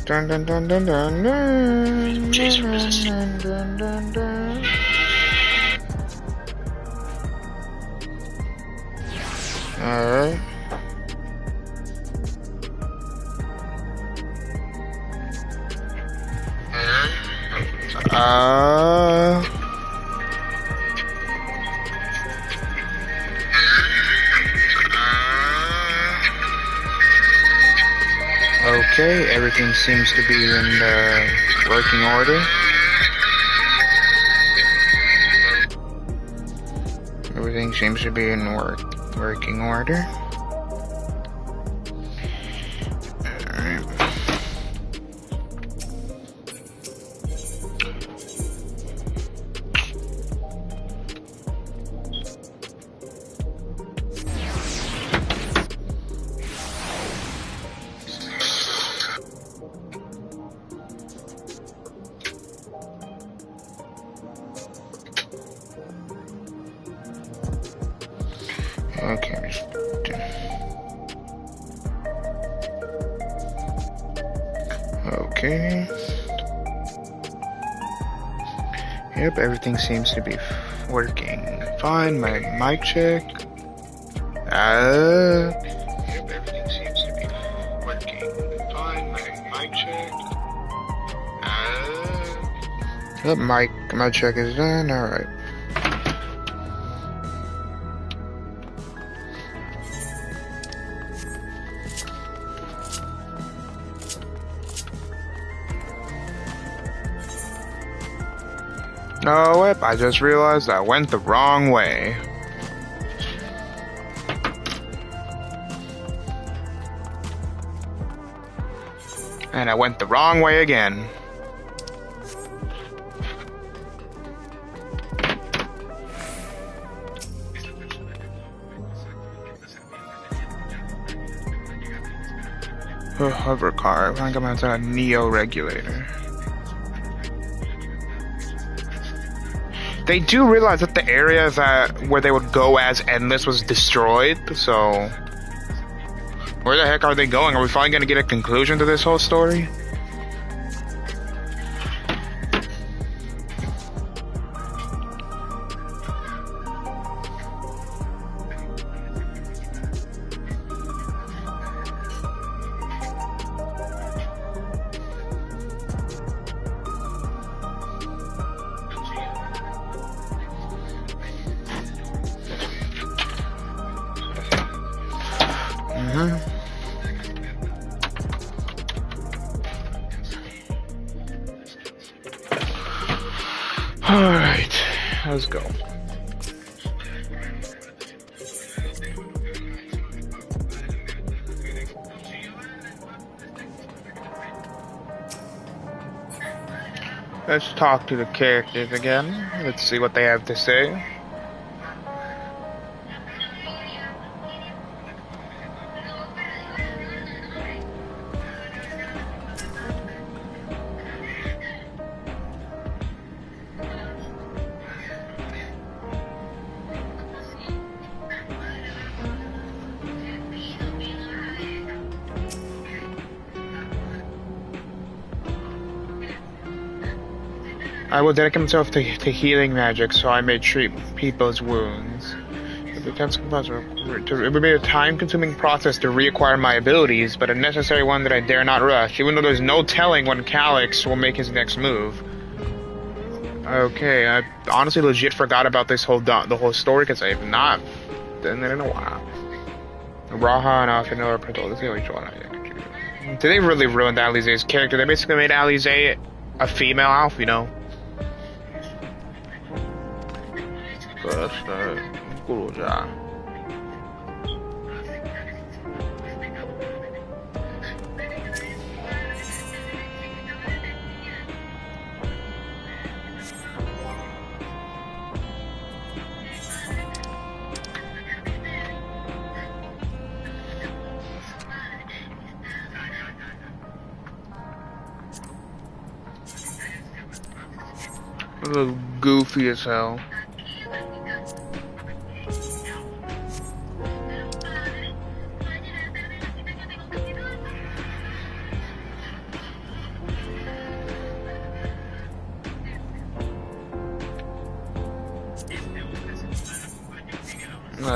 Dun dun dun dun dun dun. Dun dun dun dun. Alright. Okay, everything seems to be in working order. Everything seems to be in working order. Alright. Okay. Okay. Yep, everything seems to be working fine. My mic check. Yep, everything seems to be working fine. My mic check. Yep, my check is done. All right. No, whip, I just realized I went the wrong way. And I went the wrong way again. Hover car, I think I'm outside a Neo regulator. They do realize that the area where they would go as Endless was destroyed, so... Where the heck are they going? Are we finally gonna get a conclusion to this whole story? Alright, let's go. Let's talk to the characters again. Let's see what they have to say. I will dedicate myself to healing magic, so I may treat people's wounds. It would be a time-consuming process to reacquire my abilities, but a necessary one that I dare not rush, even though there's no telling when Calyx will make his next move. Okay, I honestly legit forgot about this the whole story, because I have not done it in a while. Raha and Alpha Patrol, let's see which one I can. Did they really ruin Alize's character? They basically made Alize a female Alpha, you know? A little goofy as hell.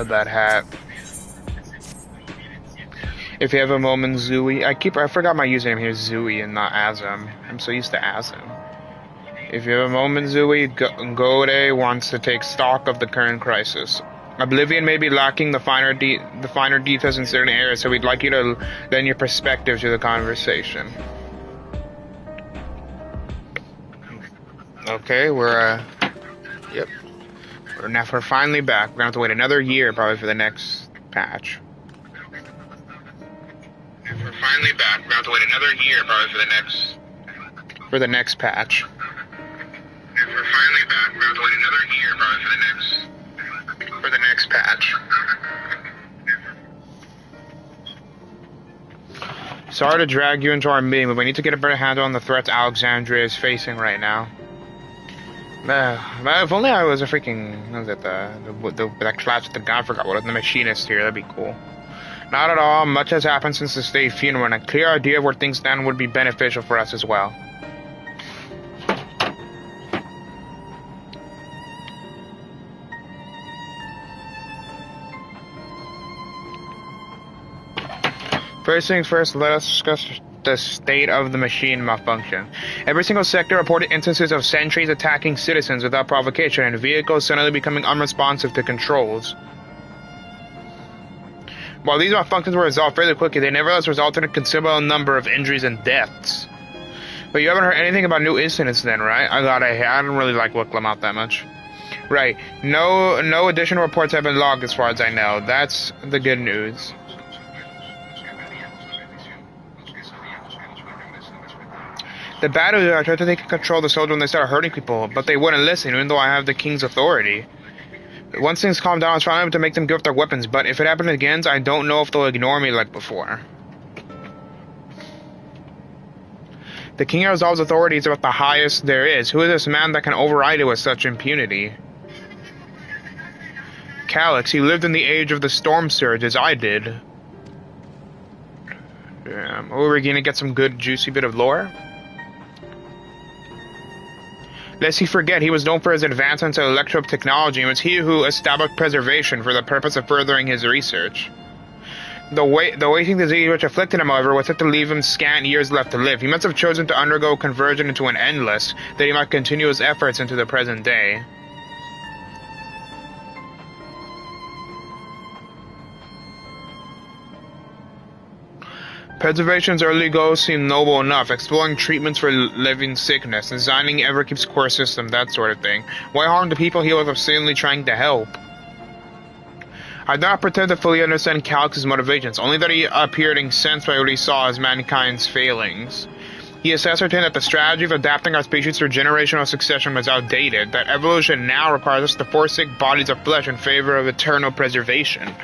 that hat. If you have a moment, Zooey. I forgot my username here, Zooey, and not Azam. I'm so used to Azam. If you have a moment, Zooey, Gode wants to take stock of the current crisis. Oblivion may be lacking the finer details in certain areas, so we'd like you to lend your perspective to the conversation. Okay, yep. We're finally back. We're gonna have to wait another year probably for the next patch. We're finally back. We're gonna have to wait another year probably for the next patch. We're finally back. We're gonna have to wait another year probably for the next patch. Sorry to drag you into our meeting, but we need to get a better handle on the threats Alexandria is facing right now. If only I was a freaking, what was it, that class with the guy, I forgot what it was, the machinist here, that'd be cool. Not at all, much has happened since the state funeral, and a clear idea of where things stand would be beneficial for us as well. First things first, let us discuss the state of the machine malfunction. Every single sector reported instances of sentries attacking citizens without provocation and vehicles suddenly becoming unresponsive to controls. While these malfunctions were resolved fairly quickly, they nevertheless resulted in a considerable number of injuries and deaths. But you haven't heard anything about new incidents then, right? I don't really like Wicklum out that much. Right. No additional reports have been logged as far as I know. That's the good news. The bad news is I tried to take control of the soldiers when they started hurting people, but they wouldn't listen, even though I have the king's authority. Once things calm down, I was finally able to make them give up their weapons, but if it happens again, I don't know if they'll ignore me like before. The king resolves authority is about the highest there is. Who is this man that can override it with such impunity? Calyx, he lived in the age of the storm surge, as I did. Oh, we're gonna get some good juicy bit of lore? Lest he forget, he was known for his advancements in electro technology, and it was he who established preservation for the purpose of furthering his research. The wasting disease which afflicted him, however, was set to leave him scant years left to live. He must have chosen to undergo conversion into an endless, that he might continue his efforts into the present day. Preservation's early goals seem noble enough, exploring treatments for living sickness, designing Everkeep's core system, that sort of thing. Why harm the people he was obscenely trying to help? I do not pretend to fully understand Calyx's motivations, only that he appeared incensed by what he saw as mankind's failings. He has ascertained that the strategy of adapting our species through generational succession was outdated, that evolution now requires us to forsake bodies of flesh in favor of eternal preservation.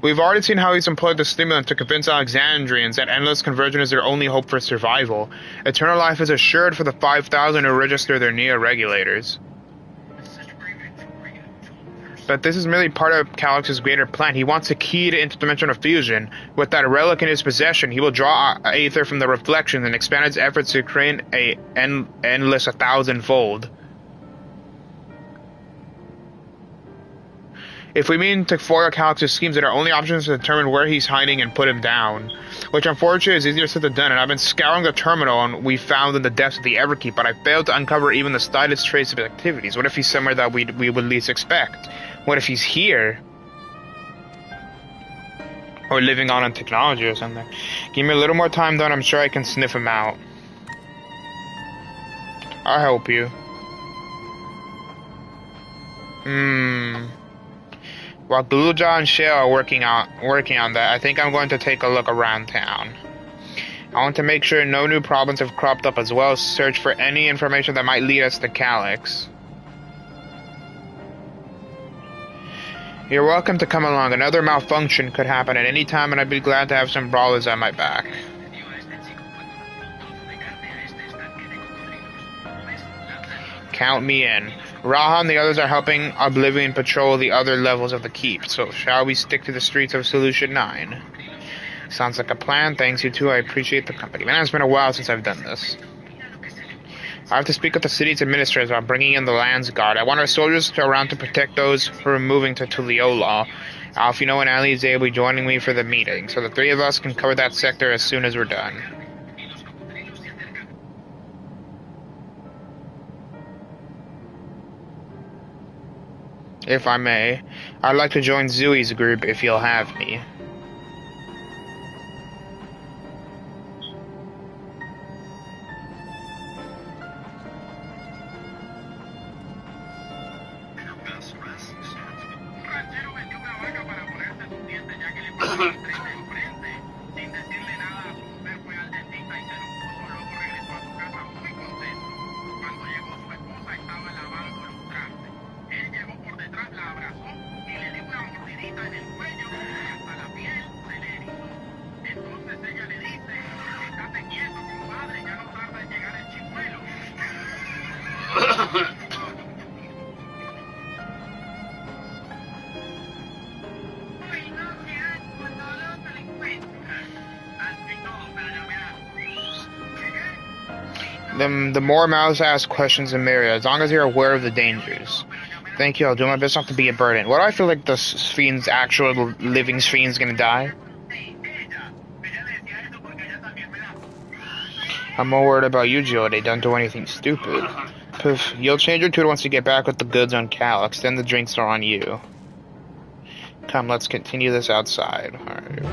We've already seen how he's employed the stimulant to convince Alexandrians that endless conversion is their only hope for survival. Eternal life is assured for the 5,000 who register their neo-regulators. But this is merely part of Calyx's greater plan. He wants to key to interdimensional fusion. With that relic in his possession, he will draw aether from the reflection and expand his efforts to create an endless 1,000-fold. If we mean to foil Calyx's schemes, then our only option is to determine where he's hiding and put him down. Which unfortunately is easier said than done, and I've been scouring the terminal we found in the depths of the Everkeep, but I failed to uncover even the slightest trace of his activities. What if he's somewhere that we would least expect? What if he's here? Or living on technology or something. Give me a little more time, though, and I'm sure I can sniff him out. I'll help you. While Gluja and Shale are working on that, I think I'm going to take a look around town. I want to make sure no new problems have cropped up, as well as search for any information that might lead us to Calyx. You're welcome to come along. Another malfunction could happen at any time, and I'd be glad to have some brawlers at my back. Count me in. Raha and the others are helping Oblivion patrol the other levels of the keep, so shall we stick to the streets of Solution 9? Sounds like a plan. Thanks, you two. I appreciate the company. Man, it's been a while since I've done this. I have to speak with the city's administrators about bringing in the lands guard. I want our soldiers around to protect those who are moving to Tuliyola. Alfino and Alize will be joining me for the meeting, so the three of us can cover that sector as soon as we're done. If I may, I'd like to join Zui's group if you'll have me. The more mouths ask questions, the merrier, as long as you're aware of the dangers. Thank you, I'll do my best not to be a burden. What do I feel like the fiend's actual living fiend's gonna die? I'm more worried about you, Jody. Don't do anything stupid. Poof, you'll change your tune once you get back with the goods on Calyx, then the drinks are on you. Come, let's continue this outside. Alright.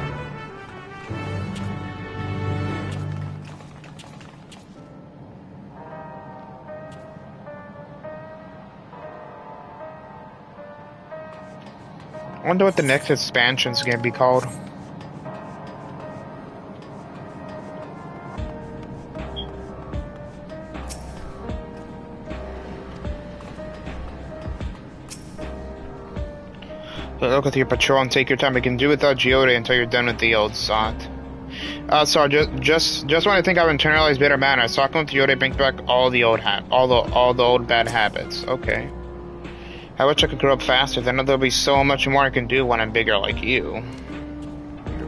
I wonder what the next expansion's gonna be called. Look with your patrol and take your time. You can do without Geode until you're done with the old sot. Sorry, just when I think I've internalized better manners, talking with Geode brings back all the old old bad habits. Okay. I wish I could grow up faster, then there'll be so much more I can do when I'm bigger like you.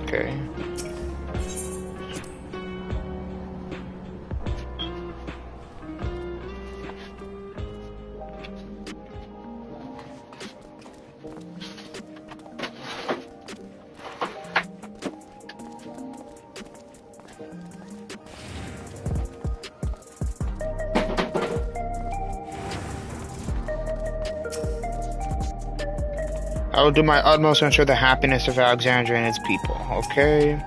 Okay. I will do my utmost to ensure the happiness of Alexandria and its people, okay?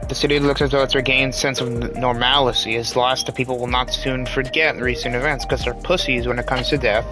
The city looks as though it's regained sense of normalcy, as lost the people will not soon forget recent events, because they're pussies when it comes to death.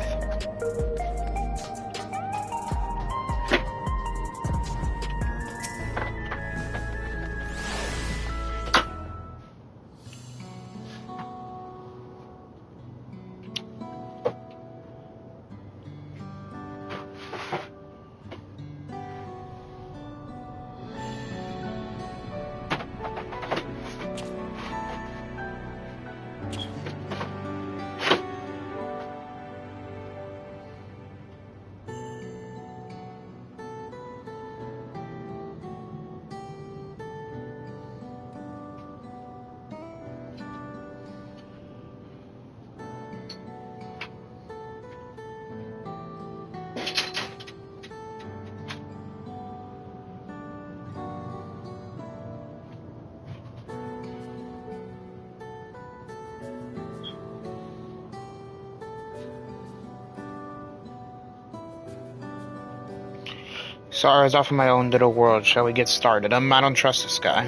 Sorry, I was off in my own little world. Shall we get started? I don't trust this guy.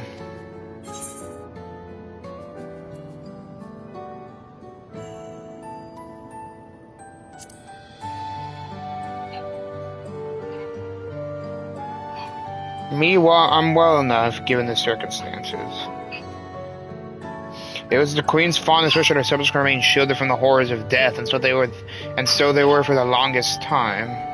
I'm well enough, given the circumstances. It was the Queen's fondest wish that her subjects remain shielded from the horrors of death, and so they were for the longest time.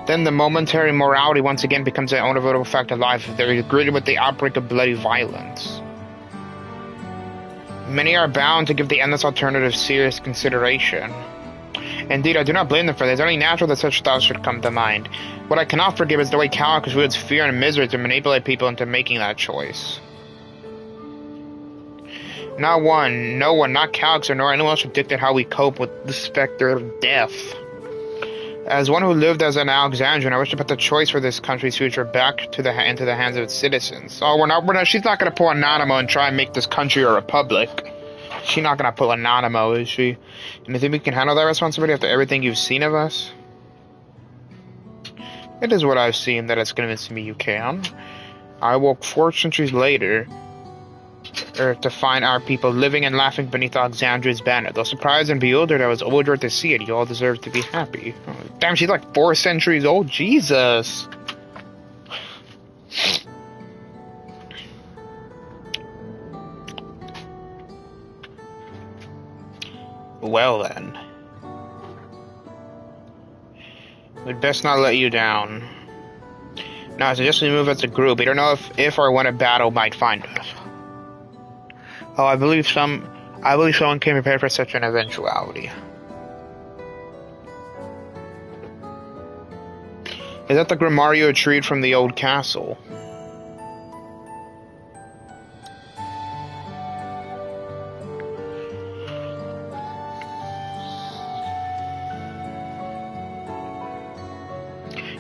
Then the momentary morality once again becomes an unavoidable fact of life if they're greeted with the outbreak of bloody violence. Many are bound to give the endless alternative serious consideration. Indeed, I do not blame them for this. It's only natural that such thoughts should come to mind. What I cannot forgive is the way Calyx wields fear and misery to manipulate people into making that choice. No one, not Calyx or nor anyone else predicted how we cope with the specter of death. As one who lived as an Alexandrian, I wish to put the choice for this country's future back into the hands of its citizens. Oh, we're not. She's not gonna pull a Nanamo and try and make this country a republic. She's not gonna pull a Nanamo, is she? And you think we can handle that responsibility after everything you've seen of us? It is what I've seen that has convinced me you can. I woke 4 centuries later to find our people living and laughing beneath Alexandria's banner. Though surprised and bewildered, I was overjoyed to see it. You all deserve to be happy. Oh, damn, she's like 4 centuries old. Jesus. Well then. We'd best not let you down. Now, I suggest we move as a group. We don't know if or when a battle might find us. Oh, I believe someone came prepared for such an eventuality. Is that the Grimario retreat from the old castle?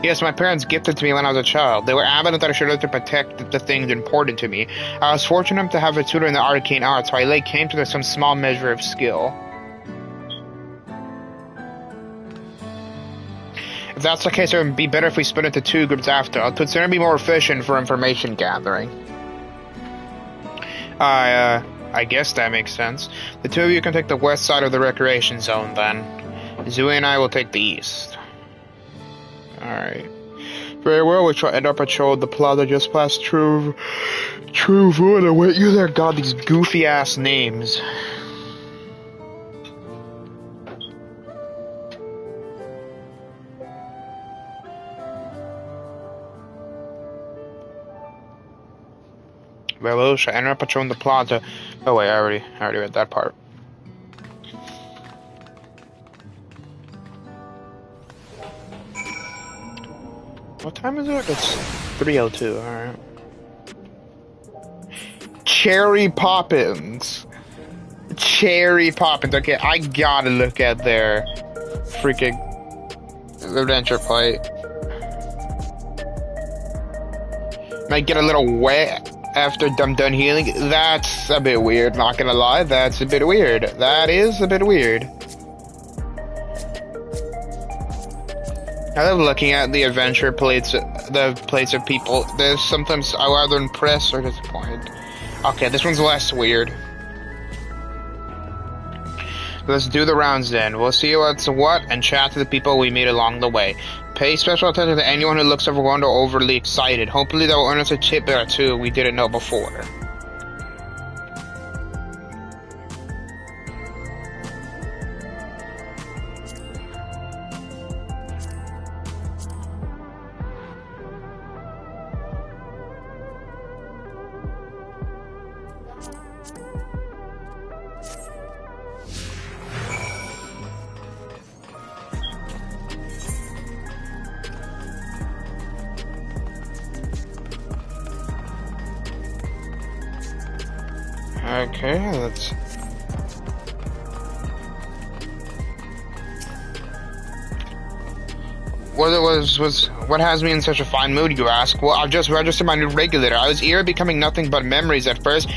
Yes, my parents gifted to me when I was a child. They were adamant that I should learn to protect the things important to me. I was fortunate enough to have a tutor in the arcane arts, so I laid claim to some small measure of skill. If that's the case, it would be better if we split into 2 groups after. It would consider me more efficient for information gathering. I guess that makes sense. The 2 of you can take the west side of the recreation zone, then. Zui and I will take the east. Alright. Very well, we shall end our patrol. The plaza just past True Void. Wait, you there, God, these goofy ass names. Very well, we shall enter our patrol in the plaza. Oh wait, I already read that part. What time is it? It's 3:02, alright. Cherry Poppins. Cherry Poppins. Okay, I gotta look at their freaking adventure plate. Might get a little wet after I'm done healing. That's a bit weird, not gonna lie. That's a bit weird. That is a bit weird. I love looking at the adventure plates, the plates of people. There's sometimes I'm either impressed or disappointed. Okay, this one's less weird. Let's do the rounds then. We'll see what's what and chat to the people we meet along the way. Pay special attention to anyone who looks overwhelmed or overly excited. Hopefully they'll earn us a tidbit or 2 we didn't know before. Okay, let's... What has me in such a fine mood, you ask? Well, I've just registered my new regulator. I was eager at becoming nothing but memories at first,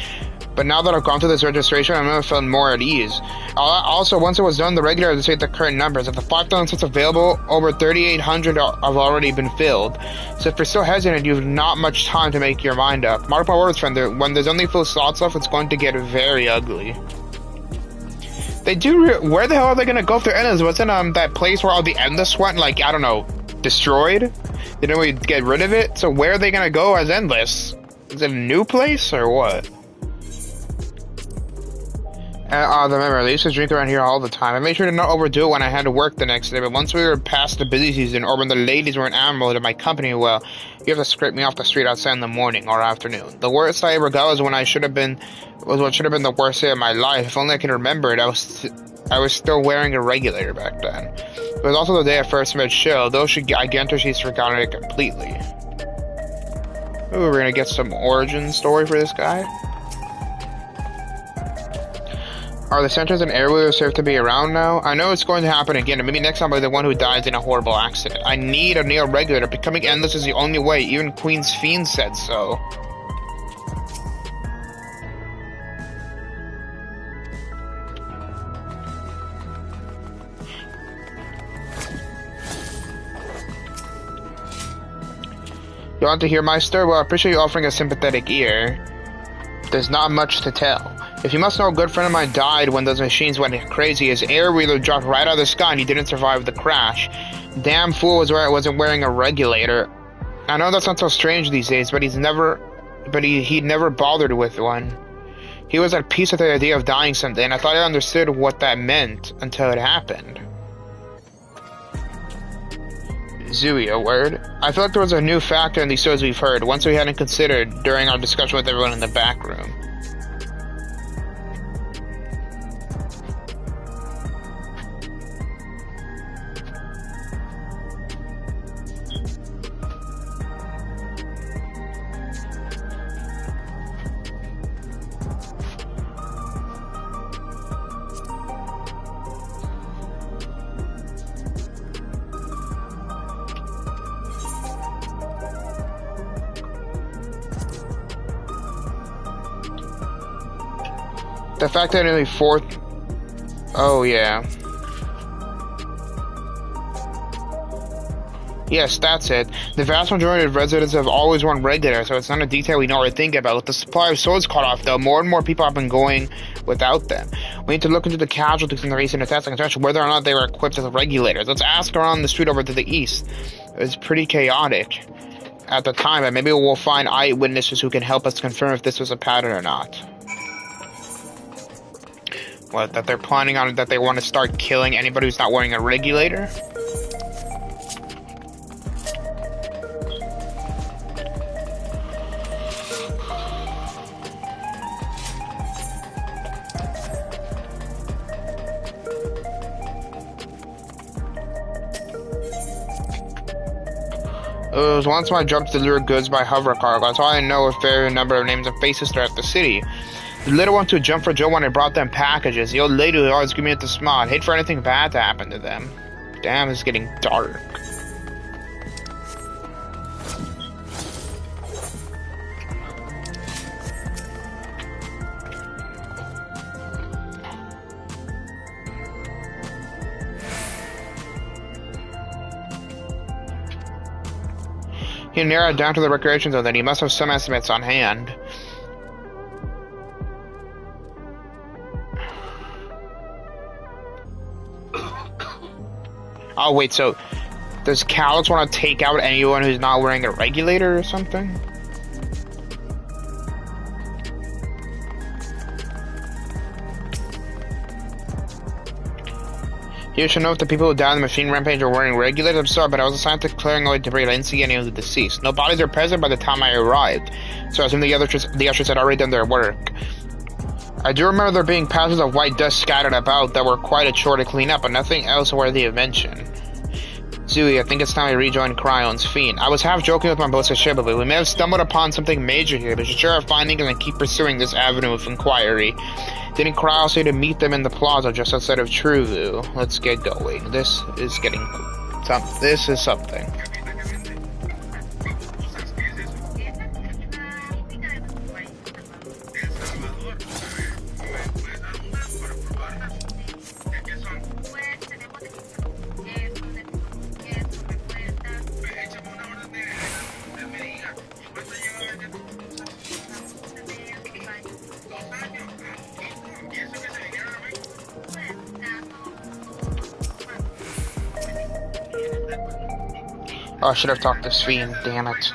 but now that I've gone through this registration, I've never felt more at ease. Also, once it was done, the regulator displayed the current numbers. Of the 5,000 seats available, over 3,800 have already been filled. So if you're still hesitant, you have not much time to make your mind up. Mark my words, friend, when there's only full slots left, it's going to get very ugly. They do. Where the hell are they gonna go if they're endless? Wasn't that place where all the endless went, like, I don't know, destroyed? They didn't really get rid of it. So where are they gonna go as endless? Is it a new place or what? Remember, I used to drink around here all the time. I made sure to not overdo it when I had to work the next day, but once we were past the busy season, or when the ladies were enamored of my company, well, you have to scrape me off the street outside in the morning or afternoon. The worst I ever got was when what should have been the worst day of my life. If only I can remember it, I was still wearing a regulator back then. It was also the day I first met Shill, though I guarantee she's forgotten it completely. Ooh, we're gonna get some origin story for this guy. Are the sentries and airwheelers safe to be around now? I know it's going to happen again, and maybe next time I'll be the one who dies in a horrible accident. I need a neo-regulator. Becoming endless is the only way. Even Queen's Fiend said so. You want to hear my story? Well, I appreciate you offering a sympathetic ear. There's not much to tell. If you must know, a good friend of mine died when those machines went crazy. His air wheeler dropped right out of the sky and he didn't survive the crash. Damn fool wasn't wearing a regulator. I know that's not so strange these days, but he'd never bothered with one. He was at peace with the idea of dying someday, and I thought I understood what that meant until it happened. Zooey, a word? I feel like there was a new factor in these stories we've heard, once we hadn't considered during our discussion with everyone in the back room. The fact that nearly Oh, yeah. Yes, that's it. The vast majority of residents have always worn regulators, so it's not a detail we know or think about. With the supply of swords cut off, though, more and more people have been going without them. We need to look into the casualties in the recent attacks and determine whether or not they were equipped with regulators. Let's ask around the street over to the east. It was pretty chaotic at the time, but maybe we'll find eyewitnesses who can help us confirm if this was a pattern or not. What, that they're planning on, that they want to start killing anybody who's not wearing a regulator? It was once my job to deliver goods by hover cargo. That's all I know, a fair number of names and faces throughout the city. The little ones who jumped for Joe when I brought them packages. The old lady who always gave me the smile. I'd hate for anything bad to happen to them. Damn, it's getting dark. He narrowed down to the recreation zone, then he must have some estimates on hand. Oh wait, so does Calyx want to take out anyone who's not wearing a regulator or something? You should note the people who died in the machine rampage are wearing regulators. I'm sorry, but I was assigned to clearing away debris. I didn't see any of the deceased. No bodies are present by the time I arrived, so I assume the ushers had already done their work. I do remember there being patches of white dust scattered about that were quite a chore to clean up, but nothing else worthy of mention. Zooey, I think it's time I rejoin Cryon's Fiend. I was half joking with my boss at Shibuya, but we may have stumbled upon something major here, but you sure are finding and keep pursuing this avenue of inquiry. Didn't Cryo say to meet them in the plaza just outside of Truvu? Let's get going. This is something. Oh, I should have talked to Fiend, damn it.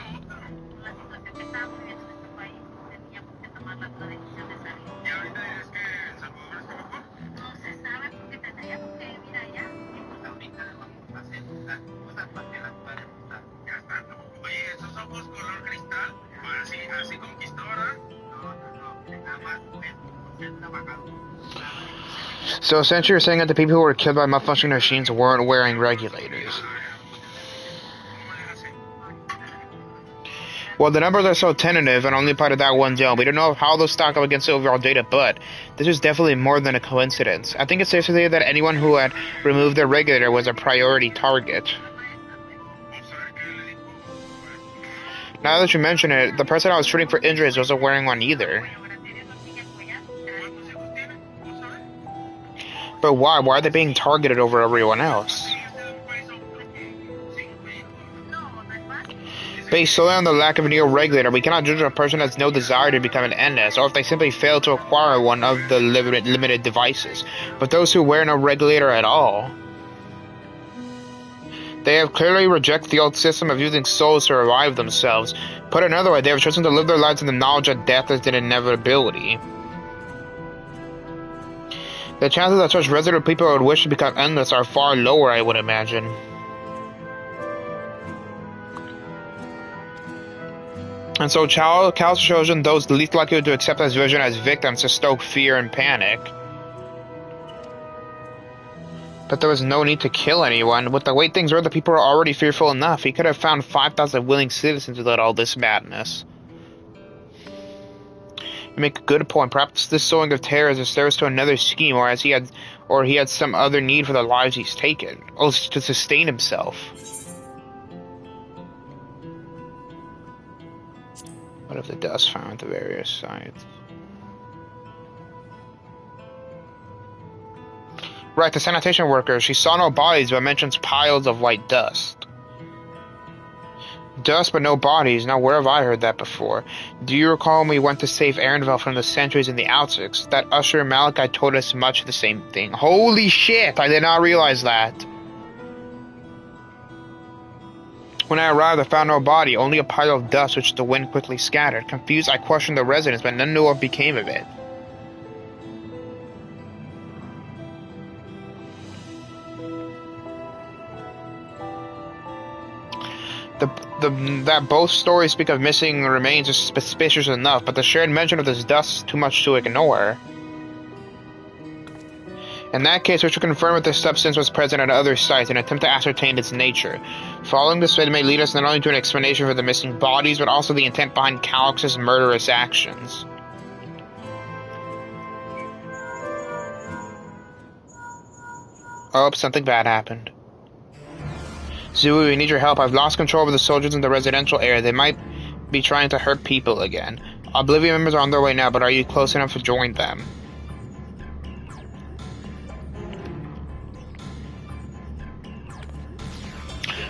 So essentially you're saying that the people who were killed by malfunctioning machines weren't wearing regulators. Well, the numbers are so tentative and only part of that one zone. We don't know how those stack up against the overall data, but this is definitely more than a coincidence. I think it's safe to say that anyone who had removed their regulator was a priority target. Now that you mention it, the person I was treating for injuries wasn't wearing one either. But why? Why are they being targeted over everyone else? Based solely on the lack of a neo-regulator, we cannot judge a person has no desire to become an NS, or if they simply fail to acquire one of the limited devices. But those who wear no regulator at all, they have clearly rejected the old system of using souls to revive themselves. Put another way, they have chosen to live their lives in the knowledge that death is an inevitability. The chances that such resident people would wish to become endless are far lower, I would imagine. And so Calyx has chosen those least likely to accept his vision as victims to stoke fear and panic. But there was no need to kill anyone. With the way things were, the people were already fearful enough. He could have found 5,000 willing citizens without all this madness. You make a good point. Perhaps this sowing of terror is a service to another scheme, or he had some other need for the lives he's taken, or to sustain himself. What if the dust found at the various sites? Right, the sanitation worker. She saw no bodies, but mentions piles of white dust. Dust, but no bodies. Now, where have I heard that before? Do you recall when we went to save Arendelle from the sentries in the outskirts? That Usher Malachi told us much the same thing. Holy shit! I did not realize that. When I arrived, I found no body, only a pile of dust which the wind quickly scattered. Confused, I questioned the residents, but none knew what became of it. That both stories speak of missing remains is suspicious enough, but the shared mention of this dust is too much to ignore. In that case, we should confirm if this substance was present at other sites and attempt to ascertain its nature. Following this may lead us not only to an explanation for the missing bodies, but also the intent behind Calyx's murderous actions. Oh, something bad happened. Zooey, we need your help. I've lost control over the soldiers in the residential area. They might be trying to hurt people again. Oblivion members are on their way now, but are you close enough to join them?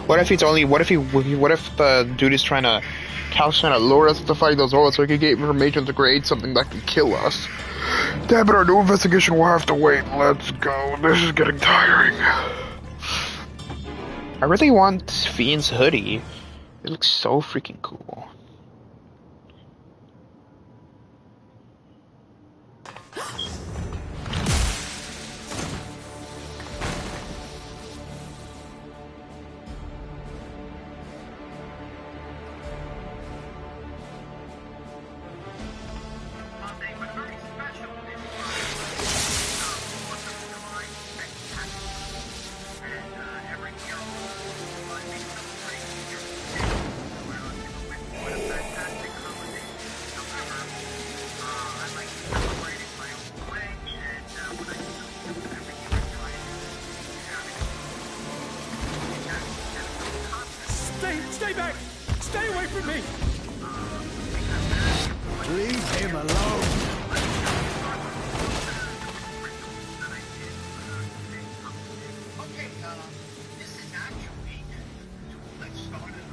What if the dude is trying to lure us to fight those orcs so he can get information to create something that can kill us? Damn it, our new investigation will have to wait. Let's go. This is getting tiring. I really want Fiend's hoodie. It looks so freaking cool. Stay back! Stay away from me! Leave him alone! Okay, this is actually let's start it.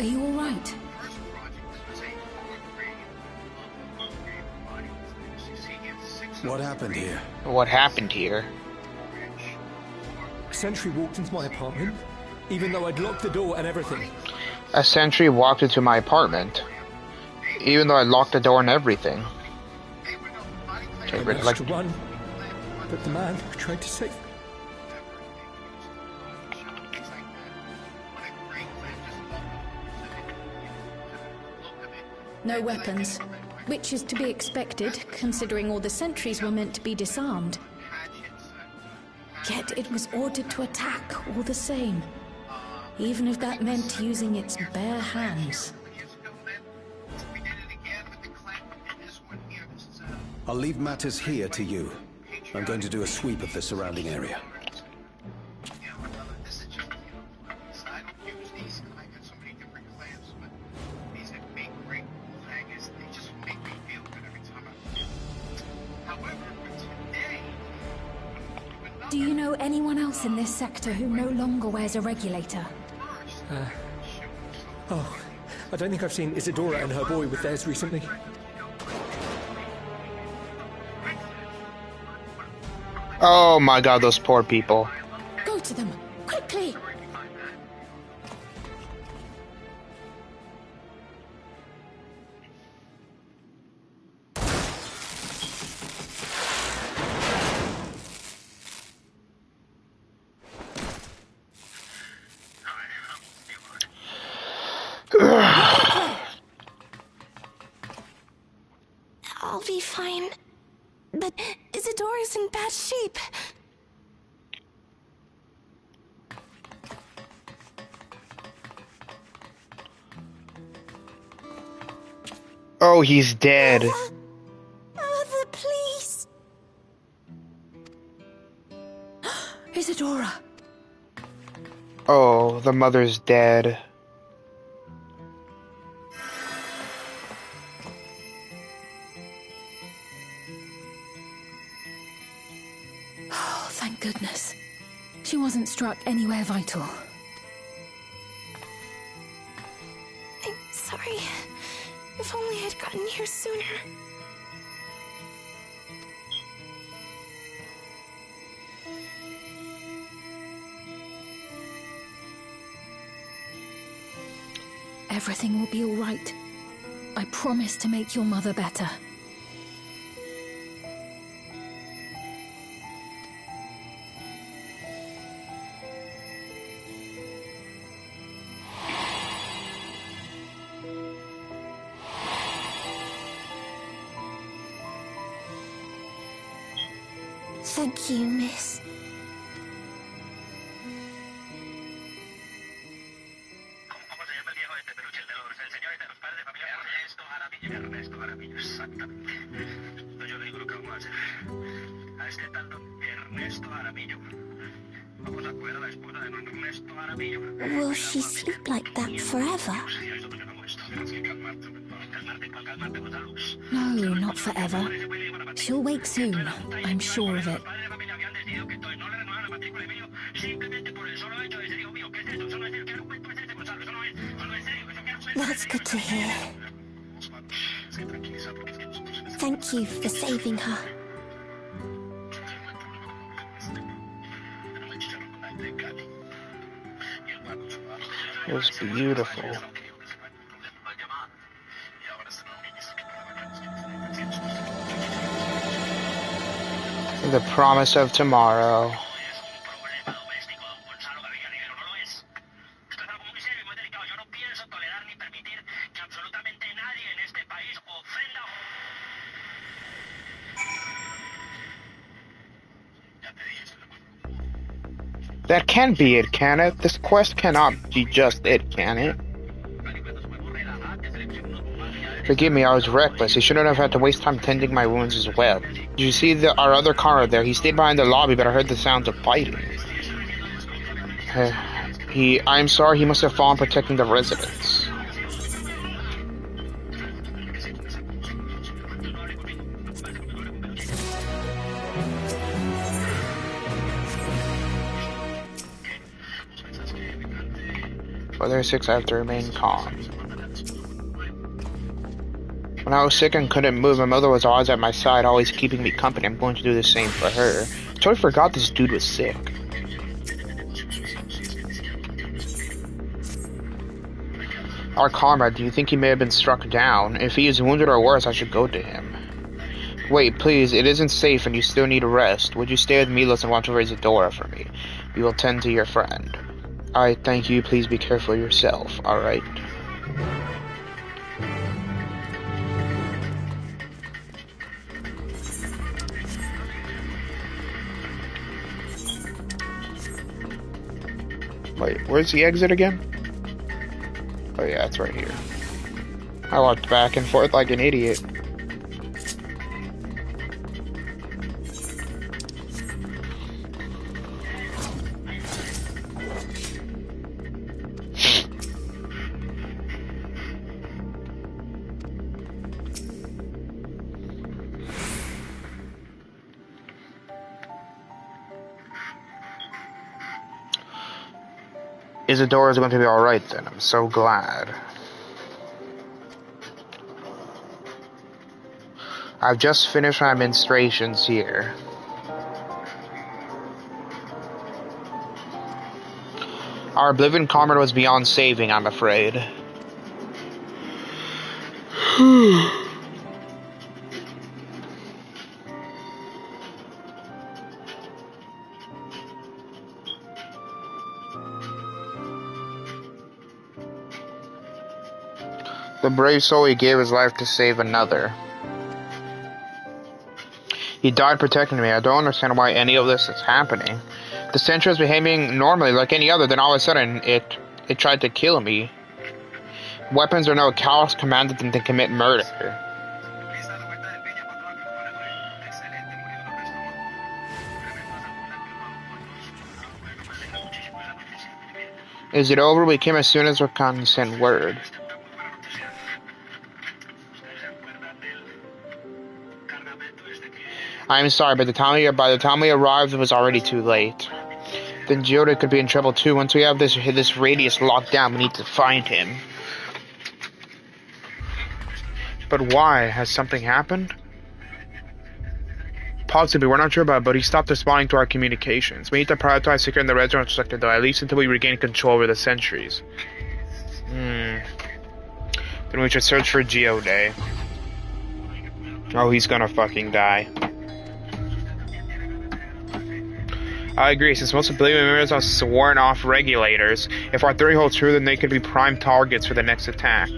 Are you all right? What happened here? What happened here? A sentry walked into my apartment, even though I'd locked the door and everything. A sentry walked into my apartment, even though I locked the door and everything. I managed to run, but the man who tried to save me. No weapons, which is to be expected, considering all the sentries were meant to be disarmed. Yet it was ordered to attack all the same. even if that meant using its bare hands. We did it again with the clan, and this one here, this is I'll leave matters here to you. I'm going to do a sweep of the surrounding area. this is just, I don't use these, I got so many different clans, but these have big, great flaggers, they just make me feel good every time I do. However, today, Do you know anyone else in this sector who no longer wears a regulator? Oh, I don't think I've seen Isadora and her boy with theirs recently. Oh my god, those poor people. Go to them, quickly! I'll be fine. But Isadora's in bad shape. Oh, he's dead. Mother, please. Isadora! Oh, the mother's dead. Oh, thank goodness. She wasn't struck anywhere vital. I'm sorry. If only I'd gotten here sooner. Everything will be all right. I promise to make your mother better. Thank you, miss. ¿Cómo se llama el viejo este peluche? El señor este, los padres de familia. Ernesto Jaramillo, exactamente. Entonces yo le digo lo que vamos a hacer. A este tanto Ernesto Jaramillo. Vamos a coger a la esposa de don Ernesto Jaramillo. Will she sleep like that forever? No, not forever. She'll wake soon. I'm sure of it. That's good to hear. Thank you for saving her. It was beautiful. The promise of tomorrow. That can't be it, can it? This quest cannot be just it, can it? Forgive me, I was reckless. I shouldn't have had to waste time tending my wounds as well. Did you see our other comrade there? He stayed behind the lobby, but I heard the sounds of fighting. I'm sorry, he must have fallen protecting the residents. For their sakes, I have to remain calm. When I was sick and couldn't move, my mother was always at my side, always keeping me company. I'm going to do the same for her. I totally forgot this dude was sick. Our comrade, do you think he may have been struck down? If he is wounded or worse, I should go to him. Wait, please, it isn't safe and you still need a rest. Would you stay with Milos and watch over Isadora for me? We will tend to your friend. I thank you, please be careful yourself, alright? Wait, where's the exit again? Oh yeah, it's right here. I walked back and forth like an idiot. Isadora is going to be alright then. I'm so glad. I've just finished my menstruations here. Our Oblivion comrade was beyond saving, I'm afraid. The brave soul, he gave his life to save another. He died protecting me. I don't understand why any of this is happening. The Sentry was behaving normally like any other, then all of a sudden it tried to kill me. Weapons or no, Calyx commanded them to commit murder. Is it over? We came as soon as Rakan sent word. I'm sorry, but by the time we arrived, it was already too late. Then Geoda could be in trouble too. Once we have this radius locked down, we need to find him. But why? Has something happened? Possibly, we're not sure about it, but he stopped responding to our communications. We need to prioritize securing the red zone sector, though, at least until we regain control over the sentries. Then we should search for Geoda. Oh, he's gonna fucking die. I agree, since most Oblivion members are sworn off regulators, if our theory holds true, then they could be prime targets for the next attack.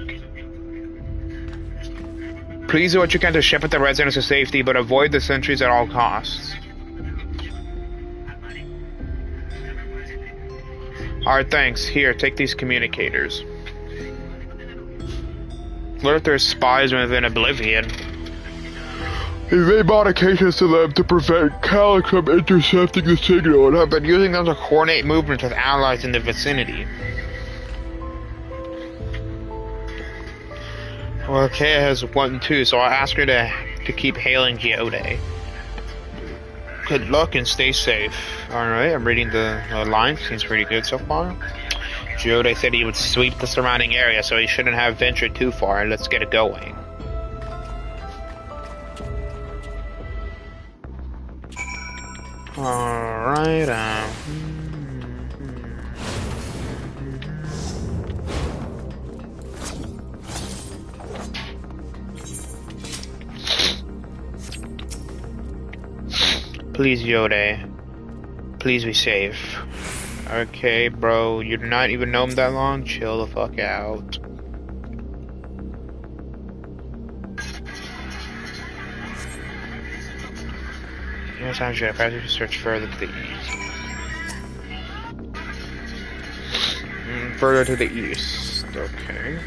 Please do what you can to shepherd the red zones to safety, but avoid the sentries at all costs. Alright, thanks. Here, take these communicators. What if there's spies within Oblivion? He made modifications to them to prevent Calyx from intercepting the signal and have been using them to coordinate movements with allies in the vicinity. Well, Kea has 1 too, so I'll ask her to keep hailing Geoda. Good luck and stay safe. Alright, I'm reading the line. Seems pretty good so far. Geoda said he would sweep the surrounding area, so he shouldn't have ventured too far. Let's get it going. Alright, Please, Yoda. Please be safe. Okay, bro, you do not even know him that long? Chill the fuck out. Yes, I'm sure. If I have to search further to the east. Further to the east. Okay.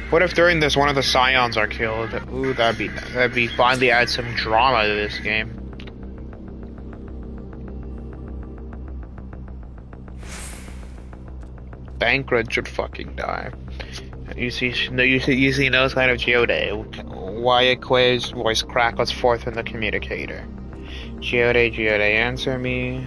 What if during this one of the Scions are killed? Ooh, that'd be finally add some drama to this game. Bankrupt should fucking die. You see no sign of Geoda. Wyatt Quay's voice crackles forth in the communicator. Geoda, answer me.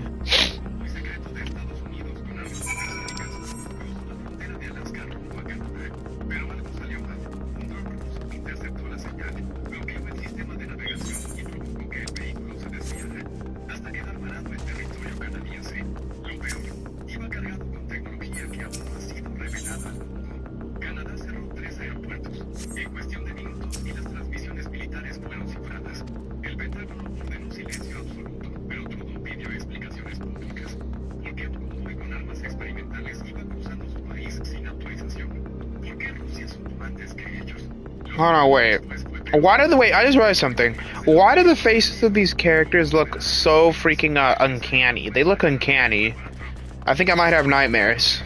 Hold on, wait. Why do the wait? I just realized something. Why do the faces of these characters look so freaking uncanny? They look uncanny. I think I might have nightmares.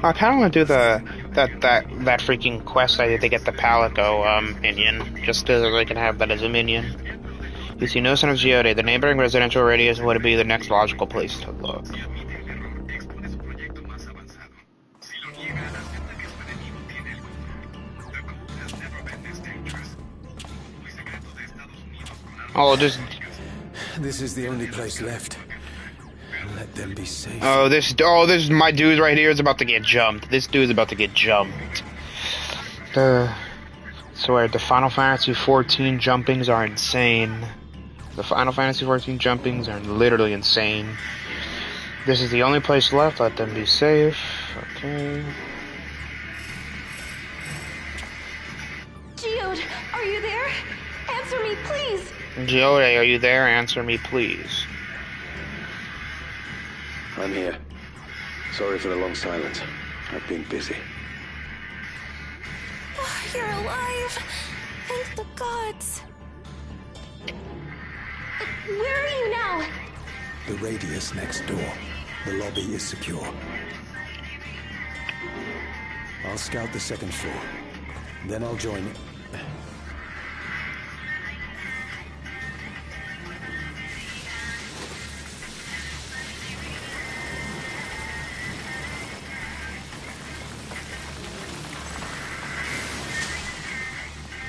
I kind of want to do that freaking quest I did to get the Palico minion, just so they can have that as a minion. You see no sign of Geode. The neighboring residential radius would be the next logical place to look. Oh, just. This is the only place left. Let them be safe. Oh, this my dude right here is about to get jumped. This dude's about to get jumped. Swear, the Final Fantasy 14 jumpings are insane. The Final Fantasy 14 jumpings are literally insane. This is the only place left. Let them be safe. Okay. Geode, are you there? Answer me, please. Geode, are you there? Answer me, please. I'm here. Sorry for the long silence. I've been busy. Oh, you're alive. Thank the gods. Where are you now? The radius next door. The lobby is secure. I'll scout the second floor. Then I'll join it.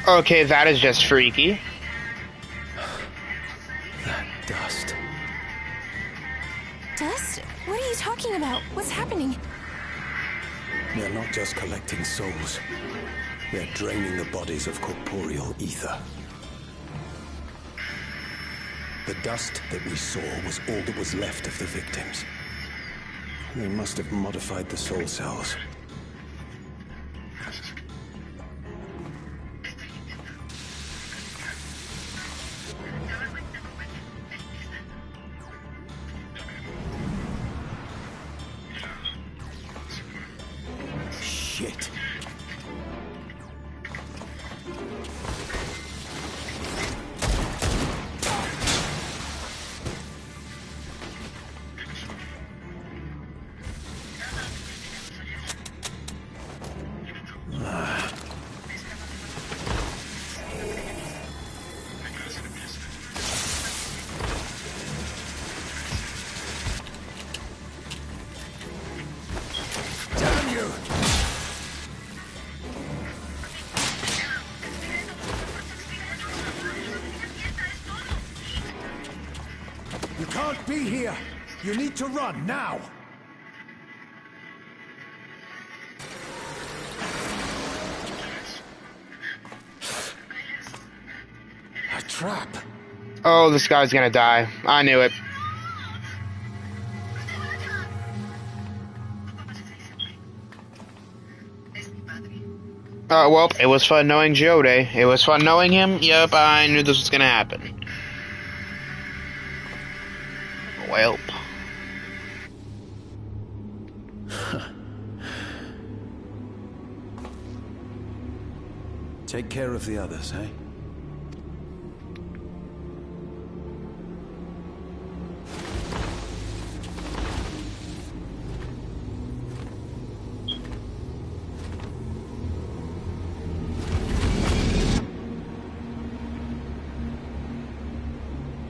Okay, that is just freaky. That dust. Dust? What are you talking about? What's happening? They're not just collecting souls. They're draining the bodies of corporeal ether. The dust that we saw was all that was left of the victims. They must have modified the soul cells. Shit. Damn you! You can't be here! You need to run, now! A trap! Oh, this guy's gonna die. I knew it. Well, it was fun knowing Geode. It was fun knowing him. Yep, I knew this was gonna happen. Welp. Take care of the others, eh?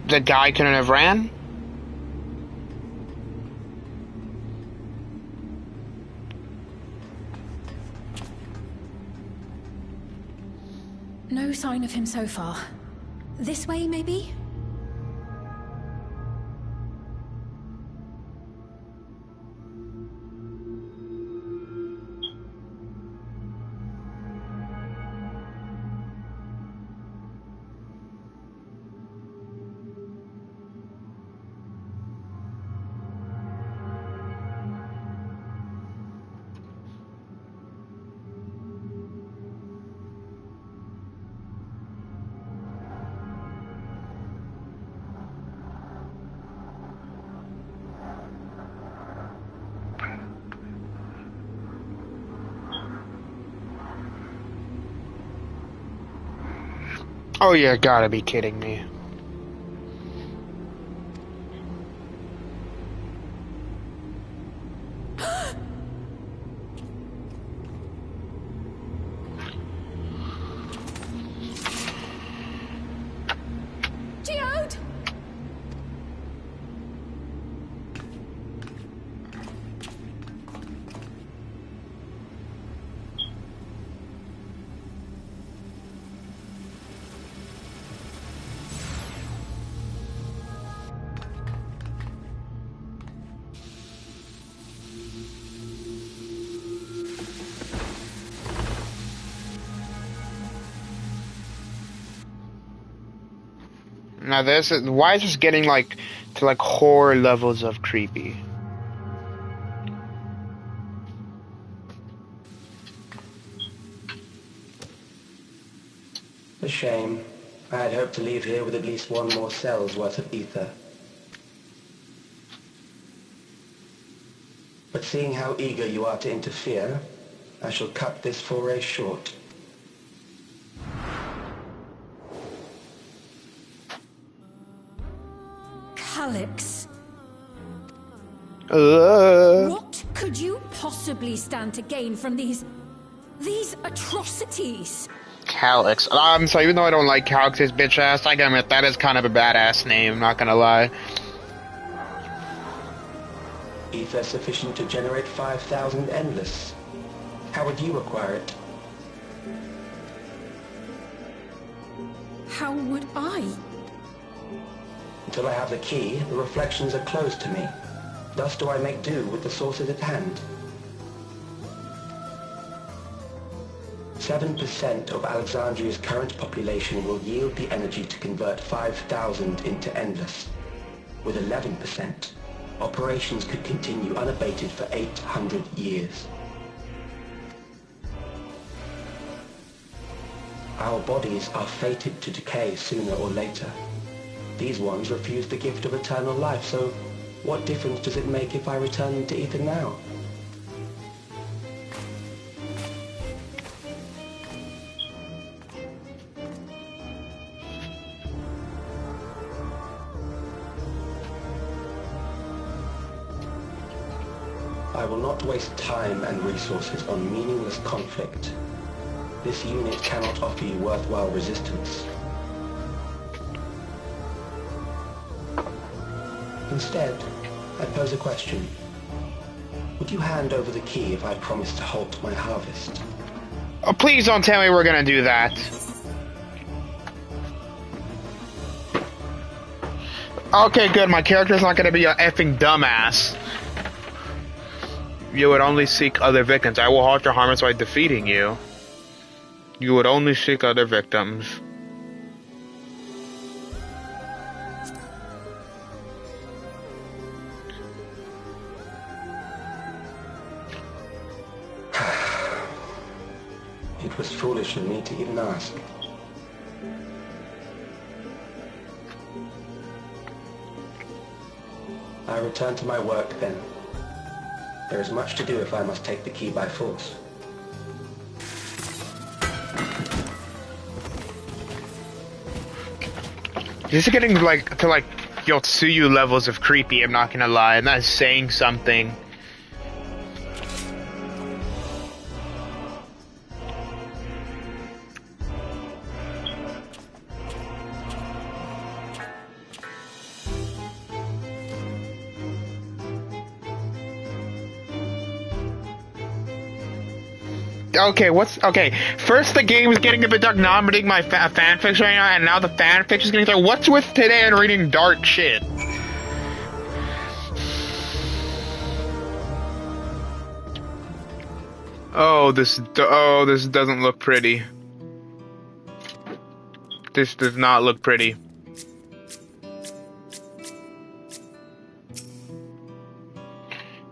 The guy couldn't have ran? No sign of him so far. This way, maybe? Oh, you gotta be kidding me. Geode! Now this is, why is this getting like to like horror levels of creepy? A shame. I had hoped to leave here with at least one more cell's worth of ether. But seeing how eager you are to interfere, I shall cut this foray short. Calyx. What could you possibly stand to gain from these atrocities? Calyx. So even though I don't like Calyx's bitch ass, I gotta admit that is kind of a badass name, not gonna lie. Ether sufficient to generate 5,000 endless. How would you acquire it? How would I? Until I have the key, the reflections are closed to me. Thus do I make do with the sources at hand. 7% of Alexandria's current population will yield the energy to convert 5,000 into endless. With 11%, operations could continue unabated for 800 years. Our bodies are fated to decay sooner or later. These ones refuse the gift of eternal life, so what difference does it make if I return them to ether now? I will not waste time and resources on meaningless conflict. This unit cannot offer you worthwhile resistance. Instead, I pose a question. Would you hand over the key if I promise to halt my harvest? Oh, please don't tell me we're gonna do that. Okay, good. My character's not gonna be a effing dumbass. You would only seek other victims. I will halt your harvest by defeating you. You would only seek other victims. It was foolish of me to even ask. I return to my work then. There is much to do if I must take the key by force. This is getting like to like Yotsuyu levels of creepy, I'm not gonna lie, and that's saying something. Okay, okay? First, the game is getting a bit dark. Now I'm reading my fanfics right now, and now the fanfics is getting dark. What's with today and reading dark shit? Oh, this doesn't look pretty. This does not look pretty.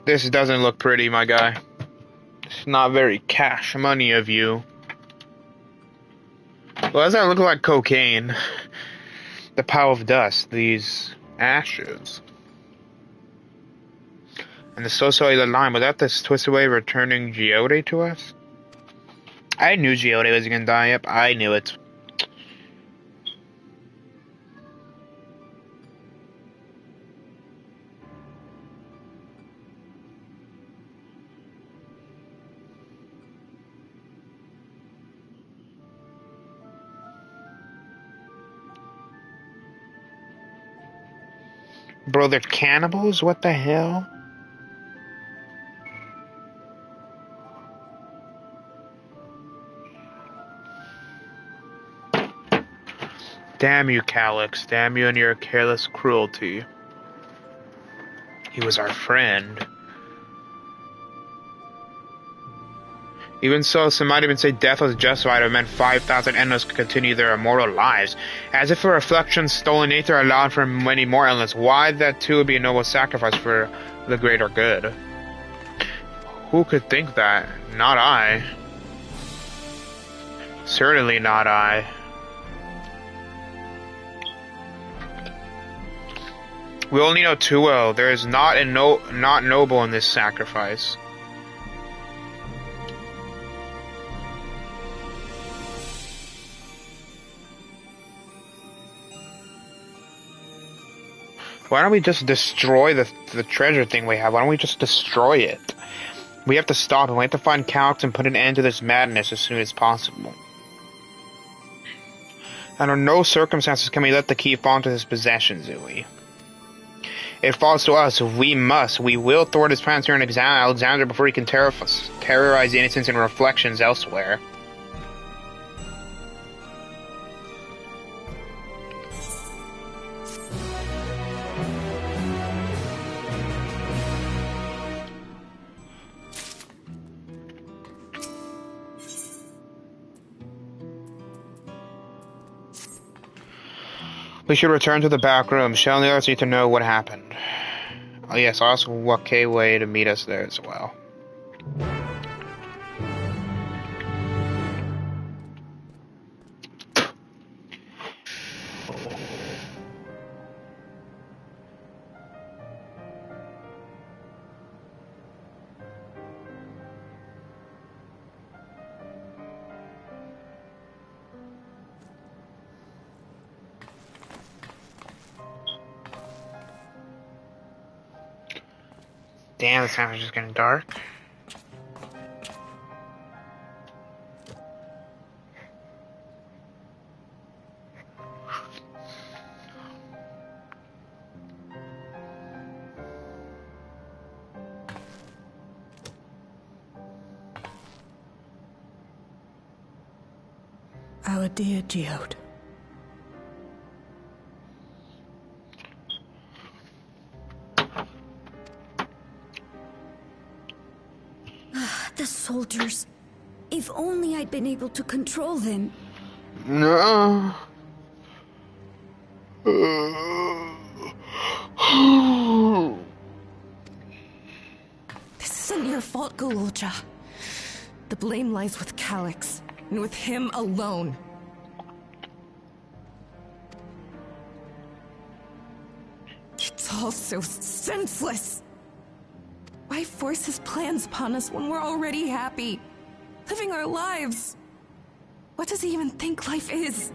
This doesn't look pretty, my guy. It's not very cash money of you. Well, does that look like cocaine? The pile of dust, these ashes. And the so-cellular line, was that this twisted way of returning Geode to us? I knew Geode was gonna die, yep, I knew it. Bro, they're cannibals? What the hell? Damn you, Calyx. Damn you and your careless cruelty. He was our friend. Even so, some might even say death was justified and meant 5,000 endless could continue their immortal lives. As if a reflection stolen nature allowed for many more endless. Why that too would be a noble sacrifice for the greater good? Who could think that? Not I. Certainly not I. We only know too well. There is not noble in this sacrifice. Why don't we just destroy the treasure thing we have? Why don't we just destroy it? We have to stop him. We have to find Calyx and put an end to this madness as soon as possible. Under no circumstances can we let the key fall into his possession, Zooey. It falls to us. We will thwart his plans here in Alexandria before he can terrorize the innocents and reflections elsewhere. We should return to the back room. Shell and the others need to know what happened. Oh yes, I'll ask Wakeway to meet us there as well. Damn, this time it's just getting dark. Our dear Geode. The soldiers. If only I'd been able to control them. No. This isn't your fault, Gulolja. The blame lies with Calyx, and with him alone. It's all so senseless. Why force his plans upon us when we're already happy? Living our lives. What does he even think life is?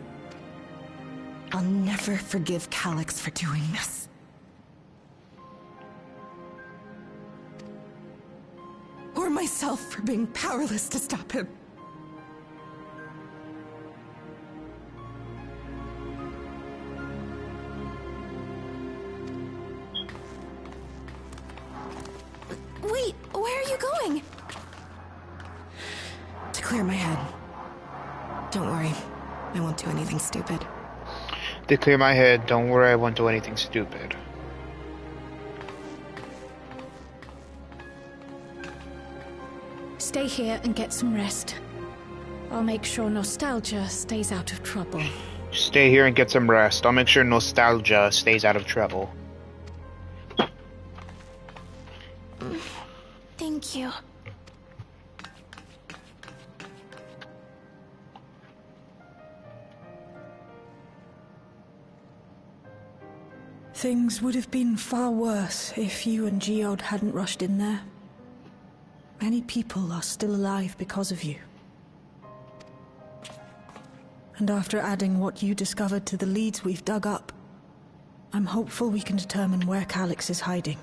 I'll never forgive Calyx for doing this. Or myself for being powerless to stop him. Wait, where are you going? To clear my head. Don't worry, I won't do anything stupid. To clear my head, don't worry, I won't do anything stupid. Stay here and get some rest. I'll make sure Nostalgia stays out of trouble. Stay here and get some rest. I'll make sure Nostalgia stays out of trouble. Thank you. Things would have been far worse if you and Geode hadn't rushed in there. Many people are still alive because of you. And after adding what you discovered to the leads we've dug up, I'm hopeful we can determine where Calyx is hiding.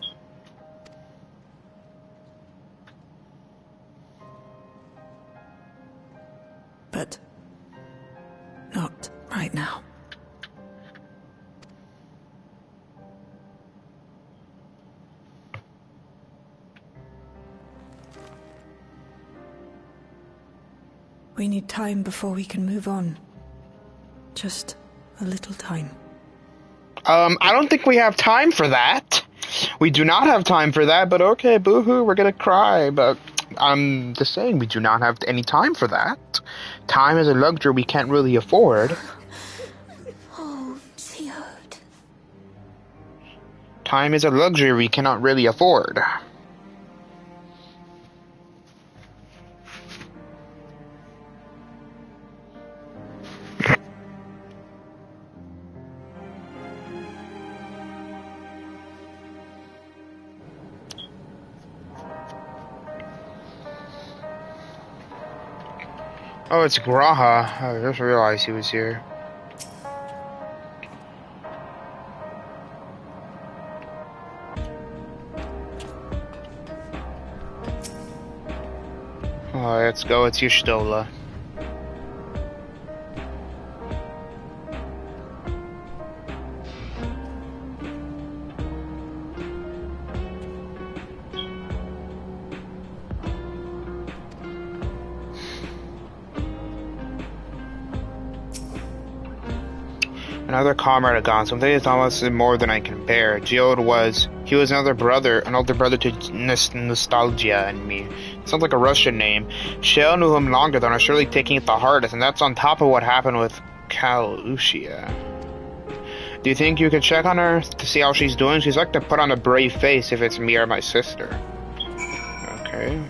But not right now. We need time before we can move on. Just a little time. I don't think we have time for that. We do not have time for that, but okay, boo-hoo, we're gonna cry, but I'm just saying we do not have any time for that. Time is a luxury we can't really afford. Oh, Geode. Time is a luxury we cannot really afford. Oh, it's Graha. I just realized he was here. Oh, let's go. It's Y'shtola. Another comrade had gone. Something is almost more than I can bear. Geode was another brother, an older brother to Nostalgia and me. Sounds like a Russian name. Shell knew him longer than are surely taking it the hardest, and that's on top of what happened with Kalusia. Do you think you could check on her to see how she's doing? She's like to put on a brave face if it's me or my sister. Okay.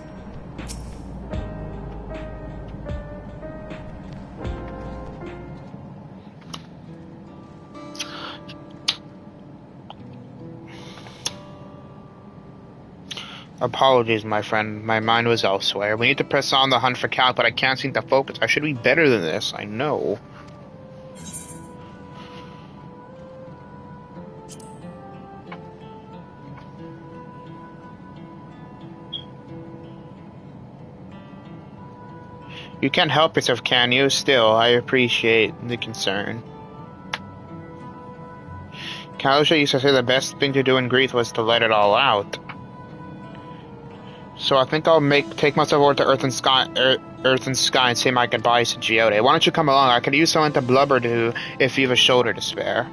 Apologies, my friend. My mind was elsewhere. We need to press on the hunt for Cal, but I can't seem to focus. I should be better than this, I know. You can't help yourself, can you? Still, I appreciate the concern. Kalusha used to say the best thing to do in grief was to let it all out. So I think I'll take myself over to Earth and Sky and say my goodbyes to Geode. Why don't you come along? I could use someone to blubber to if you have a shoulder to spare.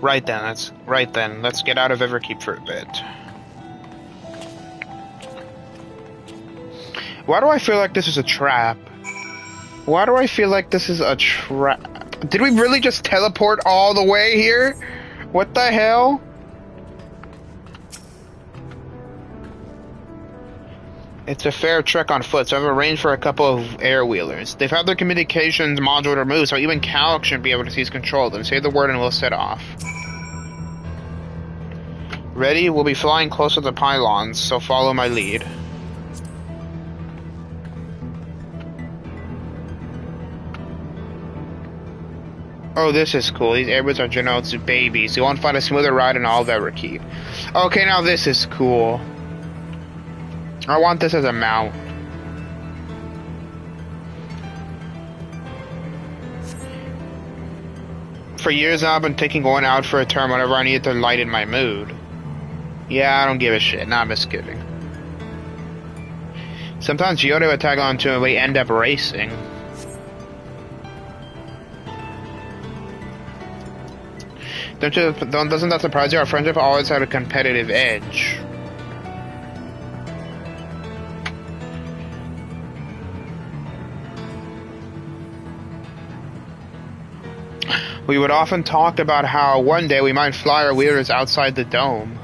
Right then, let's get out of Everkeep for a bit. Why do I feel like this is a trap? Why do I feel like this is a trap? Did we really just teleport all the way here? What the hell? It's a fair trek on foot, so I've arranged for a couple of air-wheelers. They've had their communications module removed, so even Calyx shouldn't be able to seize control of them. Say the word and we'll set off. Ready? We'll be flying close to the pylons, so follow my lead. Oh, this is cool. These airboats are Geno's babies. You won't find a smoother ride in all of Everkeep. Okay, now this is cool. I want this as a mount. For years now, I've been taking going out for a term whenever I needed to lighten my mood. Yeah, I don't give a shit. Nah, I'm just kidding. Sometimes Geode would tag on to and we end up racing. Doesn't that surprise you? Our friendship always had a competitive edge. We would often talk about how one day we might fly our wheelers outside the dome.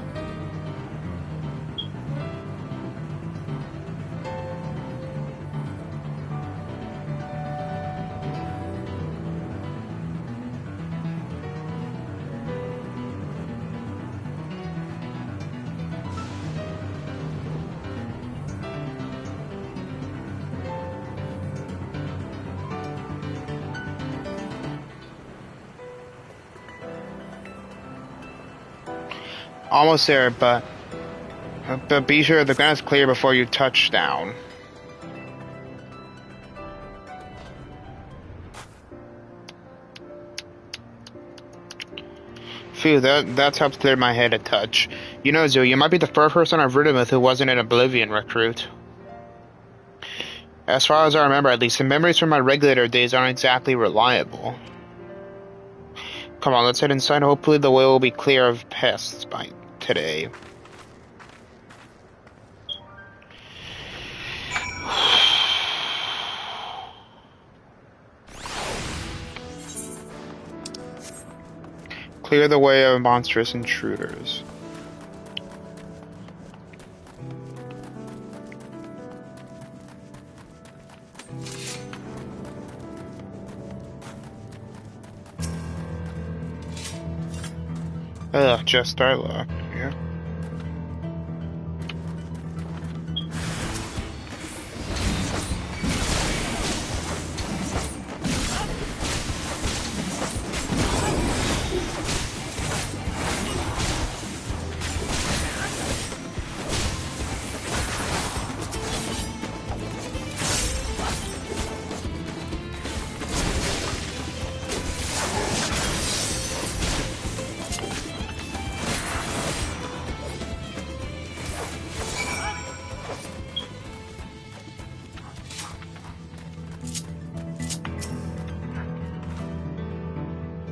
Almost there, but be sure the ground is clear before you touch down. Phew, that's helped clear my head a touch. You know, Zoo, you might be the first person I've ridden with who wasn't an Oblivion recruit. As far as I remember, at least, the memories from my regulator days aren't exactly reliable. Come on, let's head inside. Hopefully the way will be clear of pests by today. Clear the way of monstrous intruders. Ugh, just our luck, yeah.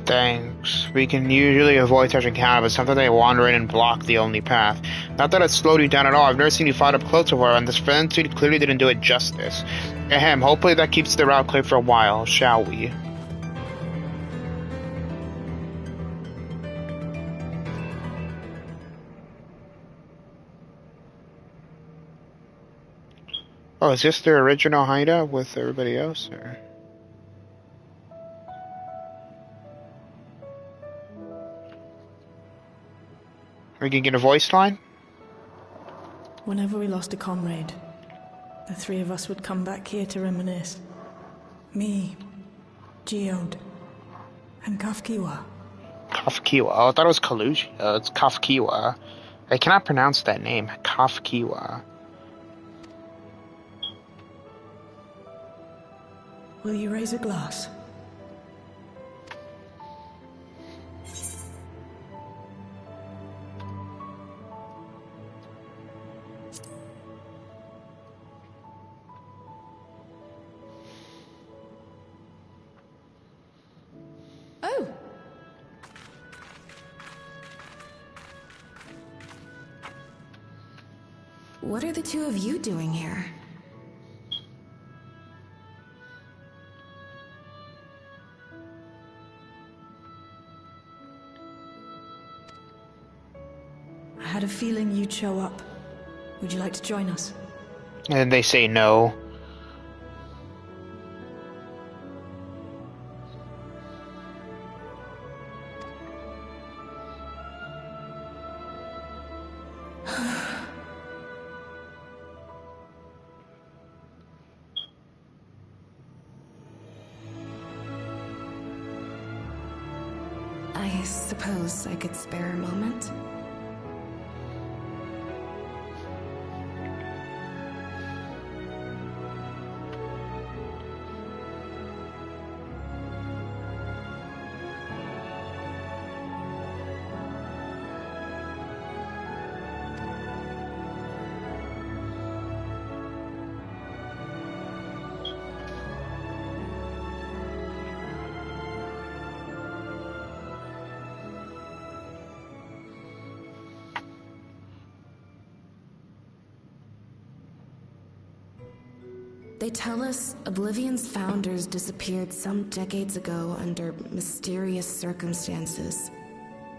Thanks. We can usually avoid touching counter, but sometimes they wander in and block the only path. Not that it slowed you down at all. I've never seen you fight up close before, and this friend suit clearly didn't do it justice. Ahem, hopefully that keeps the route clear for a while, shall we? Oh, is this their original hideout with everybody else, or...? We can get a voice line? Whenever we lost a comrade, the three of us would come back here to reminisce. Me, Geode, and Kafkiwa. Kafkiwa. Oh, I thought it was Kalush. It's Kafkiwa. I cannot pronounce that name. Kafkiwa. Will you raise a glass? Oh. What are the two of you doing here? I had a feeling you'd show up. Would you like to join us? And they say no. I suppose I could spare a moment. They tell us Oblivion's founders disappeared some decades ago under mysterious circumstances,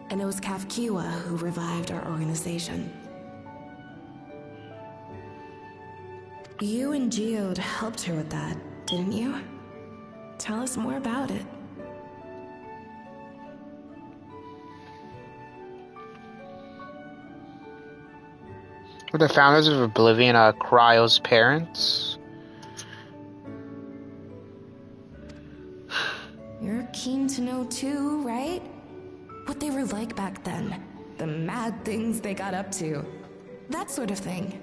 and it was Kafkiwa who revived our organization. You and Geode helped her with that, didn't you? Tell us more about it. Were the founders of Oblivion Cryo's parents? You're keen to know too, right? What they were like back then. The mad things they got up to. That sort of thing.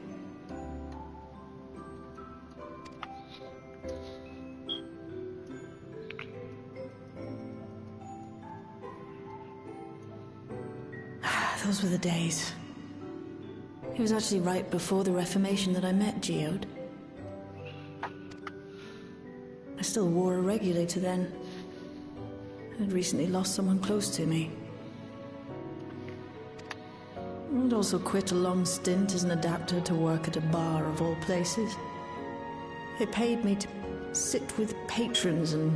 Those were the days. It was actually right before the Reformation that I met Geode. still wore a regulator then. I'd recently lost someone close to me. I'd also quit a long stint as an adapter to work at a bar of all places. It paid me to sit with patrons and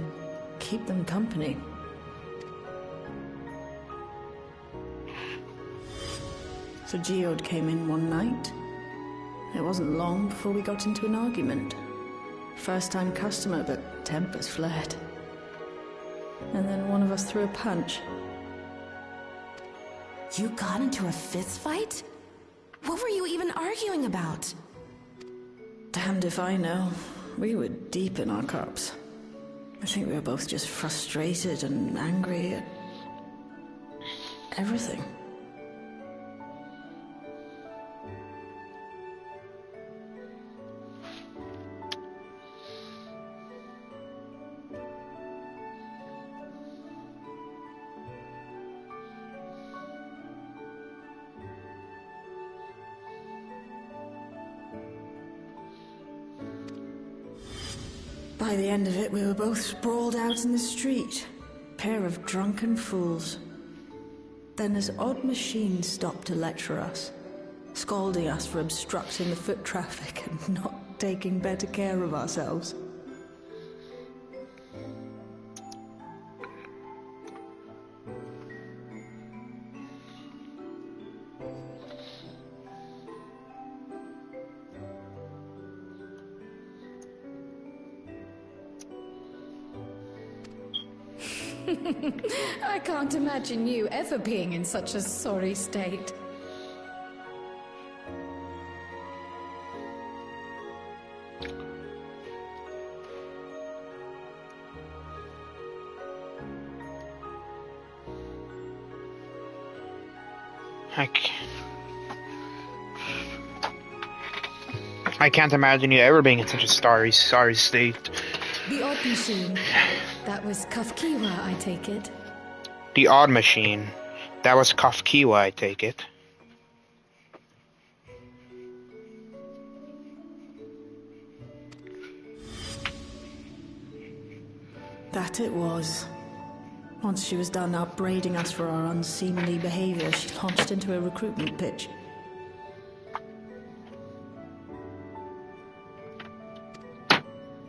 keep them company. So Geode came in one night. It wasn't long before we got into an argument. First-time customer, but tempers flared. And then one of us threw a punch. You got into a fist fight? What were you even arguing about? Damned if I know. We were deep in our cups. I think we were both just frustrated and angry at everything. By the end of it, we were both sprawled out in the street. Pair of drunken fools. Then this odd machine stopped to lecture us, scolding us for obstructing the foot traffic and not taking better care of ourselves. I can't imagine you ever being in such a sorry state. I can't imagine you ever being in such a sorry state. The odd machine. That was Kafkiwa, I take it. The odd machine. That was Kafkiwa, I take it. That it was. Once she was done upbraiding us for our unseemly behavior, she launched into a recruitment pitch.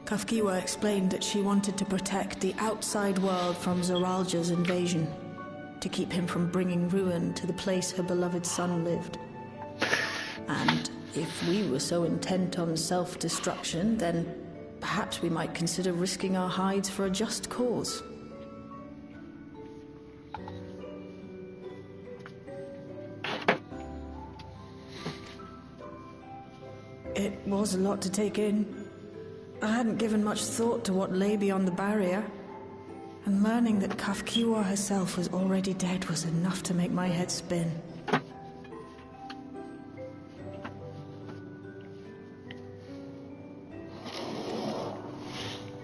Kafkiwa explained that she wanted to protect the outside world from Zoralja's invasion, to keep him from bringing ruin to the place her beloved son lived. And if we were so intent on self-destruction, then perhaps we might consider risking our hides for a just cause. It was a lot to take in. I hadn't given much thought to what lay beyond the barrier, and learning that Kafkiwa herself was already dead was enough to make my head spin.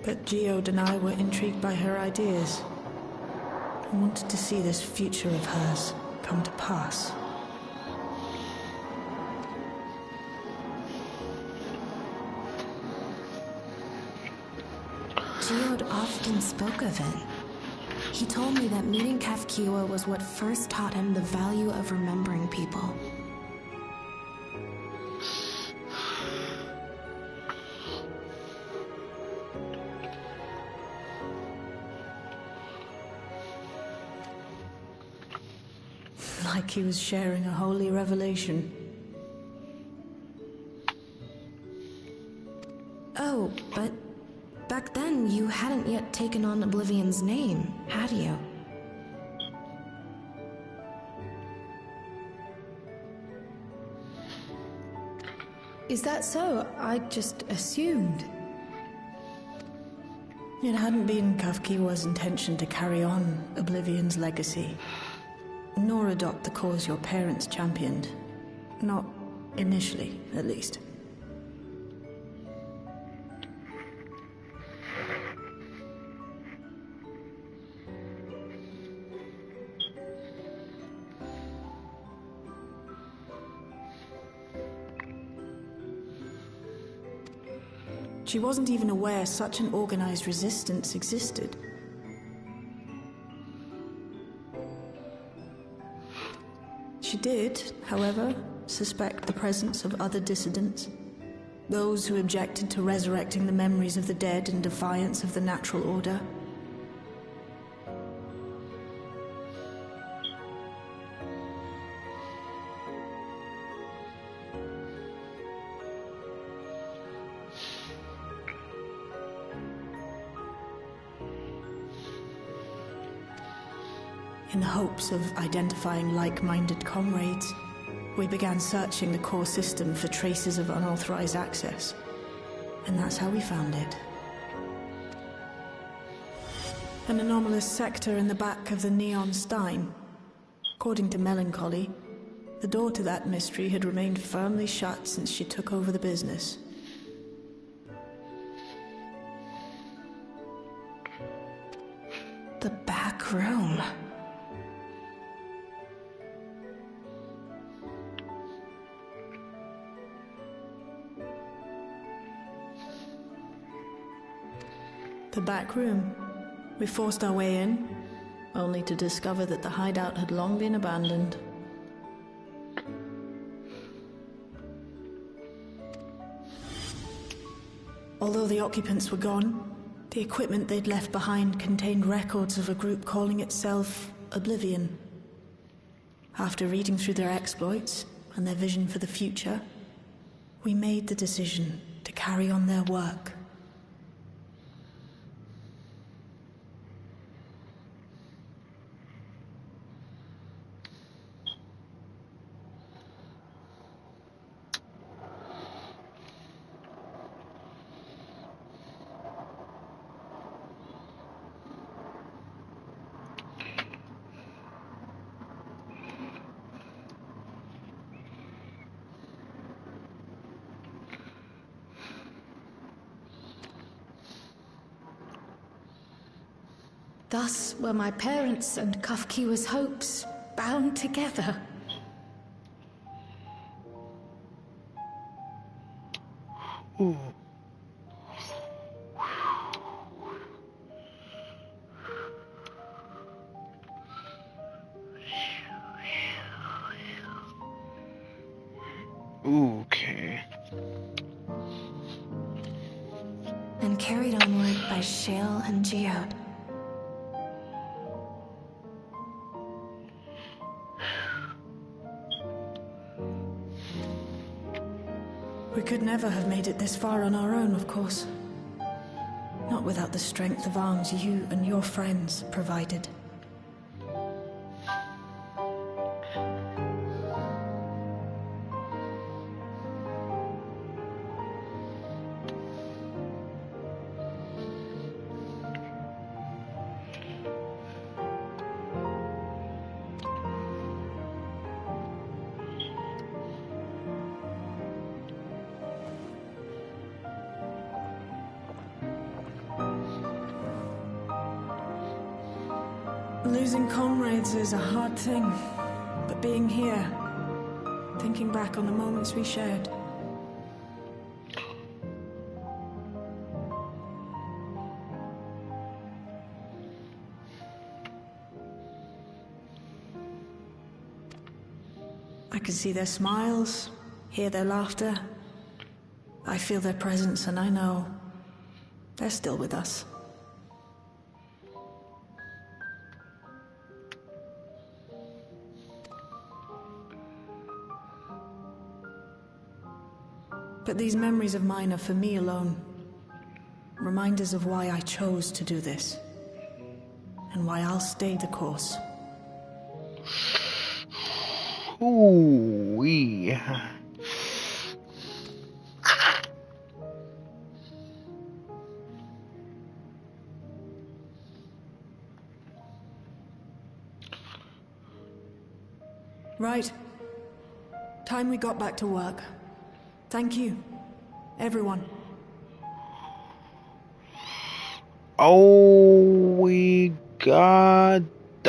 But Geode and I were intrigued by her ideas. I wanted to see this future of hers come to pass. Geode often spoke of it. He told me that meeting Kafkiwa was what first taught him the value of remembering people. Like he was sharing a holy revelation. Oh, but back then you hadn't yet taken on Oblivion's name, had you? Is that so? I just assumed. It hadn't been Kafkiwa's intention to carry on Oblivion's legacy, nor adopt the cause your parents championed. Not initially, at least. She wasn't even aware such an organized resistance existed. She did, however, suspect the presence of other dissidents. Those who objected to resurrecting the memories of the dead in defiance of the natural order. In the hopes of identifying like-minded comrades, we began searching the core system for traces of unauthorized access. And that's how we found it. An anomalous sector in the back of the Neon Stein. According to Melancholy, the door to that mystery had remained firmly shut since she took over the business. The back room. The back room. We forced our way in, only to discover that the hideout had long been abandoned. Although the occupants were gone, the equipment they'd left behind contained records of a group calling itself Oblivion. After reading through their exploits and their vision for the future, we made the decision to carry on their work. Thus were my parents' and Kafkiwa's hopes bound together. Ooh. Okay. And carried onward by Shale and Geode. We could never have made it this far on our own, of course. Not without the strength of arms you and your friends provided. Losing comrades is a hard thing, but being here, thinking back on the moments we shared. I can see their smiles, hear their laughter. I feel their presence, and I know they're still with us. But these memories of mine are for me alone. Reminders of why I chose to do this. And why I'll stay the course. Ooh-wee. Right. Time we got back to work. Thank you, everyone. Oh, we goddamn.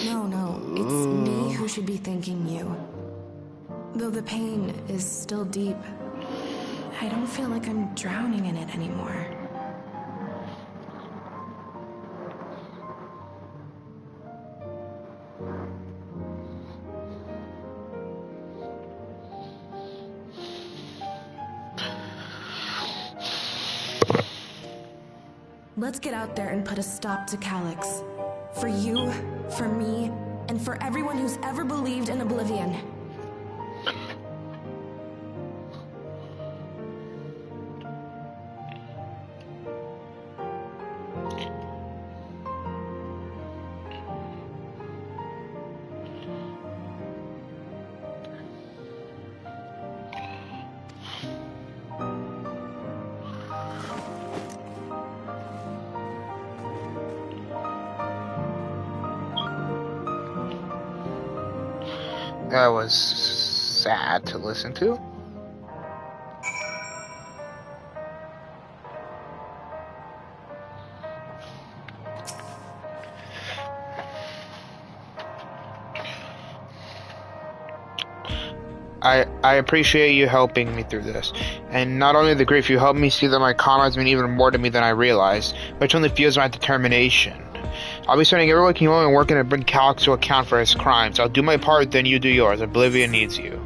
No, it's me who should be thanking you. Though the pain is still deep, I don't feel like I'm drowning in it anymore. Let's get out there and put a stop to Calyx. For you, for me, and for everyone who's ever believed in Oblivion. That was sad to listen to. I appreciate you helping me through this. And not only the grief, you helped me see that my comrades mean even more to me than I realized, which only fuels my determination. I'll be spending every waking moment working to bring Calyx to account for his crimes. I'll do my part, then you do yours. Oblivion needs you.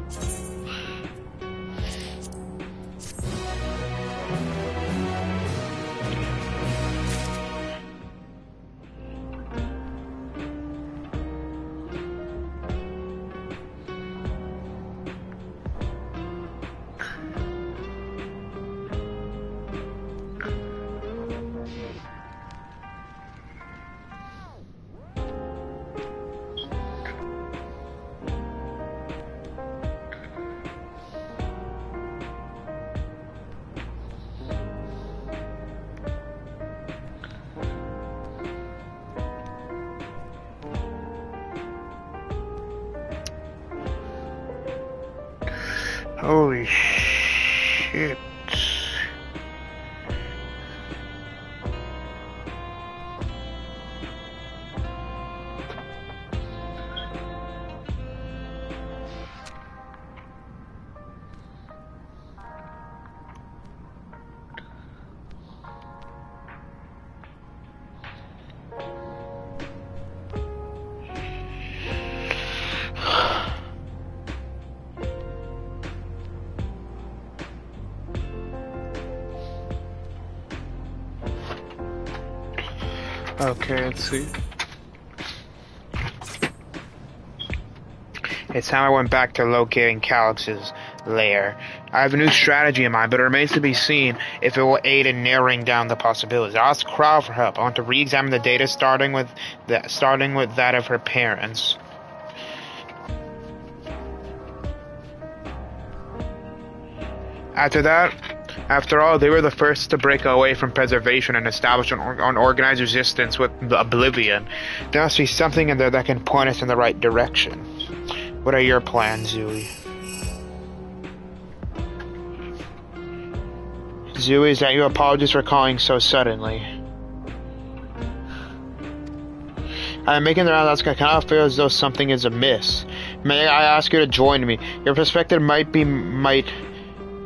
Holy shit. Okay, let's see. It's time I went back to locating Calyx's lair. I have a new strategy in mind, but it remains to be seen if it will aid in narrowing down the possibilities. I asked Crow for help. I want to re-examine the data starting with that of her parents. After all, they were the first to break away from preservation and establish an organized resistance with Oblivion. There must be something in there that can point us in the right direction. What are your plans, Zooey? Zooey, is that you? Apologies for calling so suddenly. I'm making the rounds. I cannot feel as though something is amiss. May I ask you to join me? Your perspective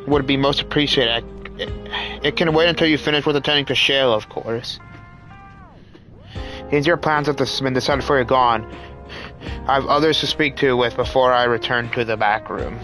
would be most appreciated. It can wait until you finish with attending to Shale, of course. Since your plans have been decided before you're gone, I have others to speak to with before I return to the back room.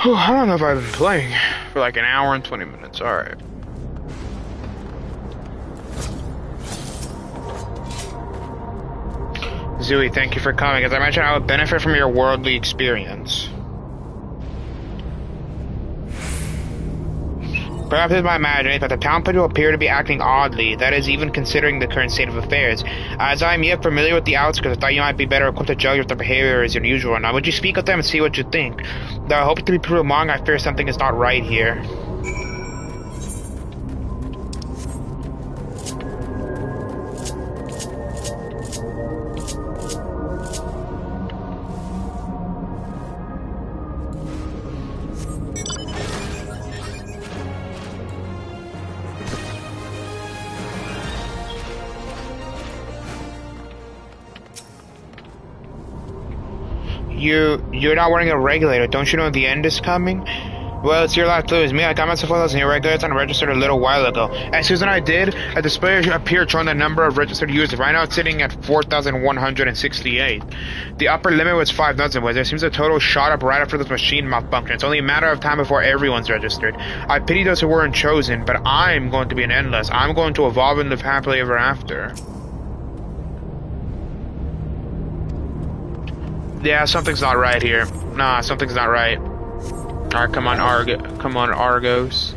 Oh, I don't know if I've been playing for like an hour and 20 minutes. Alright. Zooey, thank you for coming. As I mentioned, I would benefit from your worldly experience. Perhaps it's my imagination, but the town people appear to be acting oddly, that is, even considering the current state of affairs. As I am yet familiar with the outskirts, I thought you might be better equipped to judge if their behavior is unusual. Now, would you speak with them and see what you think? Though I hope to be proven wrong, I fear something is not right here. You're not wearing a regulator. Don't you know the end is coming? Well, it's your last clue. Me, I got myself one of those new regulators and registered a little while ago. As soon as I did, a display appeared showing the number of registered users. Right now it's sitting at 4,168. The upper limit was 5,000, but there seems a total shot up right after this machine malfunction. It's only a matter of time before everyone's registered. I pity those who weren't chosen, but I'm going to be an endless. I'm going to evolve and live happily ever after. Yeah, something's not right here. Nah, something's not right. Alright, come on, Argos.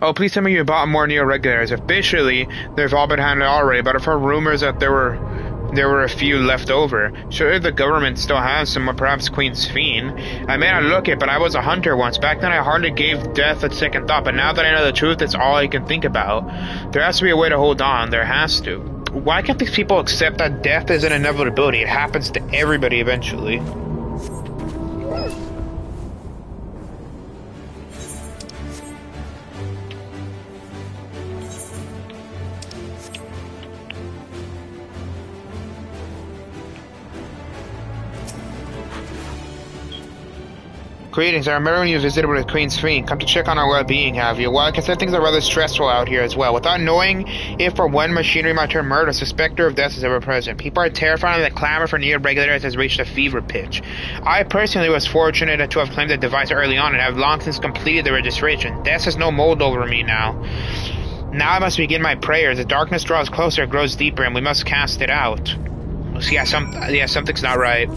Oh, please tell me you bought more neo regulators. Officially, they've all been handed already, but I've heard rumors that there were a few left over. Sure, the government still has some, or perhaps Queen's Fiend. I may not look it, but I was a hunter once. Back then I hardly gave death a second thought, but now that I know the truth, it's all I can think about. There has to be a way to hold on. There has to. Why can't these people accept that death is an inevitability? It happens to everybody eventually. Greetings, I remember when you visited with Queen's Fiend. Come to check on our well-being, have you? Well, I consider things are rather stressful out here as well. Without knowing if or when machinery might turn murder, the specter of death is ever present. People are terrified and the clamor for neo regulators has reached a fever pitch. I personally was fortunate to have claimed the device early on and have long since completed the registration. Death has no mold over me now. Now I must begin my prayers. The darkness draws closer, it grows deeper, and we must cast it out. So yeah, something's not right.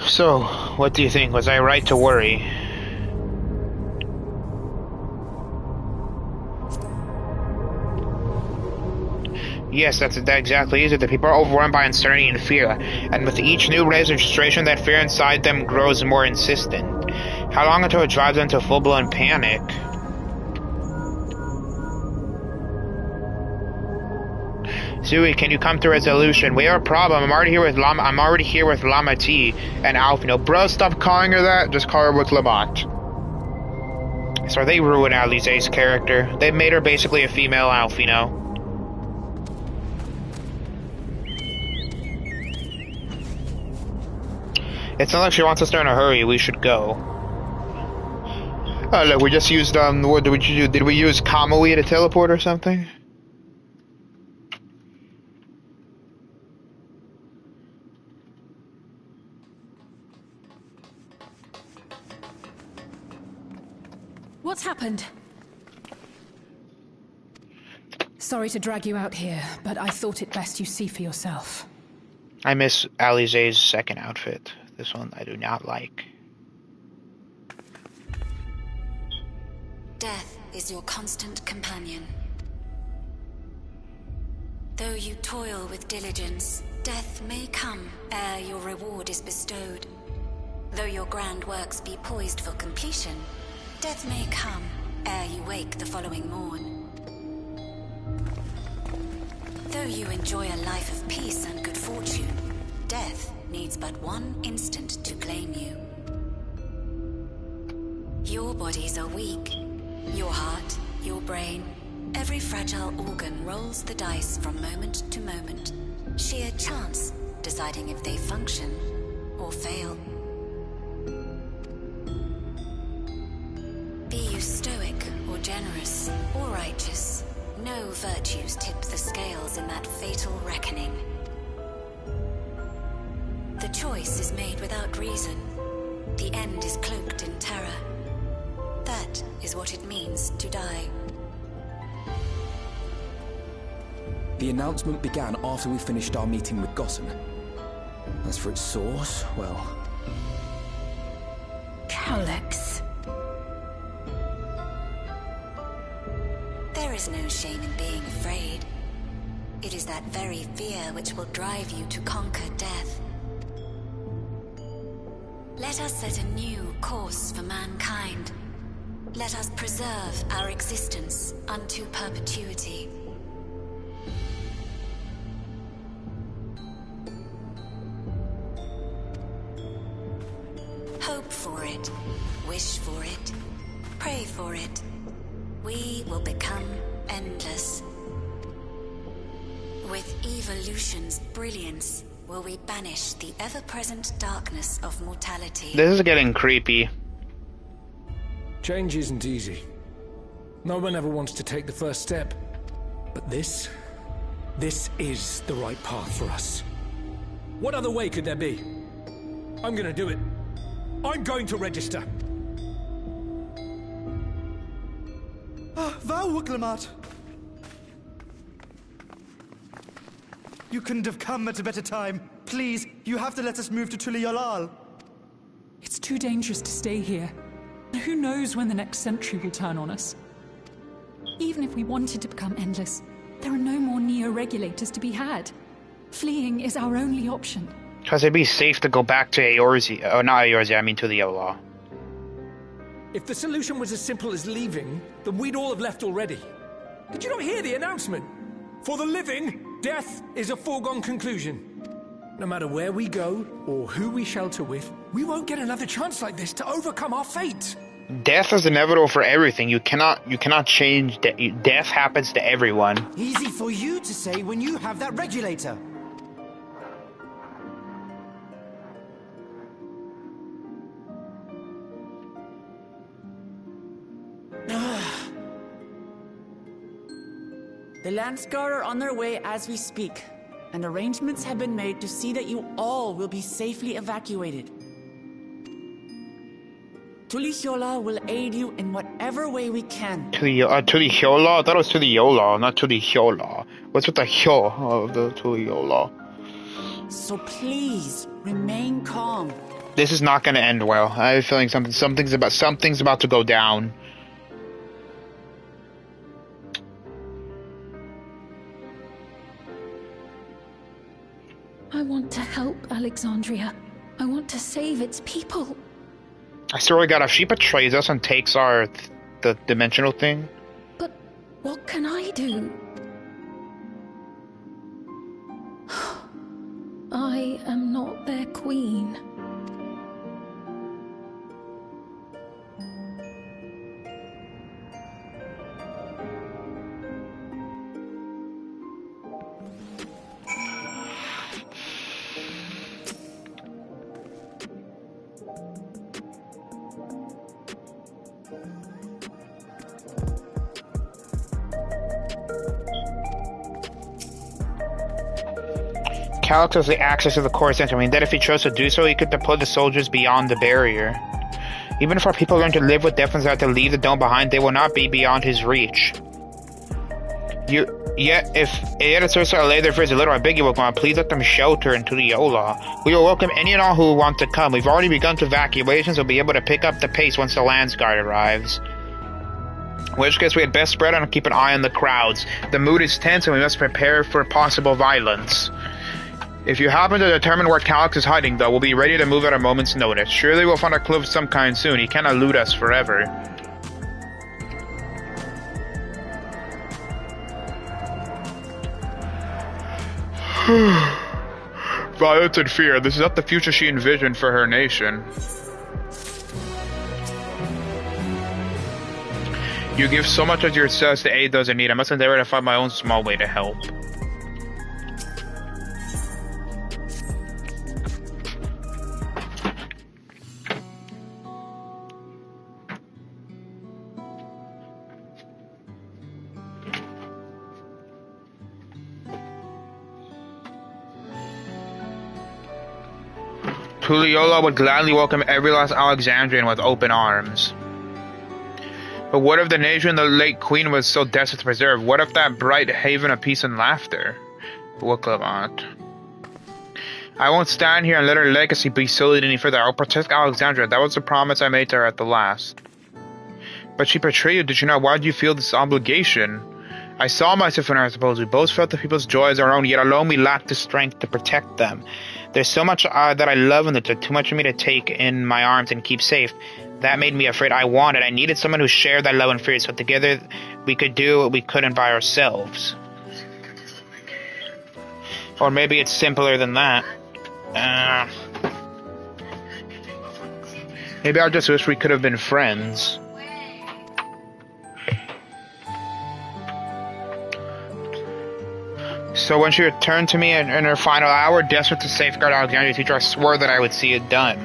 So, what do you think? Was I right to worry? Yes, that exactly is it. The people are overrun by uncertainty and fear, and with each new registration, that fear inside them grows more insistent. How long until it drives them to full-blown panic? Zooey, can you come to resolution? We have a problem. I'm already here with Lama T and Alfino. Bro, stop calling her that. Just call her with Lamont. So they ruined Alize's character. They made her basically a female Alfino. It's not like she wants us there in a hurry. We should go. Oh look, we just used what did we do? Did we use Kamui to teleport or something? What's happened? Sorry to drag you out here, but I thought it best you see for yourself. I miss Alize's second outfit. This one I do not like. Death is your constant companion. Though you toil with diligence, death may come ere your reward is bestowed. Though your grand works be poised for completion, death may come ere you wake the following morn. Though you enjoy a life of peace and good fortune, death needs but one instant to claim you. Your bodies are weak. Your heart, your brain, every fragile organ rolls the dice from moment to moment. Sheer chance deciding if they function or fail. Be you stoic or generous or righteous, no virtues tip the scales in that fatal reckoning. choice is made without reason. The end is cloaked in terror. That is what it means to die. The announcement began after we finished our meeting with Gossen. As for its source, well... Calyx. There is no shame in being afraid. It is that very fear which will drive you to conquer death. Let us set a new course for mankind. Let us preserve our existence unto perpetuity. Hope for it, wish for it, pray for it. We will become endless. With evolution's brilliance, will we banish the ever-present darkness of mortality. This is getting creepy. Change isn't easy. No one ever wants to take the first step. But this is the right path for us. What other way could there be? I'm gonna do it. I'm going to register. Val Wuklemat! You couldn't have come at a better time. Please, you have to let us move to Tuliolal. It's too dangerous to stay here. Who knows when the next century will turn on us? Even if we wanted to become endless, there are no more Neo-regulators to be had. Fleeing is our only option. Because it'd be safe to go back to Eorzea. Oh, not Eorzea, I mean to the Yola. If the solution was as simple as leaving, then we'd all have left already. Did you not hear the announcement? For the living, death is a foregone conclusion. No matter where we go, or who we shelter with, we won't get another chance like this to overcome our fate. Death is inevitable for everything. You cannot change death happens to everyone. Easy for you to say when you have that regulator. The Landsguard are on their way as we speak, and arrangements have been made to see that you all will be safely evacuated. Tuliyola will aid you in whatever way we can. Tuliyola? I thought it was Tuliyola, not Tuliyola. What's with the hyo of the Tuliyola? So please, remain calm. This is not going to end well. I have a feeling something's about to go down. I want to help Alexandria. I want to save its people. I swear to God, if she betrays us and takes the dimensional thing. But what can I do? I am not their queen. Calyx has the access to the core center. I mean, that if he chose to do so, he could deploy the soldiers beyond the barrier. Even if our people learn to live with death and have to leave the dome behind, they will not be beyond his reach. Yet it's also to lay their fears a little, I beg you, Pokemon, please let them shelter into the Yola. We will welcome any and all who want to come. We've already begun to evacuations, we'll be able to pick up the pace once the Landsguard arrives. In which case, we had best spread out and keep an eye on the crowds. The mood is tense and we must prepare for possible violence. If you happen to determine where Calyx is hiding, though, we'll be ready to move at a moment's notice. Surely we'll find a clue of some kind soon. He cannot elude us forever. Violence and fear. This is not the future she envisioned for her nation. You give so much of yourselves to aid those in need. I must endeavor to find my own small way to help. Tuliola would gladly welcome every last Alexandrian with open arms. But what if the nation the late queen was so desperate to preserve? What if that bright haven of peace and laughter? Wooklamont. I won't stand here and let her legacy be sullied any further. I'll protect Alexandria. That was the promise I made to her at the last. But she betrayed you, did you not? Why did you feel this obligation? I saw myself in her, I suppose. We both felt the people's joy as our own, yet alone we lacked the strength to protect them. There's so much that I love in it, too much for me to take in my arms and keep safe. That made me afraid. I needed someone who shared that love and fear, so together we could do what we couldn't by ourselves. Or maybe it's simpler than that. Maybe I just wish we could have been friends. So when she returned to me in her final hour, desperate to safeguard Alexandria's future, I swore that I would see it done.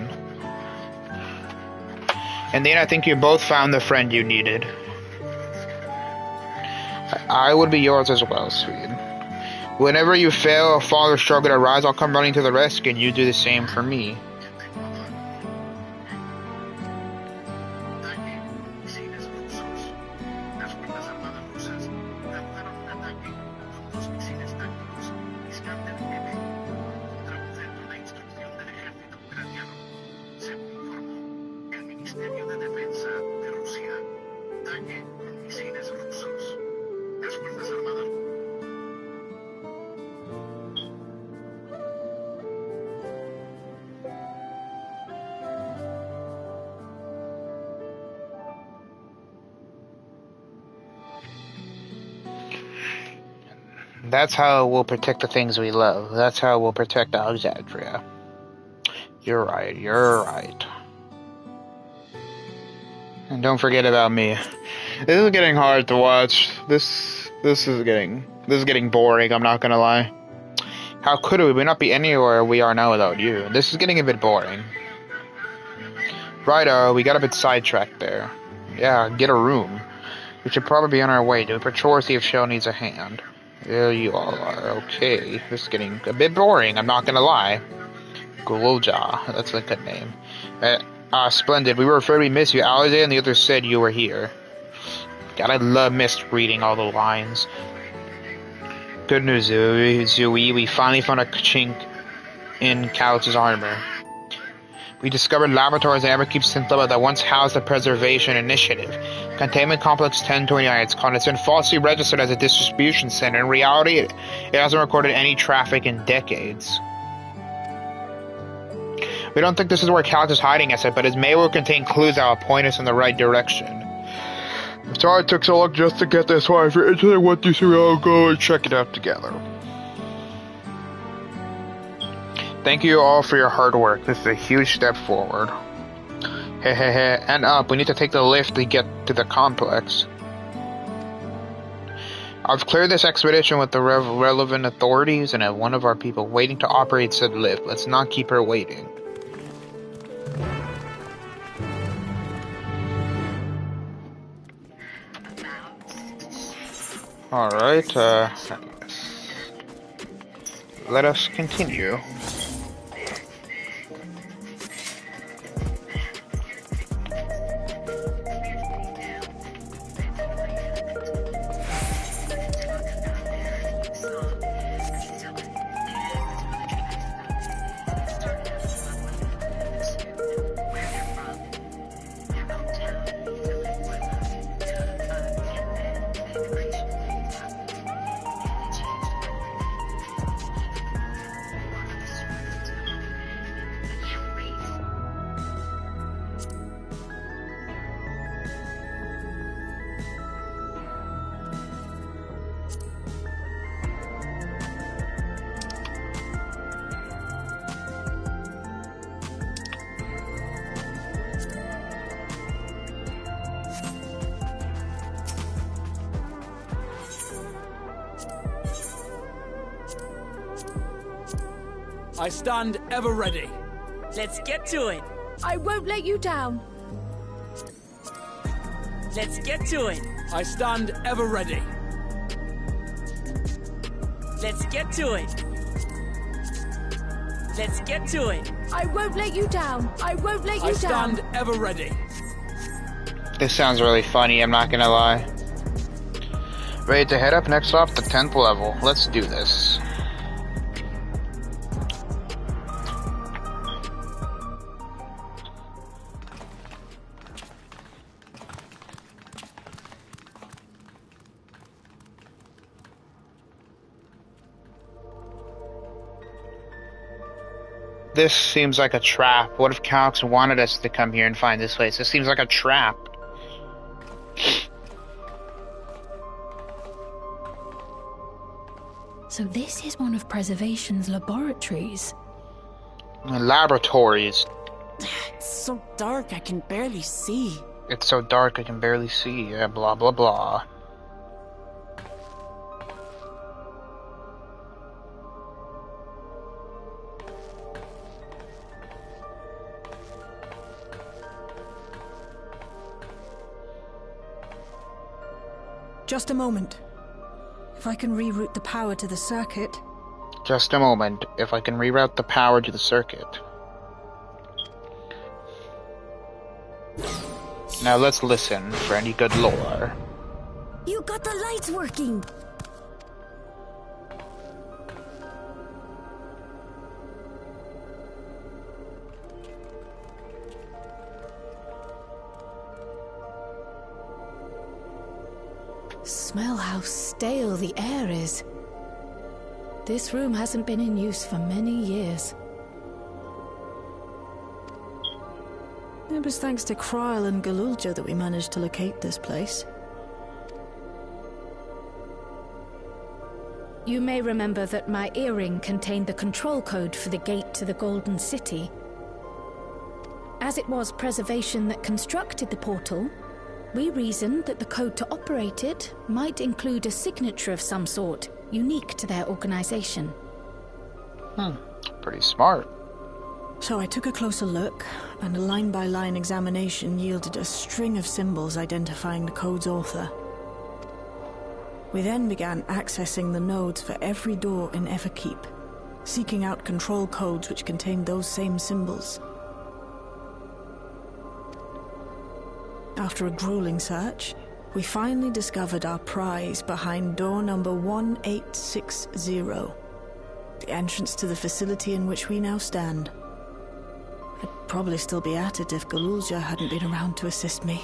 In the end, I think you both found the friend you needed. I would be yours as well, sweet. Whenever you fail or fall or struggle to rise, I'll come running to the rescue, and you do the same for me. That's how we'll protect the things we love. That's how we'll protect Alexandria. You're right, you're right. And don't forget about me. This is getting hard to watch. This is getting boring, I'm not gonna lie. How could we not be anywhere we are now without you? This is getting a bit boring. Righto, we got a bit sidetracked there. Yeah, get a room. We should probably be on our way to a patrol, see if Shell needs a hand. There you all are. Okay, this is getting a bit boring, I'm not gonna lie. Gulja, that's a good name. Splendid. We were afraid we missed you. Alize and the others said you were here. God, I missed reading all the lines. Good news, Zui. We finally found a chink in Calyx's armor. We discovered laboratories at Everkeep Synthella that once housed the Preservation Initiative. Containment Complex 1029, it's called. It's been falsely registered as a distribution center. In reality, it hasn't recorded any traffic in decades. We don't think this is where Calyx is hiding us, but it may well contain clues that will point us in the right direction. I'm sorry it took so long just to get this far. If you're interested in what you see, we'll go and check it out together. Thank you all for your hard work. This is a huge step forward. And up. We need to take the lift to get to the complex. I've cleared this expedition with the relevant authorities and have one of our people waiting to operate said lift. Let's not keep her waiting. Alright, let us continue. I stand ever ready. Let's get to it. I won't let you down. Let's get to it. I stand ever ready. Let's get to it. Let's get to it. I won't let you down. I won't let you I down. stand ever ready. This sounds really funny, I'm not gonna lie. Ready to head up next off the 10th level. Let's do this. This seems like a trap. What if Calyx wanted us to come here and find this place? This seems like a trap. So this is one of Preservation's laboratories. Laboratories. It's so dark I can barely see. It's so dark I can barely see. Yeah, blah blah blah. Just a moment. If I can reroute the power to the circuit... Just a moment. If I can reroute the power to the circuit. Now let's listen for any good lore. You got the lights working! Smell how stale the air is. This room hasn't been in use for many years. It was thanks to Kryl and Galulja that we managed to locate this place. You may remember that my earring contained the control code for the gate to the Golden City. As it was Preservation that constructed the portal, we reasoned that the code to operate it might include a signature of some sort, unique to their organization. Pretty smart. So I took a closer look, and a line-by-line examination yielded a string of symbols identifying the code's author. We then began accessing the nodes for every door in Everkeep, seeking out control codes which contained those same symbols. After a grueling search, we finally discovered our prize behind door number 1860, the entrance to the facility in which we now stand. I'd probably still be at it if Galulja hadn't been around to assist me.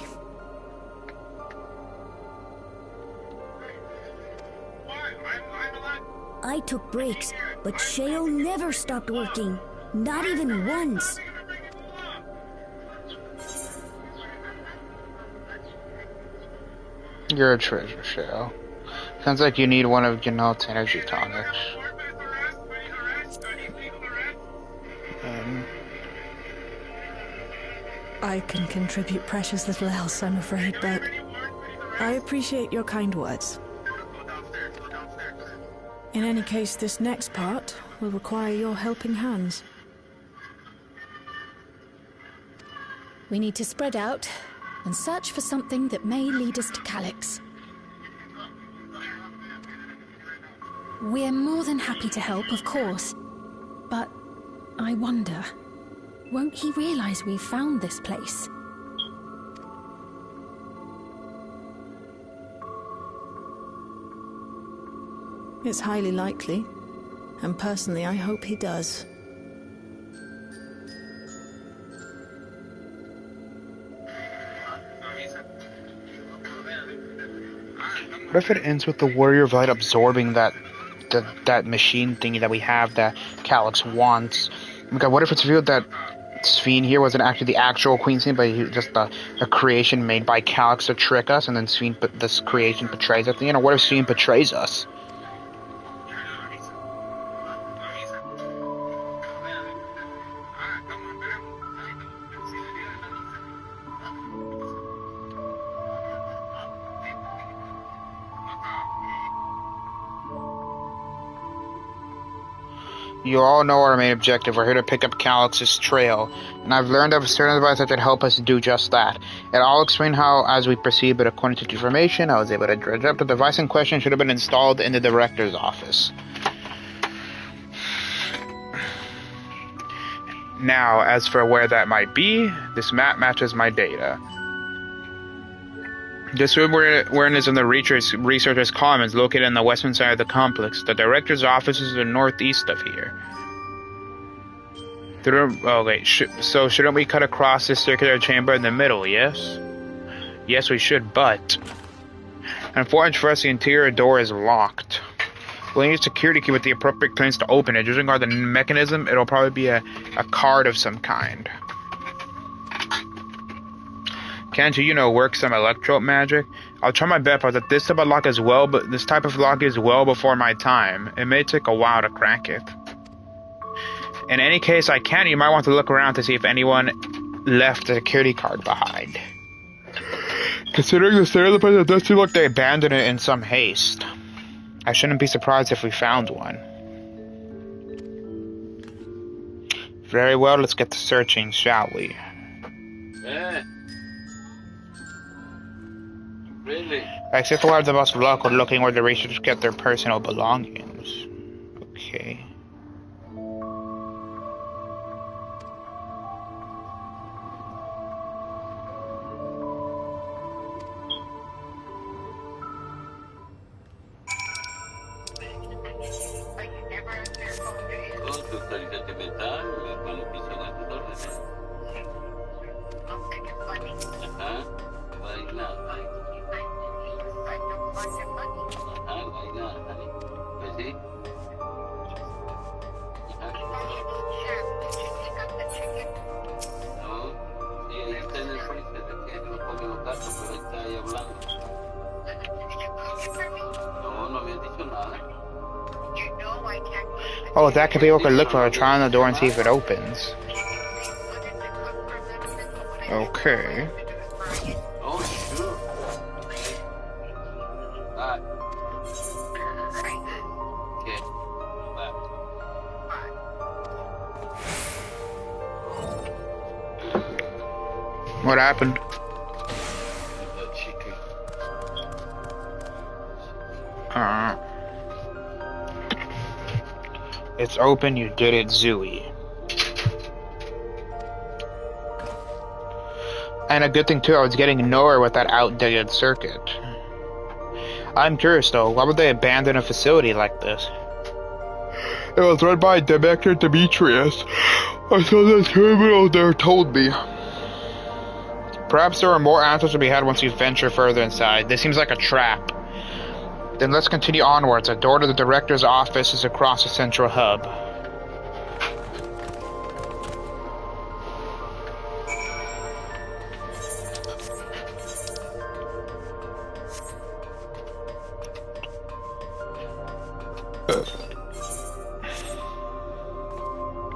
I took breaks, but Shale never stopped working. Not even once. You're a treasure, Shale. Sounds like you need one of Janelle's energy tonics. I can contribute precious little else, I'm afraid, but I appreciate your kind words. In any case, this next part will require your helping hands. We need to spread out and search for something that may lead us to Calyx. We're more than happy to help, of course. But I wonder, won't he realize we've found this place? It's highly likely, and personally I hope he does. What if it ends with the Warrior of Light absorbing that machine thingy that we have that Calyx wants? Oh my god, what if it's revealed that Sphene here wasn't actually the actual Queen Sphene, but just a creation made by Calyx to trick us, and then Sphene, this creation betrays us at the end? Or what if Sphene betrays us? You all know our main objective. We're here to pick up Calyx's trail, and I've learned of a certain device that can help us do just that. And I'll explain how as we proceed, but according to the information I was able to dredge up, the device in question should have been installed in the director's office. Now, as for where that might be, this map matches my data. This room we're in is in the Researchers' Commons, located in the western side of the complex. The director's office is to the northeast of here. Oh wait, so shouldn't we cut across this circular chamber in the middle, yes? Yes, we should, but... unfortunately for us, the interior door is locked. We'll need a security key with the appropriate clearance to open it. Judging by the mechanism, it'll probably be a card of some kind. Can't you, work some electro magic? I'll try my best, but this type of lock is this type of lock is well before my time. It may take a while to crack it. In any case, I can. You might want to look around to see if anyone left a security card behind. Considering the state of the place, it does seem like they abandoned it in some haste. I shouldn't be surprised if we found one. Very well, let's get to searching, shall we? Really? I expect we'll have the most luck with looking where the researchers get their personal belongings. Okay. Oh, that could be what we could look for. Try on the door and see if it opens. Okay. What happened? It's open, you did it, Zooey. And a good thing too, I was getting nowhere with that outdated circuit. I'm curious though, why would they abandon a facility like this? It was run by Director Demetrius. I saw the terminal there told me. Perhaps there are more answers to be had once you venture further inside. This seems like a trap. Then let's continue onwards. A door to the director's office is across the central hub.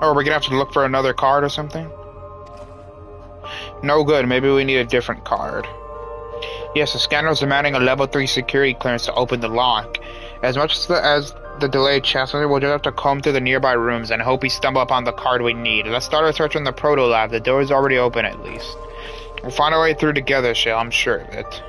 Oh, are we gonna have to look for another card or something? No good. Maybe we need a different card. Yes, the scanner is demanding a level 3 security clearance to open the lock. As much as the delayed chancellor, we'll just have to comb through the nearby rooms and hope we stumble upon the card we need. Let's start our search in the proto lab. The door is already open at least. We'll find our way through together, Shell. I'm sure of it.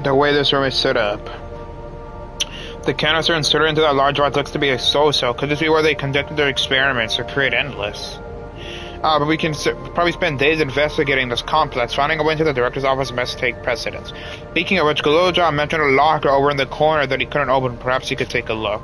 The way this room is set up. The canister inserted into that large rod looks to be a soul cell. Could this be where they conducted their experiments to create Endless? But we can probably spend days investigating this complex. Finding a way into the director's office must take precedence. Speaking of which, Galileo mentioned a locker over in the corner that he couldn't open. Perhaps he could take a look.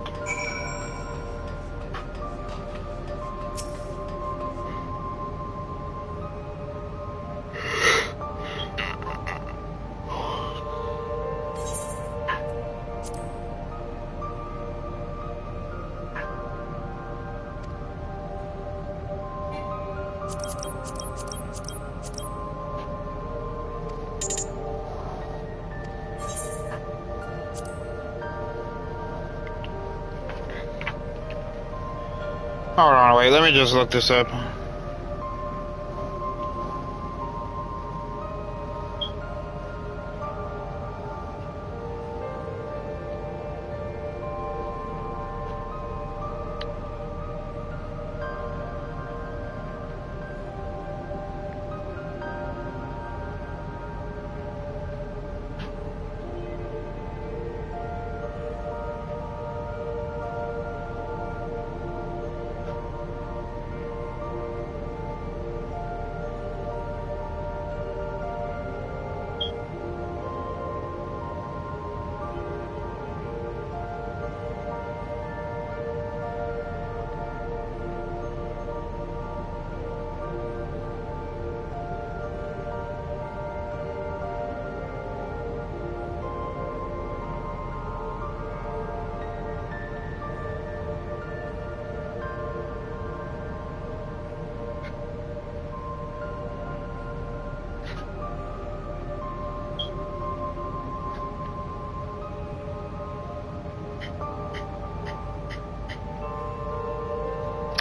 Hold on, wait, let me just look this up.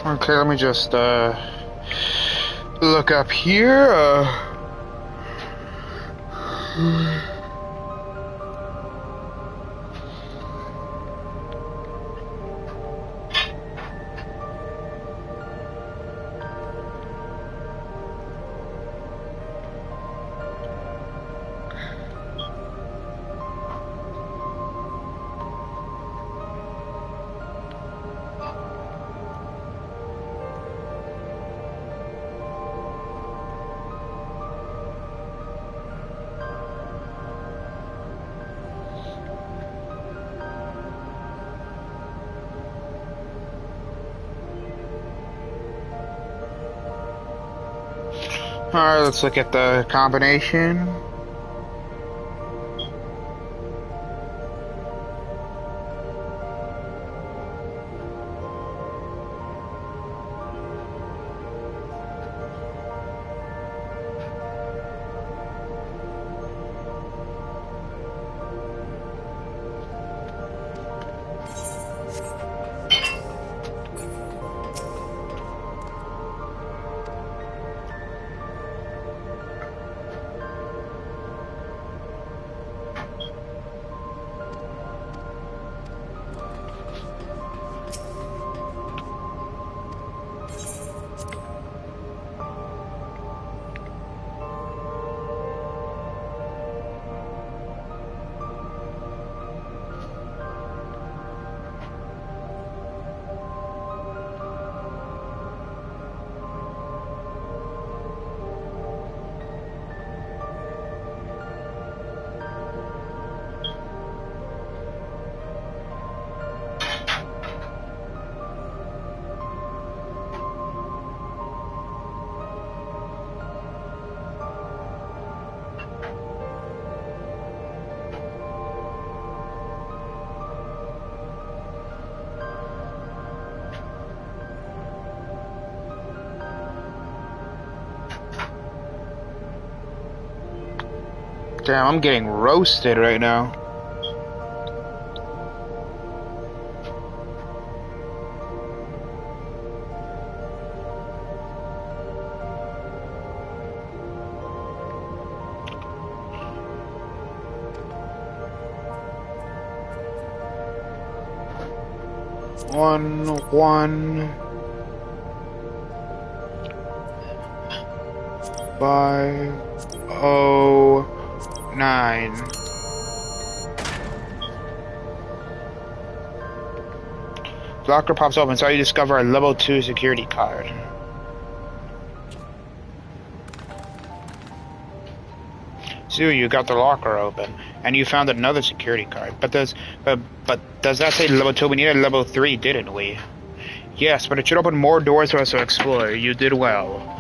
Okay, let me just look up here. Alright, let's look at the combination. Damn, I'm getting roasted right now. One 509. Locker pops open, so you discover a level 2 security card. So you got the locker open, and you found another security card. But does that say level 2? We needed level 3, didn't we? Yes, but it should open more doors for us to explore. You did well.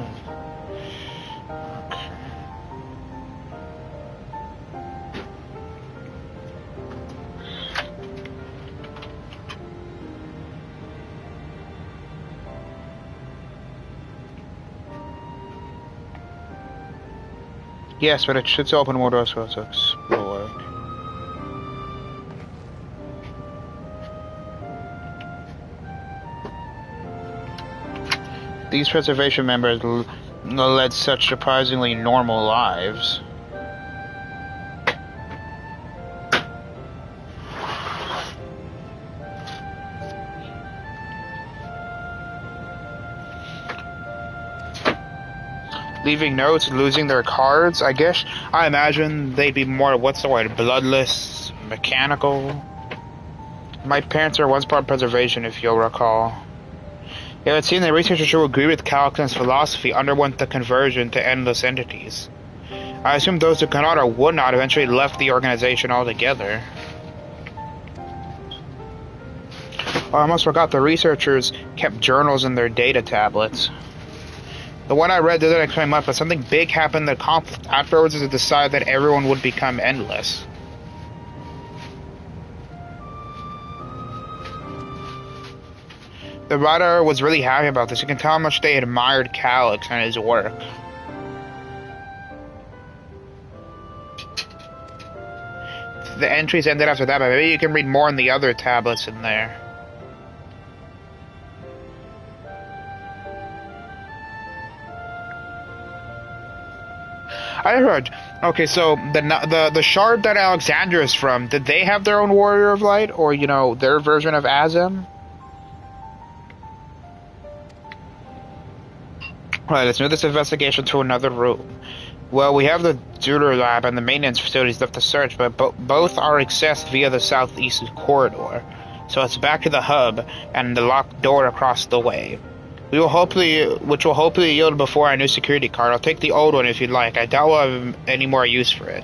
Yes, but it should open more doors for us to explore. these preservation members led such surprisingly normal lives. Leaving notes, losing their cards, I guess. I imagine they'd be more, what's the word, bloodless, mechanical. My parents are once part of preservation, if you'll recall. It would seem that researchers who agree with Calyx's philosophy underwent the conversion to endless entities. I assume those who cannot or would not eventually left the organization altogether. I almost forgot the researchers kept journals in their data tablets. The one I read didn't explain much, but something big happened in the conflict afterwards to decide that everyone would become endless. The writer was really happy about this. You can tell how much they admired Calyx and his work. The entries ended after that, but maybe you can read more in the other tablets in there. I heard. Okay, so the shard that Alexandria is from, did they have their own Warrior of Light, or you know, their version of Azem? Alright, let's move this investigation to another room. Well, we have the Deuter Lab and the maintenance facilities left to search, but both are accessed via the southeast corridor. So it's back to the hub and the locked door across the way. Which will hopefully yield before our new security card. I'll take the old one if you'd like. I doubt we'll have any more use for it.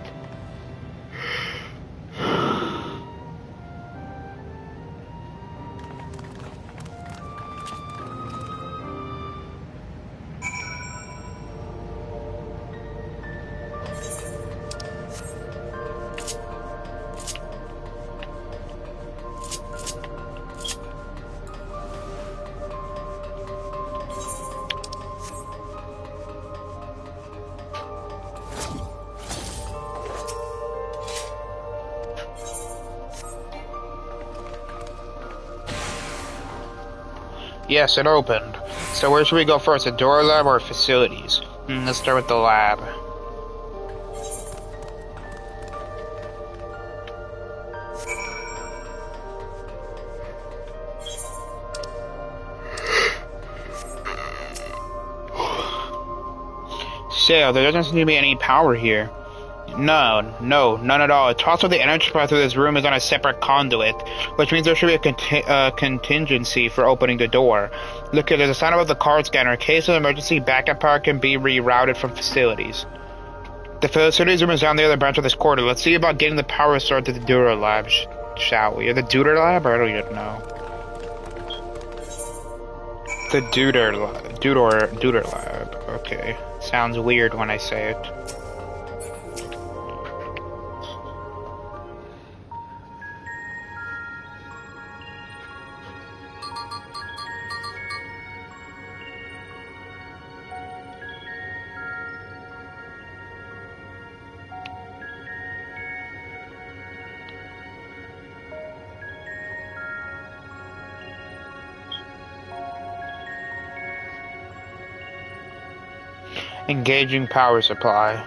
Yes, it opened. So where should we go first, the door lab or facilities? Let's start with the lab. So, there doesn't seem to be any power here. No, none at all. It's possible the energy supply through this room is on a separate conduit, which means there should be a contingency for opening the door. Look, there's a sign above the card scanner. In case of emergency, backup power can be rerouted from facilities. The facilities room is down the other branch of this corridor. Let's see about getting the power restored to the Deuter Lab, shall we? Or the Deuter Lab? Or I don't even know. The Deuter Lab. Okay. Sounds weird when I say it. Engaging power supply.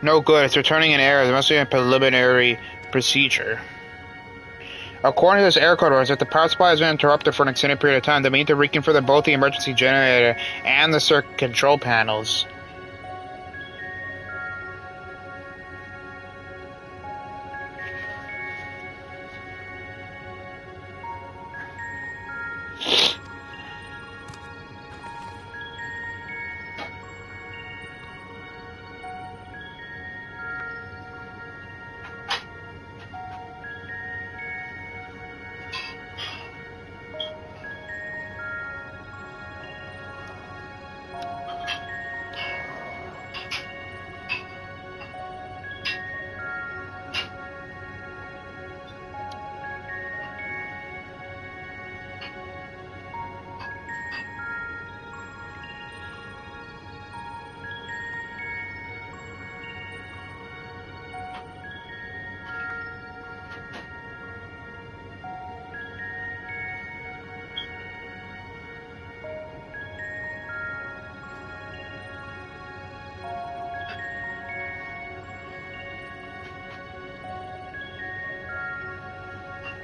No good. It's returning an error. There must be a preliminary procedure. According to this error code, if the power supply has been interrupted for an extended period of time, they need to reconfigure both the emergency generator and the circuit control panels.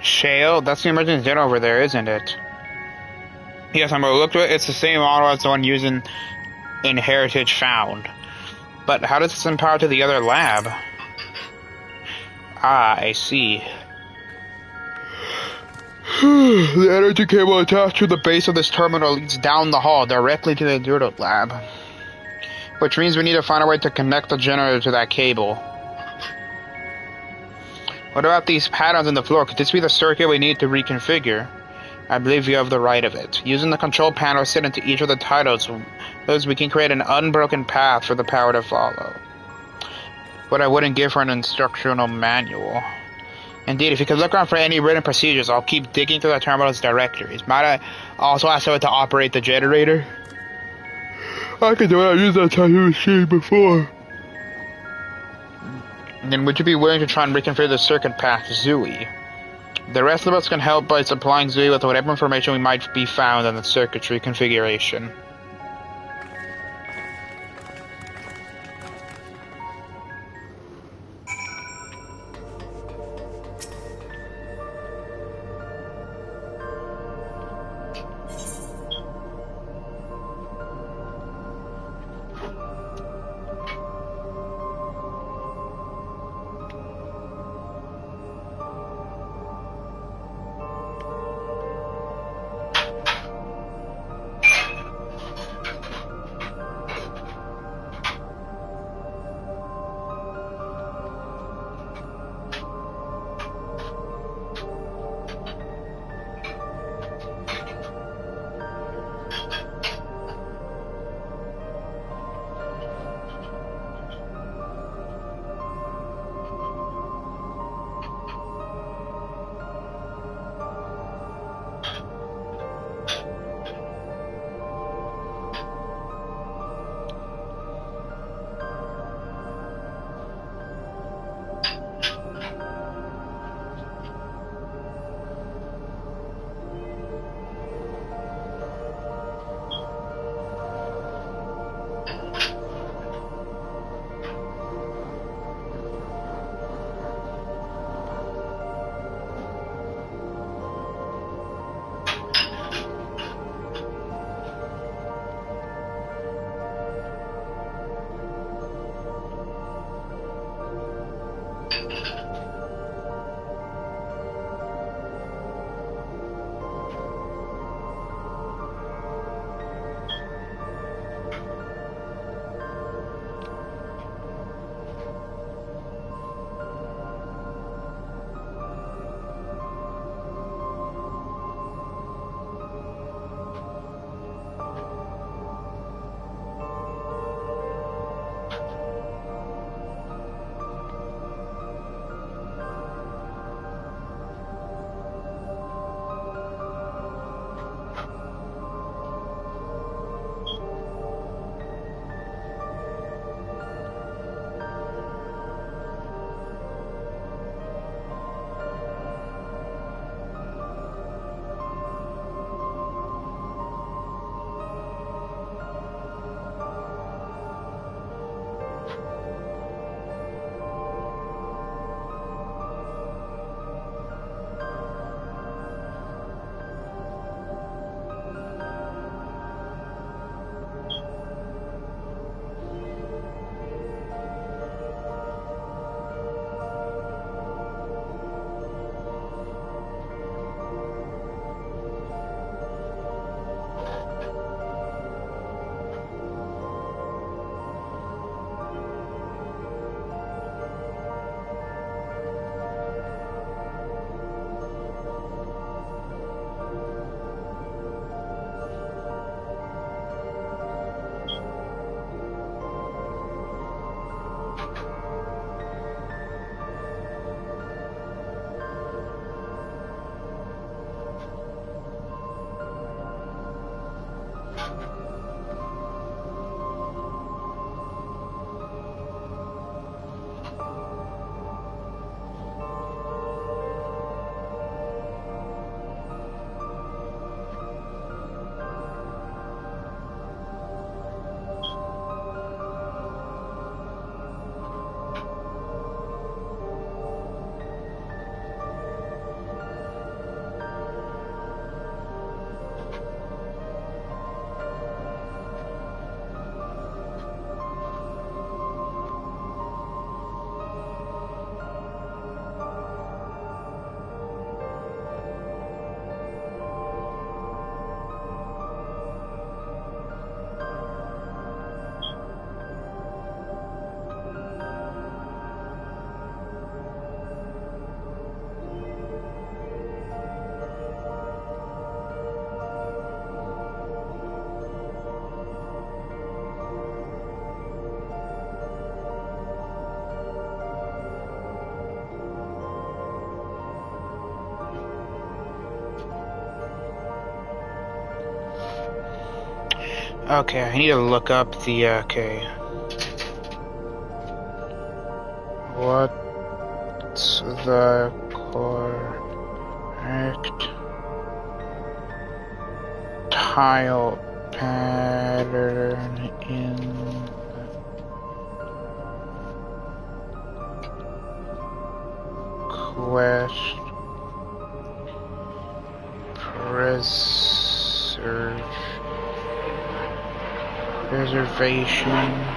Shale? That's the emergency generator over there, isn't it? Yes, I'm gonna look to it. It's the same model as the one using in Heritage Found. But how does this empower to the other lab? Ah, I see. The energy cable attached to the base of this terminal leads down the hall directly to the Enduro lab. Which means we need to find a way to connect the generator to that cable. What about these patterns in the floor? Could this be the circuit we need to reconfigure? I believe you have the right of it. Using the control panel set into each of the titles, we can create an unbroken path for the power to follow. What I wouldn't give for an instructional manual. Indeed, if you could look around for any written procedures, I'll keep digging through the terminal's directories. Might I also ask someone to operate the generator? I can do it. I used that time machine before. Then would you be willing to try and reconfigure the circuit path to Zooey? The rest of us can help by supplying Zooey with whatever information we might be found on the circuitry configuration. Okay, I need to look up the, okay. What's the correct tile pattern in quest preservation?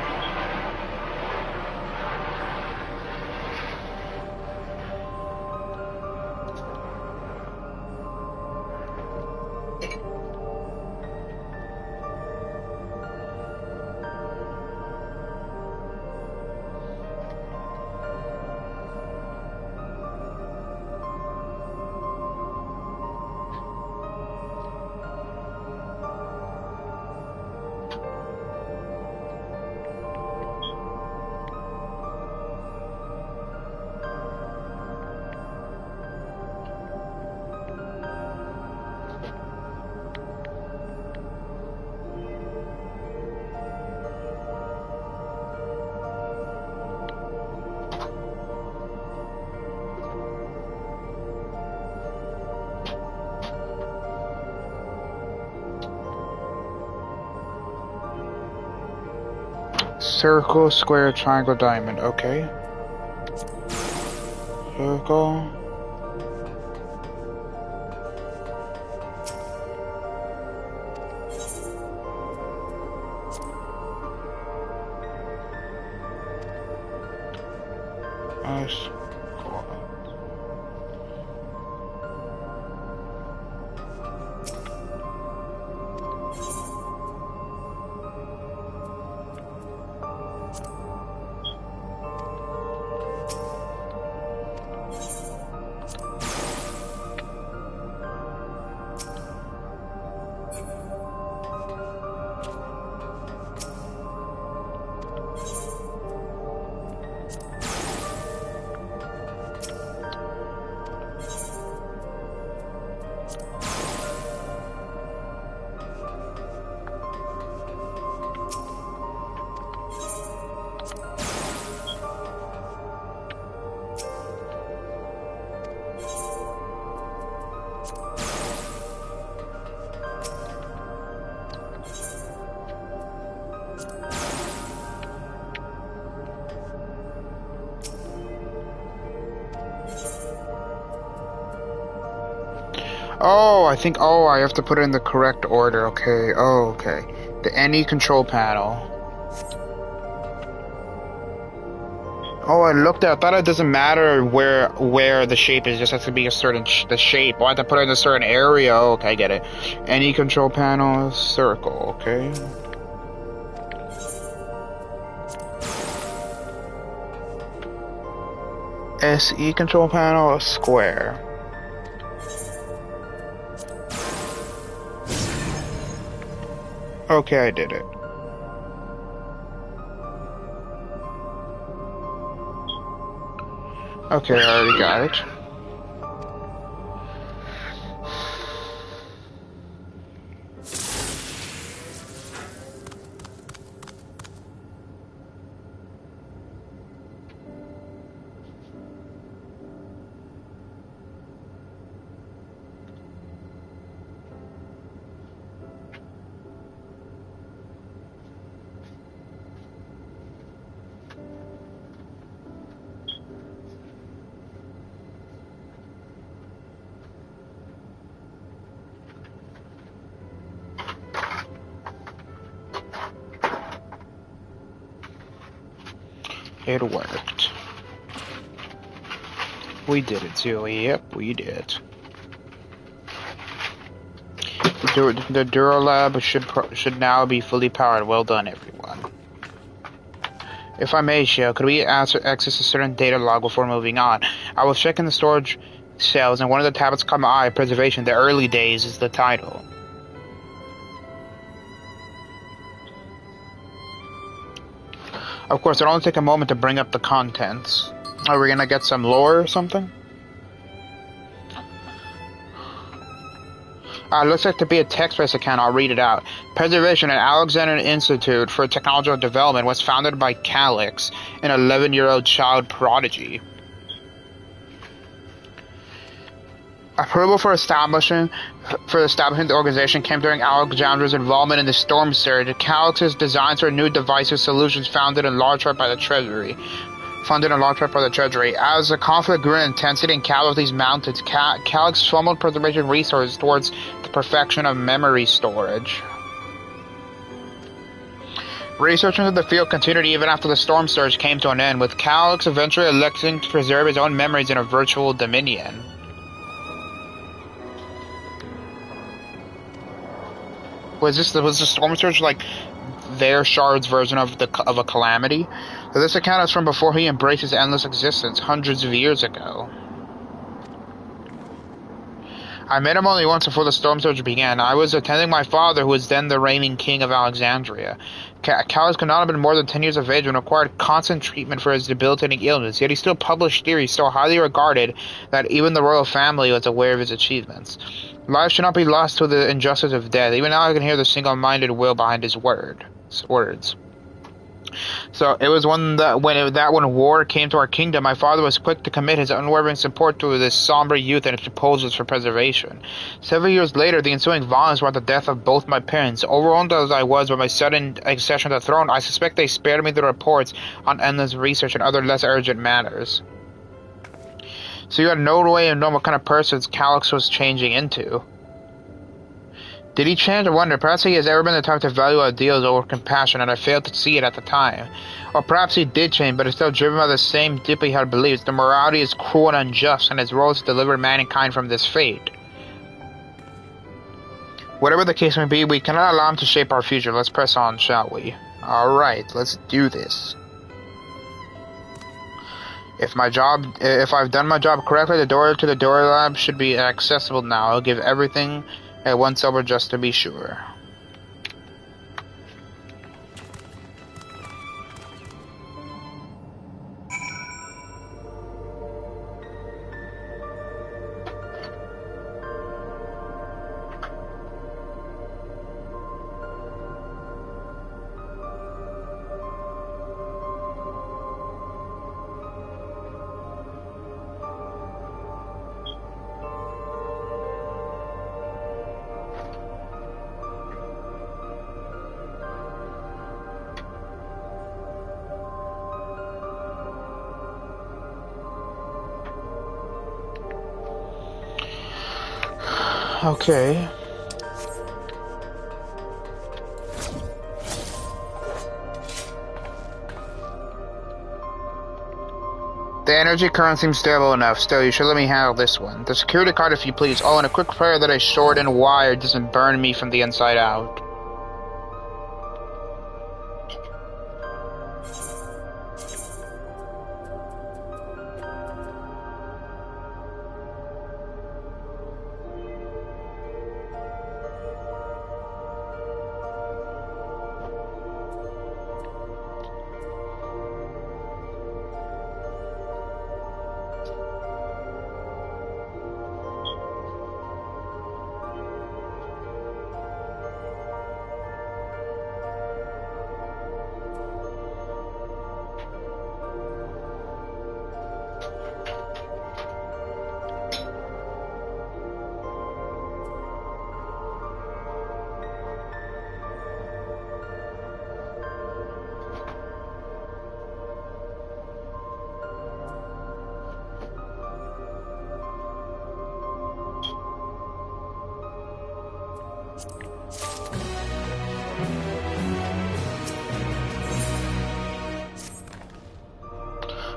Circle, square, triangle, diamond. Okay. Circle. Nice. Oh, I think, oh, I have to put it in the correct order. Okay, oh, okay. The any control panel. Oh, I looked at, I thought it doesn't matter where the shape is, it just has to be a certain, the shape. Oh, I have to put it in a certain area. Oh, okay, I get it. Any control panel, circle, okay. SE control panel, square. Okay, I did it. Okay, I already got it. It worked. We did it, Zoe. Yep, we did. The Duralab should now be fully powered. Well done, everyone. If I may, Shio, could we access a certain data log before moving on? I was checking the storage cells, and one of the tablets caught my eye. Preservation. The early days is the title. Of course, it'll only take a moment to bring up the contents. Are we gonna get some lore or something? Looks like to be a text-based account. I'll read it out. Preservation at Alexander Institute for Technological Development was founded by Calyx, an 11-year-old child prodigy. Approval for establishing the organization came during Alexander's involvement in the Storm Surge. Calyx's designs for new divisive solutions funded in large part by the Treasury. As the conflict grew in intensity and casualties mounted, Calyx funneled preservation resources towards the perfection of memory storage. Research into the field continued even after the Storm Surge came to an end, with Calyx eventually electing to preserve his own memories in a virtual dominion. Was the Storm Surge like their Shard's version of a calamity? So this account is from before he embraced his endless existence, hundreds of years ago. I met him only once before the Storm Surge began. I was attending my father, who was then the reigning king of Alexandria. Calyx could not have been more than 10 years of age and required constant treatment for his debilitating illness, yet he still published theories so highly regarded that even the royal family was aware of his achievements. Life should not be lost to the injustice of death. Even now I can hear the single-minded will behind his words. So it was when war came to our kingdom, my father was quick to commit his unwavering support to this somber youth and his proposals for preservation. Several years later, the ensuing violence brought the death of both my parents. Overwhelmed as I was by my sudden accession to the throne, I suspect they spared me the reports on endless research and other less urgent matters. So you had no way of knowing what kind of person Calyx was changing into. Did he change? I wonder. Perhaps he has ever been the type to value ideals over compassion, and I failed to see it at the time. Or perhaps he did change, but is still driven by the same deeply held beliefs. The morality is cruel and unjust, and his role is to deliver mankind from this fate. Whatever the case may be, we cannot allow him to shape our future. Let's press on, shall we? Alright, let's do this. If I've done my job correctly, the door to the Door Lab should be accessible now. I'll give everything at once over just to be sure. Okay. The energy current seems stable enough. Still, you should let me handle this one. The security card, if you please. Oh, and a quick prayer that a short and wire doesn't burn me from the inside out.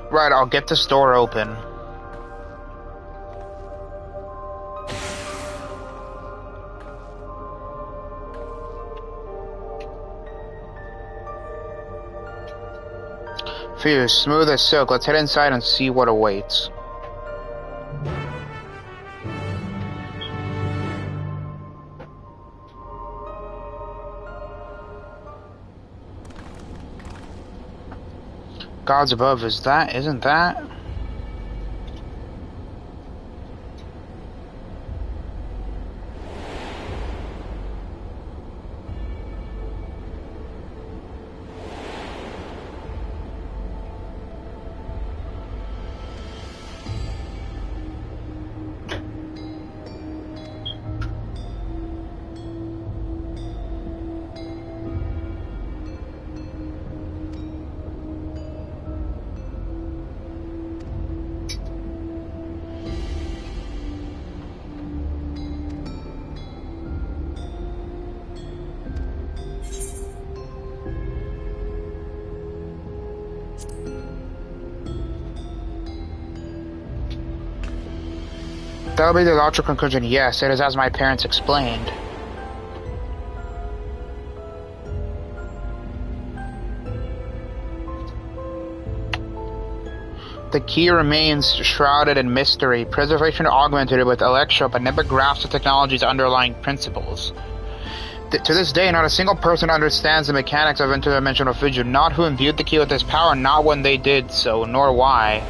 Right, I'll get this door open. Phew, smooth as silk. Let's head inside and see what awaits. Gods above, isn't that? That'll be the logical conclusion. Yes, it is as my parents explained. The key remains shrouded in mystery. Preservation augmented it with Electro, but never grasped the technology's underlying principles. To this day, not a single person understands the mechanics of interdimensional fusion, not who imbued the key with this power, not when they did so, nor why.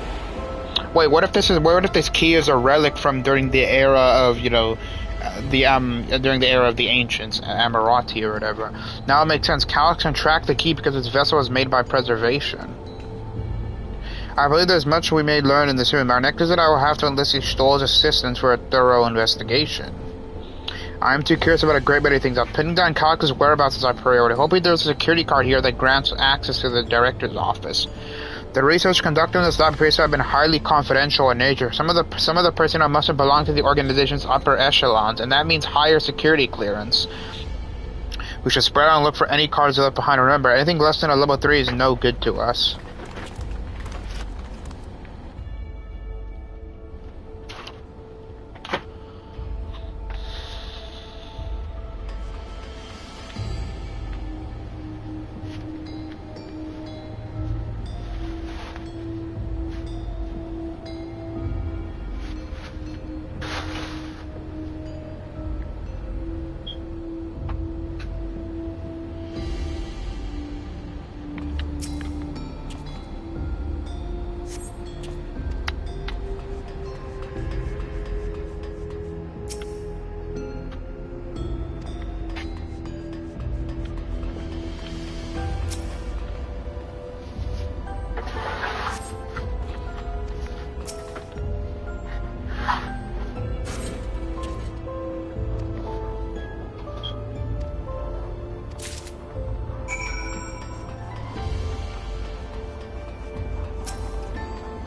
Wait, what if this key is a relic from during the era of, you know, during the era of the ancients, Amarati or whatever? Now it makes sense. Calyx can track the key because its vessel was made by preservation. I believe there's much we may learn in this room. Our next visit, I will have to enlist Stoll's assistance for a thorough investigation. I am too curious about a great many things. I'm pinning down Calyx's whereabouts as a priority. Hoping there's a security card here that grants access to the director's office. The research conducted in this lab appears to have been highly confidential in nature. Some of the personnel must have belonged to the organization's upper echelons, and that means higher security clearance. We should spread out and look for any cards left behind. Remember, anything less than a level 3 is no good to us.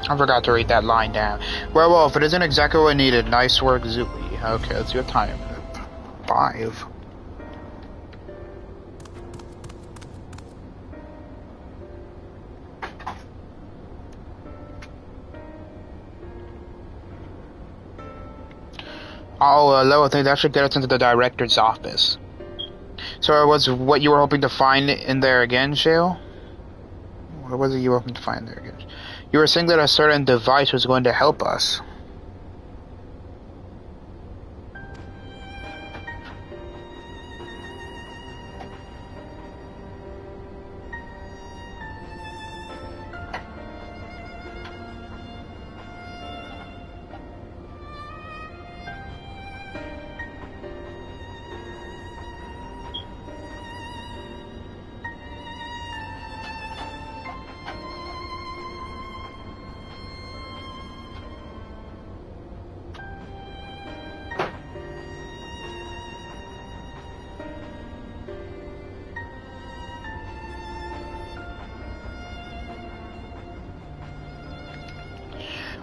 I forgot to read that line down. Well, if it isn't exactly what I needed, nice work, Zooey. Okay, let's see what time. 5. Oh, level 3, that should get us into the director's office. So it was what you were hoping to find in there again, Shale? What was it you were hoping to find there again? You were saying that a certain device was going to help us.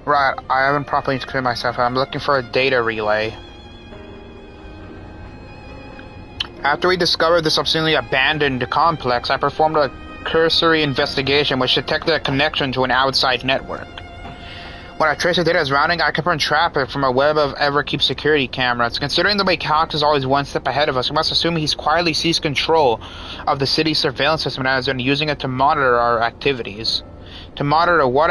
Right, I haven't properly explained myself. I'm looking for a data relay. After we discovered this obscenely abandoned complex, I performed a cursory investigation which detected a connection to an outside network. When I traced the data's routing, I confirmed traffic from a web of Everkeep security cameras. Considering the way Calyx is always one step ahead of us, we must assume he's quietly seized control of the city's surveillance system and has been using it to monitor our activities. To monitor what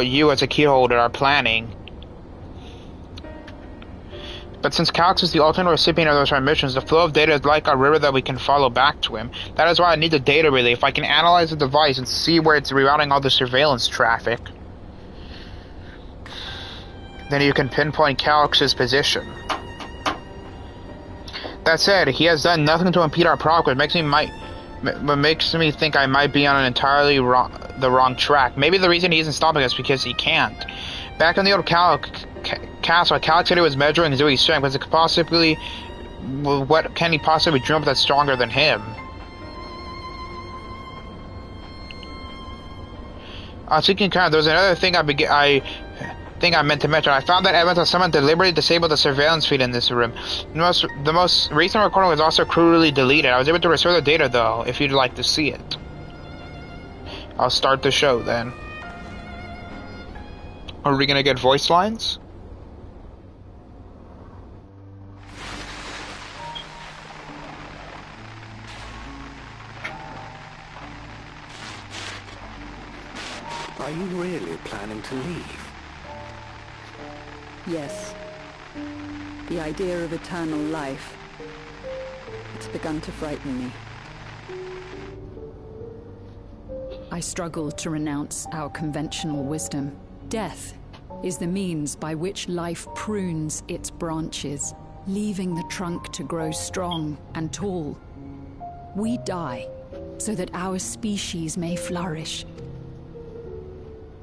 you as a key holder are planning. But since Calyx is the ultimate recipient of those transmissions, the flow of data is like a river that we can follow back to him. That is why I need the data relay. If I can analyze the device and see where it's rerouting all the surveillance traffic, then you can pinpoint Calyx's position. That said, he has done nothing to impede our progress. Makes me think I might be on an entirely wrong track. Maybe the reason he isn't stopping us because he can't. Back in the old castle, Calyx said he was measuring Zooey's strength, but what can he possibly dream up that's stronger than him? Speaking kind of, there was another thing I meant to mention. I found that evidence of someone deliberately disabled the surveillance feed in this room. The most recent recording was also crudely deleted. I was able to restore the data, though, if you'd like to see it. I'll start the show then. Are we gonna get voice lines? Are you really planning to leave? Yes. The idea of eternal life, it's begun to frighten me. I struggle to renounce our conventional wisdom. Death is the means by which life prunes its branches, leaving the trunk to grow strong and tall. We die so that our species may flourish.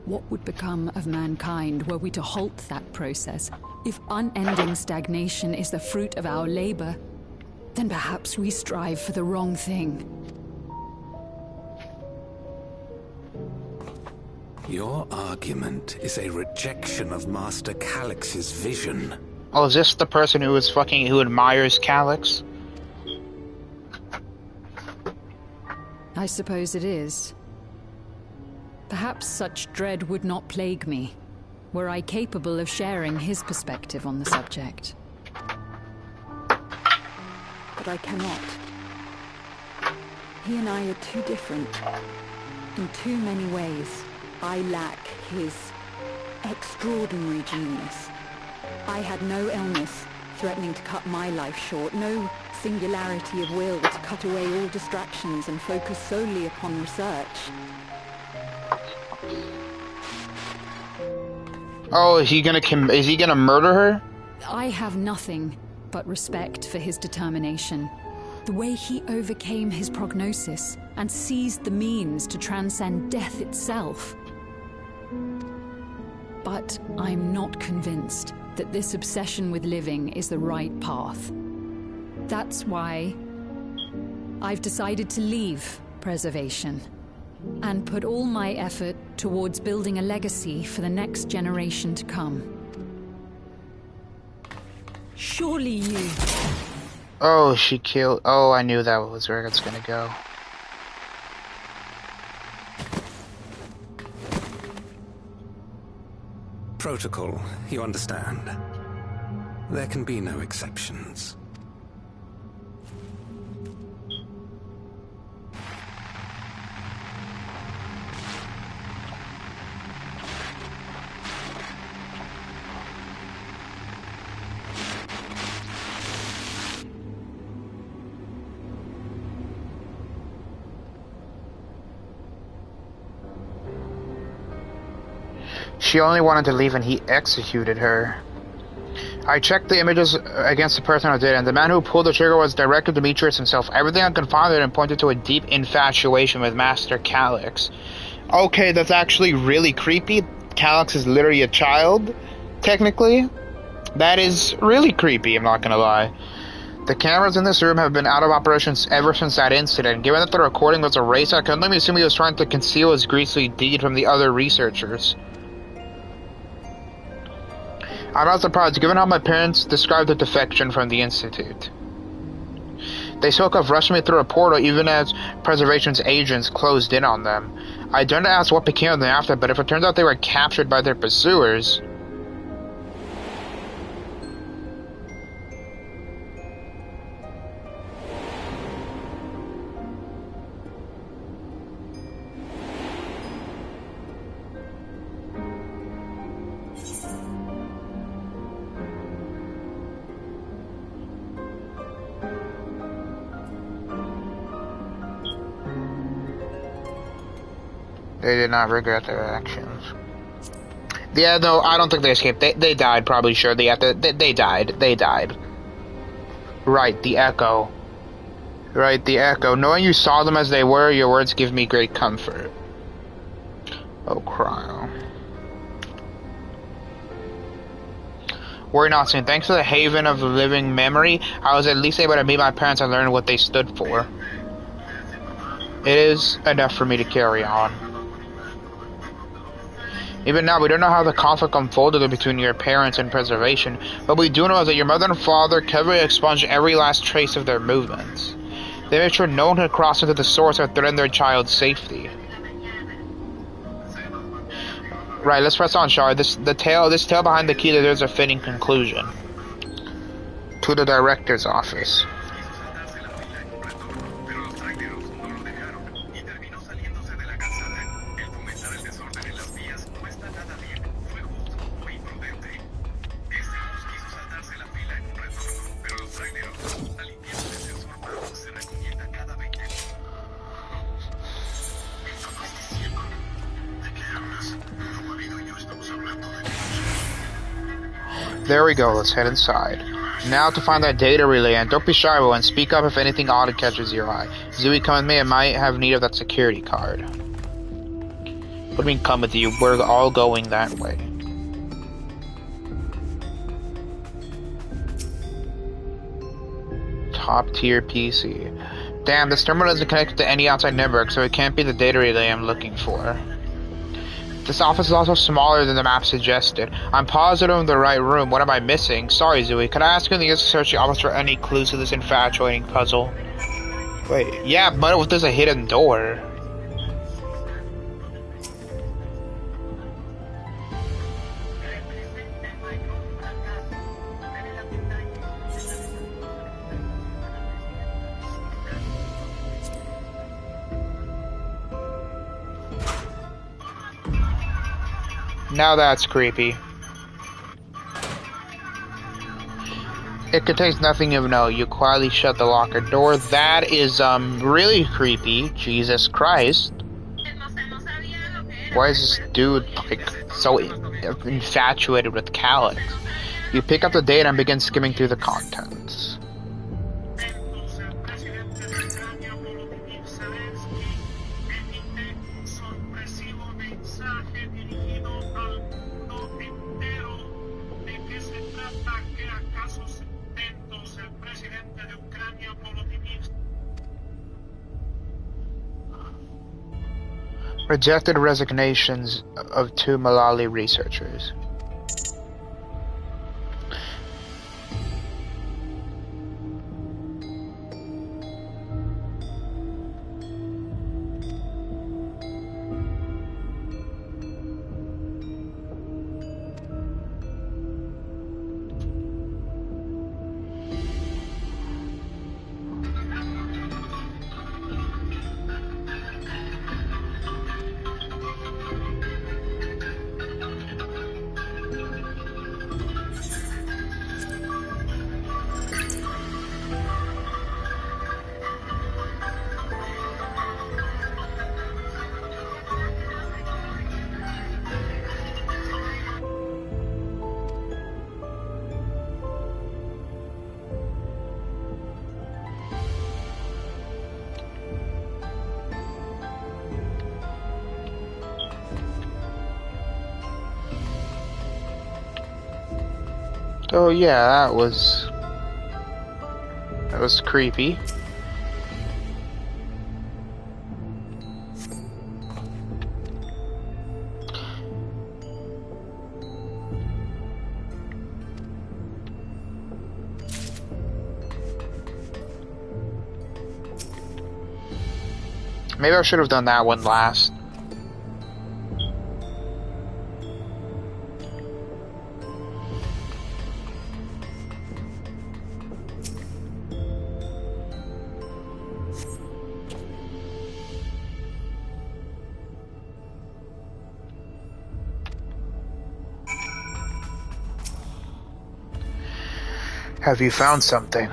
What would become of mankind were we to halt that process? If unending stagnation is the fruit of our labor, then perhaps we strive for the wrong thing. Your argument is a rejection of Master Calyx's vision. Oh, is this the person who admires Calyx? I suppose it is. Perhaps such dread would not plague me, were I capable of sharing his perspective on the subject. But I cannot. He and I are too different. In too many ways. I lack his extraordinary genius. I had no illness threatening to cut my life short, no singularity of will to cut away all distractions and focus solely upon research. Oh, is he gonna murder her? I have nothing but respect for his determination. The way he overcame his prognosis and seized the means to transcend death itself. But I'm not convinced that this obsession with living is the right path. That's why I've decided to leave preservation and put all my effort towards building a legacy for the next generation to come. Surely you... Oh, she killed... Oh, I knew that was where it's gonna go. Protocol, you understand. There can be no exceptions. She only wanted to leave and he executed her. I checked the images against the person who did it, and the man who pulled the trigger was Director Demetrius himself. Everything I could find and pointed to a deep infatuation with Master Calyx. Okay, that's actually really creepy. Calyx is literally a child, technically. That is really creepy, I'm not gonna lie. The cameras in this room have been out of operations ever since that incident. Given that the recording was erased, I can only assume he was trying to conceal his grisly deed from the other researchers. I'm not surprised, given how my parents described the defection from the Institute. They spoke of rushing me through a portal even as Preservation's agents closed in on them. I don't ask what became of them after, but if it turns out they were captured by their pursuers... They did not regret their actions. Yeah, no, I don't think they escaped. They died, probably, sure. They died. They died. Right, the Echo. Right, the Echo. Knowing you saw them as they were, your words give me great comfort. Oh, cryo. Worry not soon. Thanks to the Haven of Living Memory, I was at least able to meet my parents and learn what they stood for. It is enough for me to carry on. Even now, we don't know how the conflict unfolded between your parents and Preservation, but we do know is that your mother and father carefully expunged every last trace of their movements. They made sure no one could cross into the source or threaten their child's safety. Right, let's press on, Shard. This tale behind the key that there's a fitting conclusion. To the director's office. There we go, let's head inside. Now to find that data relay, and don't be shy, and speak up if anything odd catches your eye. Zooey, come with me, I might have need of that security card. What do you mean come with you? We're all going that way. Top tier PC. Damn, this terminal isn't connected to any outside network, so it can't be the data relay I'm looking for. This office is also smaller than the map suggested. I'm positive I'm in the right room. What am I missing? Sorry, Zooey. Could I ask you to search the office for any clues to this infatuating puzzle? Wait, yeah, but if there's a hidden door. Now that's creepy. It contains nothing of note. You quietly shut the locker door. That is, really creepy. Jesus Christ. Why is this dude, like, so infatuated with Calyx? You pick up the data and begin skimming through the contents. Rejected resignations of 2 Malali researchers. Oh yeah, that was creepy. Maybe I should have done that one last. Have you found something?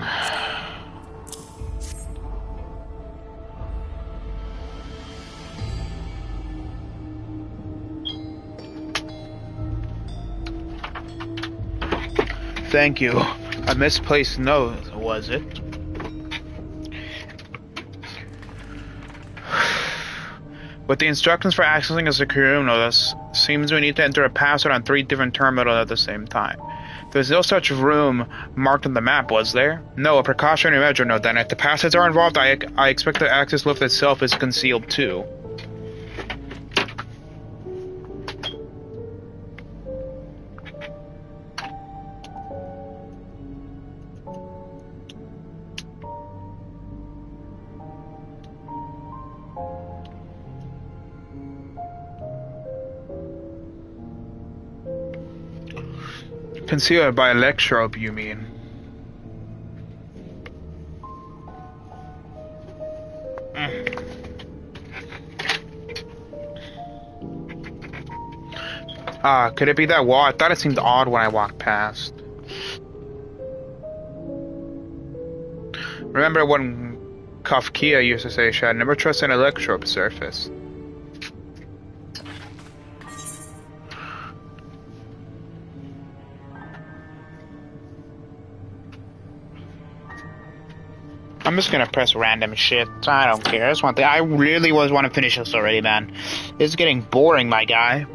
Thank you. A misplaced note, was it? With the instructions for accessing a secure room notice, seems we need to enter a password on 3 different terminals at the same time. There's no such room marked on the map, was there? No, a precautionary measure note then. If the passwords are involved, I expect the access lift itself is concealed too. Concealed by electrobe, you mean? Could it be that wall? I thought it seemed odd when I walked past. Remember when Kafkia used to say, "Shad, never trust an electrobe surface." I'm just gonna press random shit. I don't care. That's one thing. I really was want to finish this already, man. It's getting boring, my guy.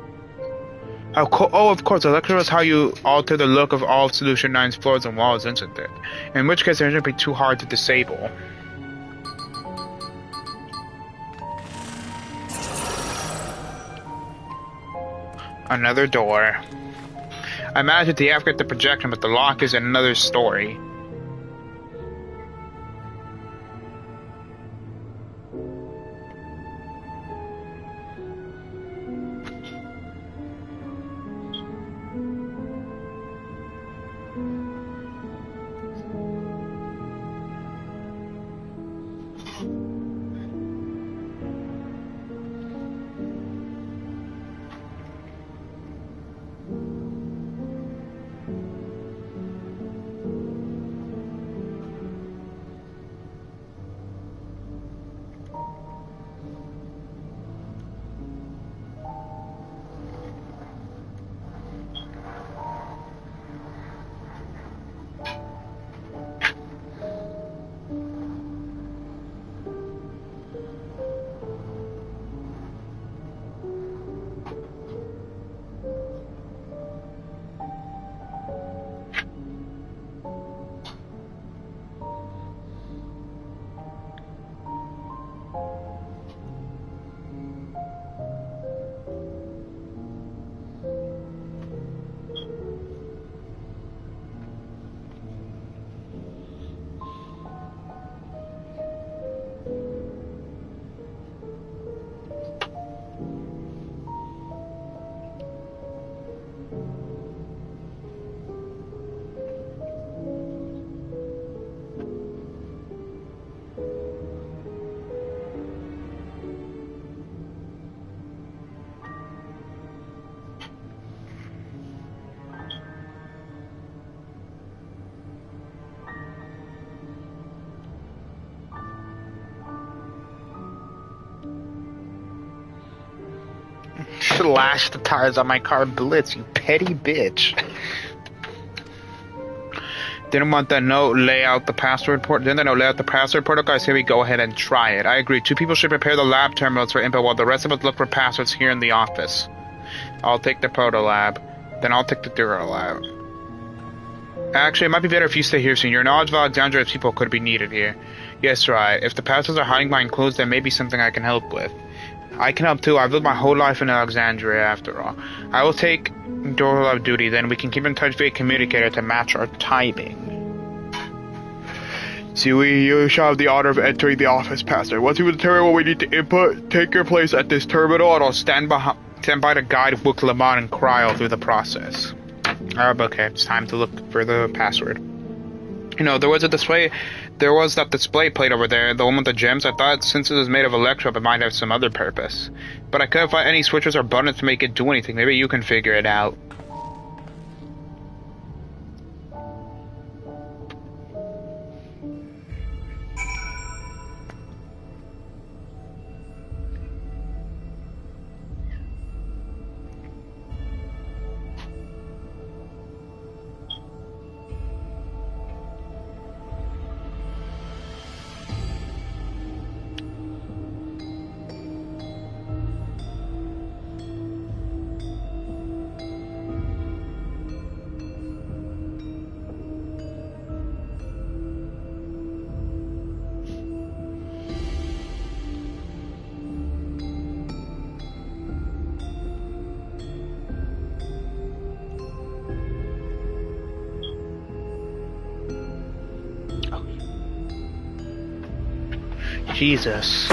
Oh, of course, electro is how you alter the look of all of Solution 9's floors and walls, isn't it? In which case, it shouldn't be too hard to disable. Another door. I managed to deactivate the projection, but the lock is another story. Slash the tires on my car, Blitz, you petty bitch. Didn't want that note lay out the password port. Didn't that note lay out the password protocol? I say we go ahead and try it. I agree. 2 people should prepare the lab terminals for input while the rest of us look for passwords here in the office. I'll take the proto lab. Then I'll take the Duro lab. Actually, it might be better if you stay here soon. Your knowledge of Alexandria's people could be needed here. Yes, right. If the passwords are hiding behind clothes, there may be something I can help with. I can help too. I've lived my whole life in Alexandria after all. I will take Duro lab duty, then we can keep in touch via communicator to match our timing. See, you shall have the honor of entering the office, Pastor. Once you determine what we need to input, take your place at this terminal, and I'll stand by to guide Wook Lamont and Cryo through the process. Okay, it's time to look for the password. You know, there was that display plate over there, the one with the gems. I thought since it was made of electrobe, it might have some other purpose. But I couldn't find any switches or buttons to make it do anything. Maybe you can figure it out. Jesus.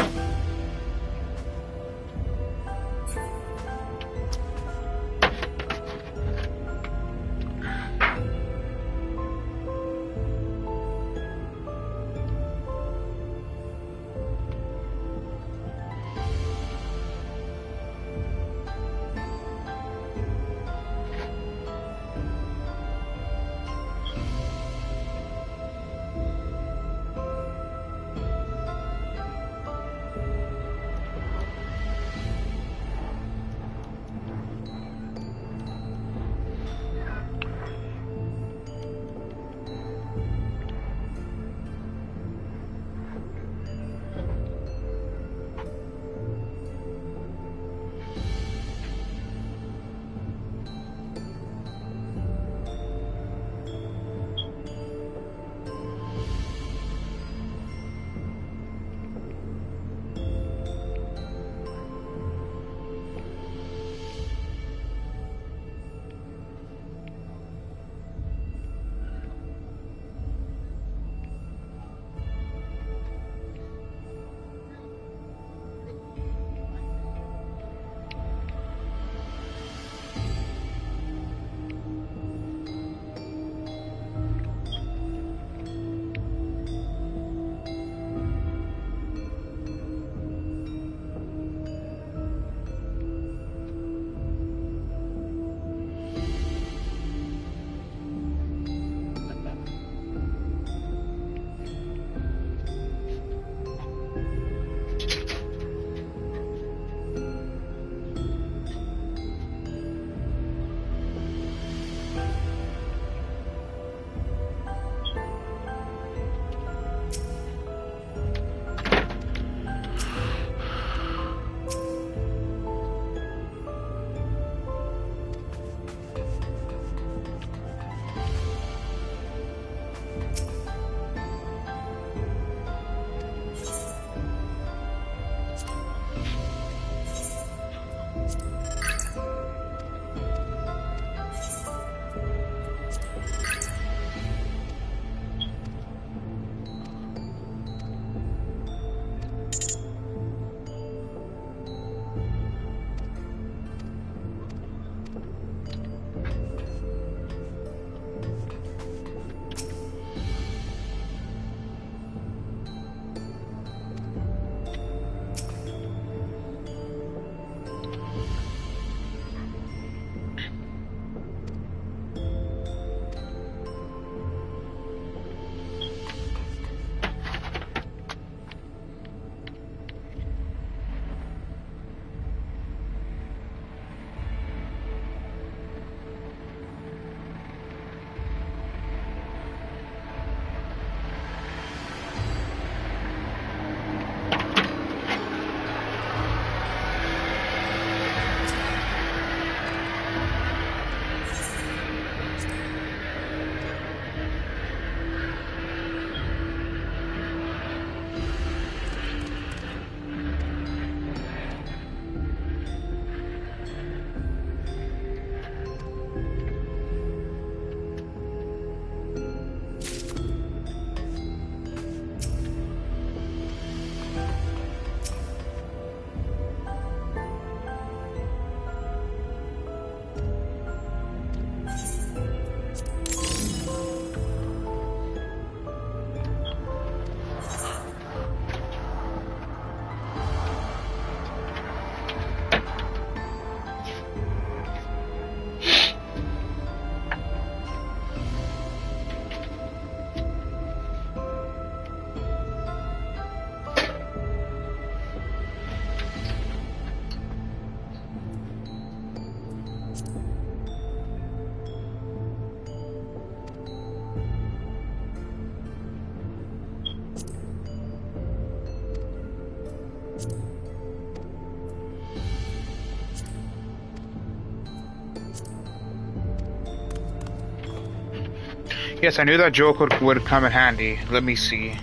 Yes, I knew that joke would come in handy. Let me see.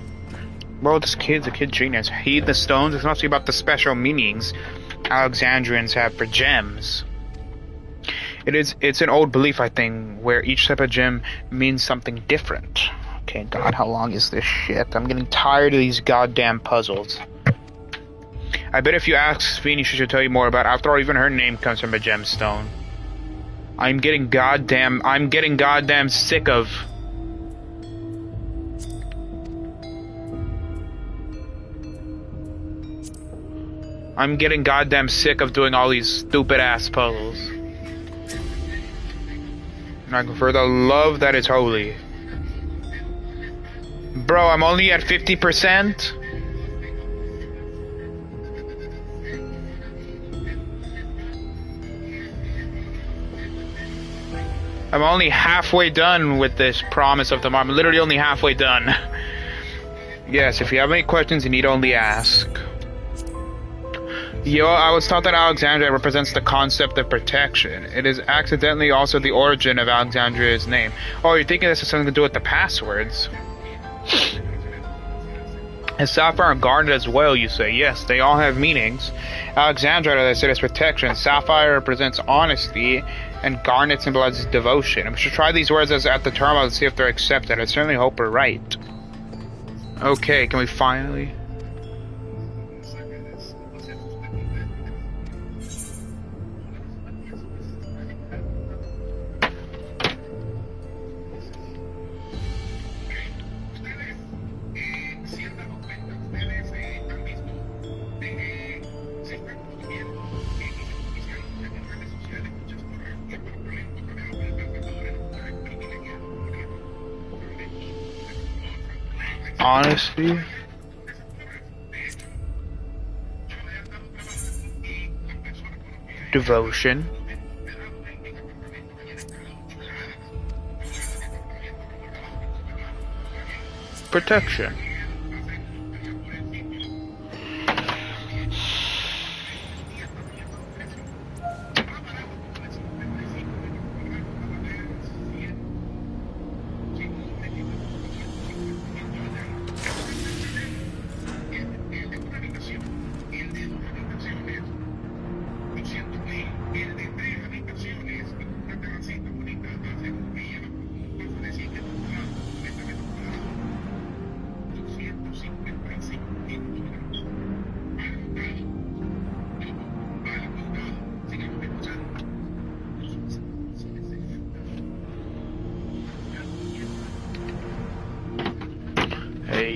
Well, this kid's a kid genius. Heed the stones. It's mostly about the special meanings Alexandrians have for gems. It's an old belief, I think, where each type of gem means something different. Okay, God, how long is this shit? I'm getting tired of these goddamn puzzles. I bet if you ask Phoenix, she should tell you more about it. After all, even her name comes from a gemstone. I'm getting goddamn sick of... I'm getting goddamn sick of doing all these stupid ass puzzles. And for the love that is holy. Bro, I'm only at 50%. I'm only halfway done with this promise of tomorrow. I'm literally only halfway done. Yes, if you have any questions, you need only ask. Yo, I was taught that Alexandria represents the concept of protection. It is accidentally also the origin of Alexandria's name. Oh, you're thinking this has something to do with the passwords? And Sapphire and Garnet as well, you say. Yes, they all have meanings. Alexandria, as I said, is protection. Sapphire represents honesty, and Garnet symbolizes devotion. We should try these words at the terminal to see if they're accepted. I certainly hope we're right. Okay, can we finally... Honesty. Devotion. Protection.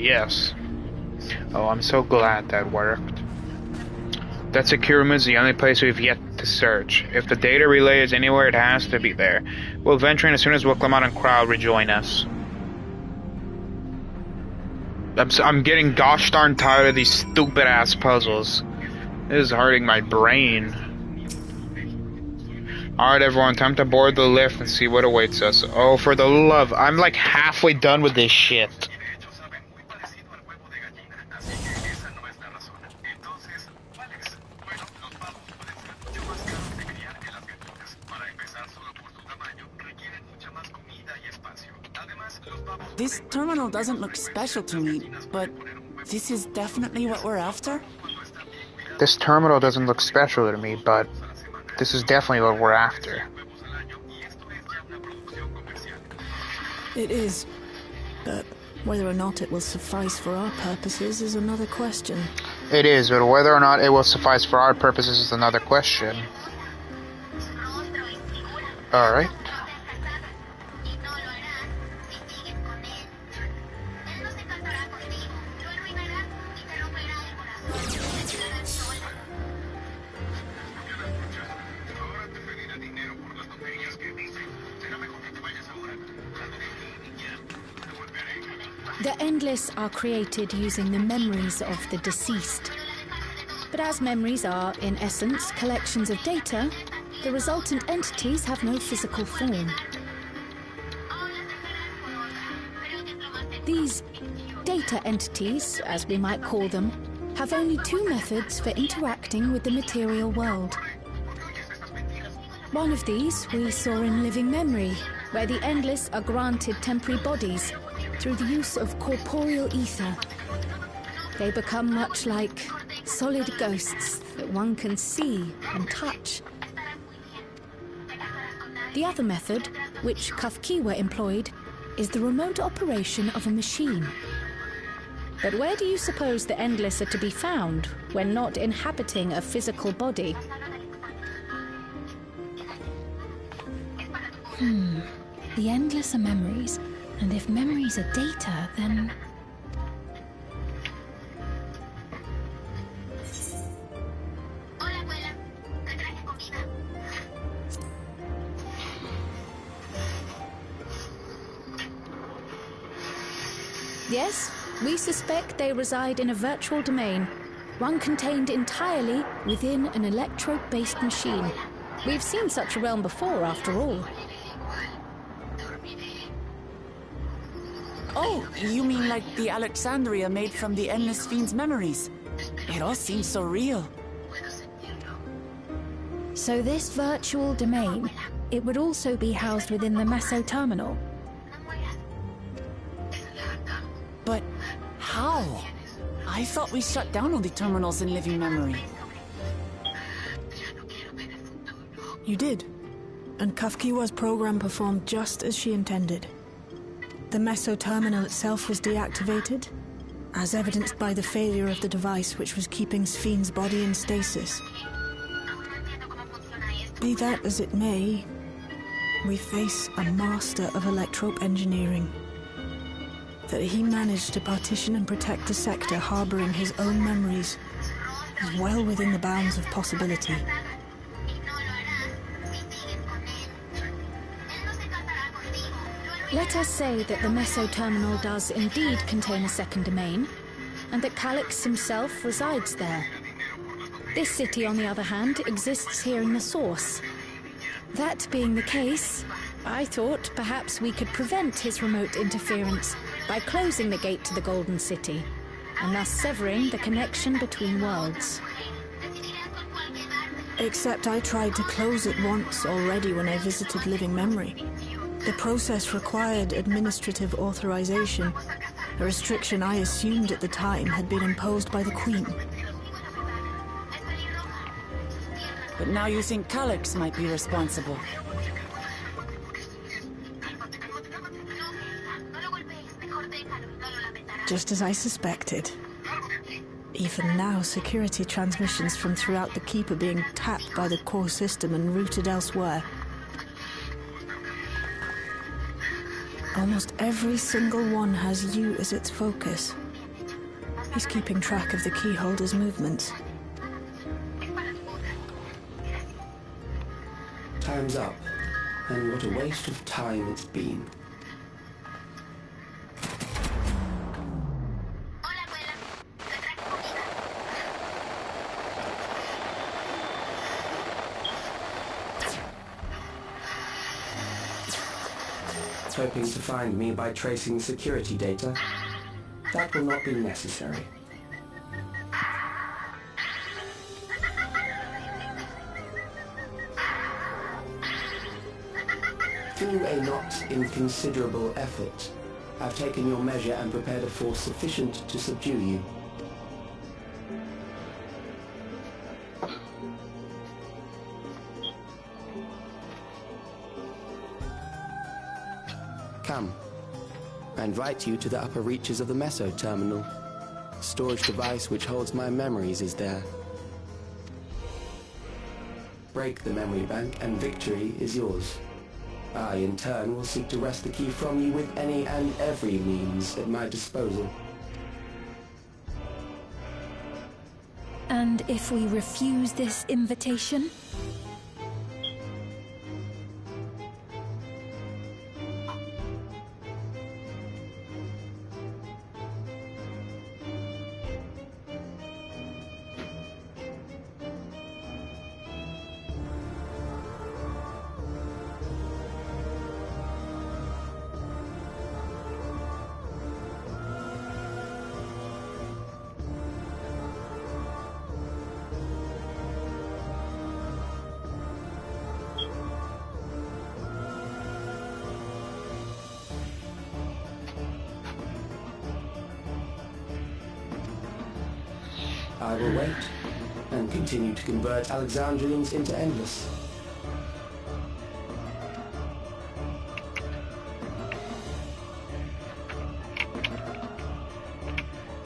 Yes. Oh, I'm so glad that worked. That secure room is the only place we've yet to search. If the data relay is anywhere, it has to be there. We'll venture in as soon as Wiclamon and Crowd rejoin us. I'm getting gosh darn tired of these stupid ass puzzles. This is hurting my brain. Alright everyone, time to board the lift and see what awaits us. Oh, for the love, I'm like halfway done with this shit. This terminal doesn't look special to me, but this is definitely what we're after? This terminal doesn't look special to me, but this is definitely what we're after. It is, but whether or not it will suffice for our purposes is another question. It is, but whether or not it will suffice for our purposes is another question. Alright. The Endless are created using the memories of the deceased. But as memories are, in essence, collections of data, the resultant entities have no physical form. These data entities, as we might call them, have only two methods for interacting with the material world. One of these we saw in living memory, where the Endless are granted temporary bodies through the use of corporeal ether. They become much like solid ghosts that one can see and touch. The other method, which Kafkiwa employed, is the remote operation of a machine. But where do you suppose the Endless are to be found when not inhabiting a physical body? The Endless are memories, and if memories are data, then... Yes, we suspect they reside in a virtual domain, one contained entirely within an electrode-based machine. We've seen such a realm before, after all. Oh, you mean like the Alexandria made from the Endless Fiend's memories? It all seems so real. So this virtual domain, it would also be housed within the Meso Terminal. But how? I thought we shut down all the terminals in living memory. You did. And Kafkiwa's program performed just as she intended. The Meso Terminal itself was deactivated, as evidenced by the failure of the device which was keeping Spheen's body in stasis. Be that as it may, we face a master of electrope engineering. That he managed to partition and protect the sector harboring his own memories is well within the bounds of possibility. Let us say that the Meso Terminal does indeed contain a second domain, and that Calyx himself resides there. This city, on the other hand, exists here in the source. That being the case, I thought perhaps we could prevent his remote interference by closing the gate to the Golden City, and thus severing the connection between worlds. Except I tried to close it once already when I visited living memory. The process required administrative authorization, a restriction I assumed at the time had been imposed by the Queen. But now you think Calyx might be responsible. Just as I suspected. Even now, security transmissions from throughout the Keep are being tapped by the core system and routed elsewhere. Almost every single one has you as its focus. He's keeping track of the keyholder's movements. Time's up, and what a waste of time it's been. Hoping to find me by tracing security data? That will not be necessary. Through a not inconsiderable effort, I've taken your measure and prepared a force sufficient to subdue you. Come. I invite you to the upper reaches of the Meso Terminal. The storage device which holds my memories is there. Break the memory bank and victory is yours. I, in turn, will seek to wrest the key from you with any and every means at my disposal. And if we refuse this invitation? I will wait and continue to convert Alexandrians into Endless.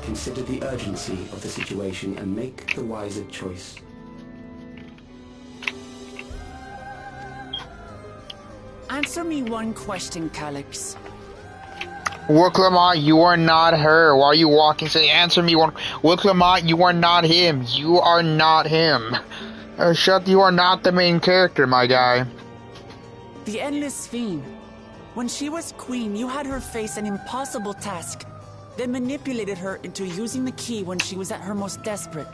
Consider the urgency of the situation and make the wiser choice. Answer me one question, Calyx. Wooklamont, you are not her. Why are you walking? Say, answer me one. Wooklamont, you are not him. You are not him. You are not the main character, my guy. The Endless Fiend. When she was queen, you had her face an impossible task, then manipulated her into using the key when she was at her most desperate.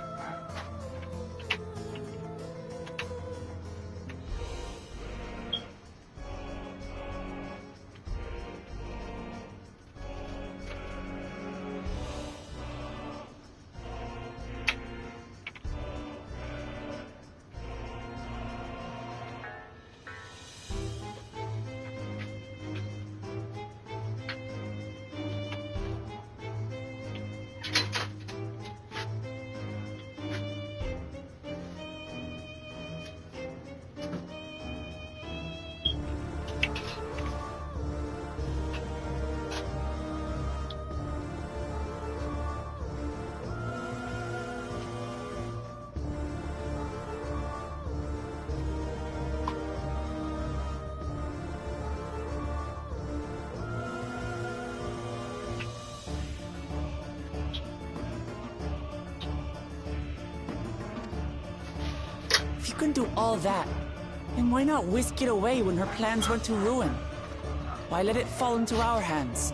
If you can do all that, then why not whisk it away when her plans went to ruin? Why let it fall into our hands?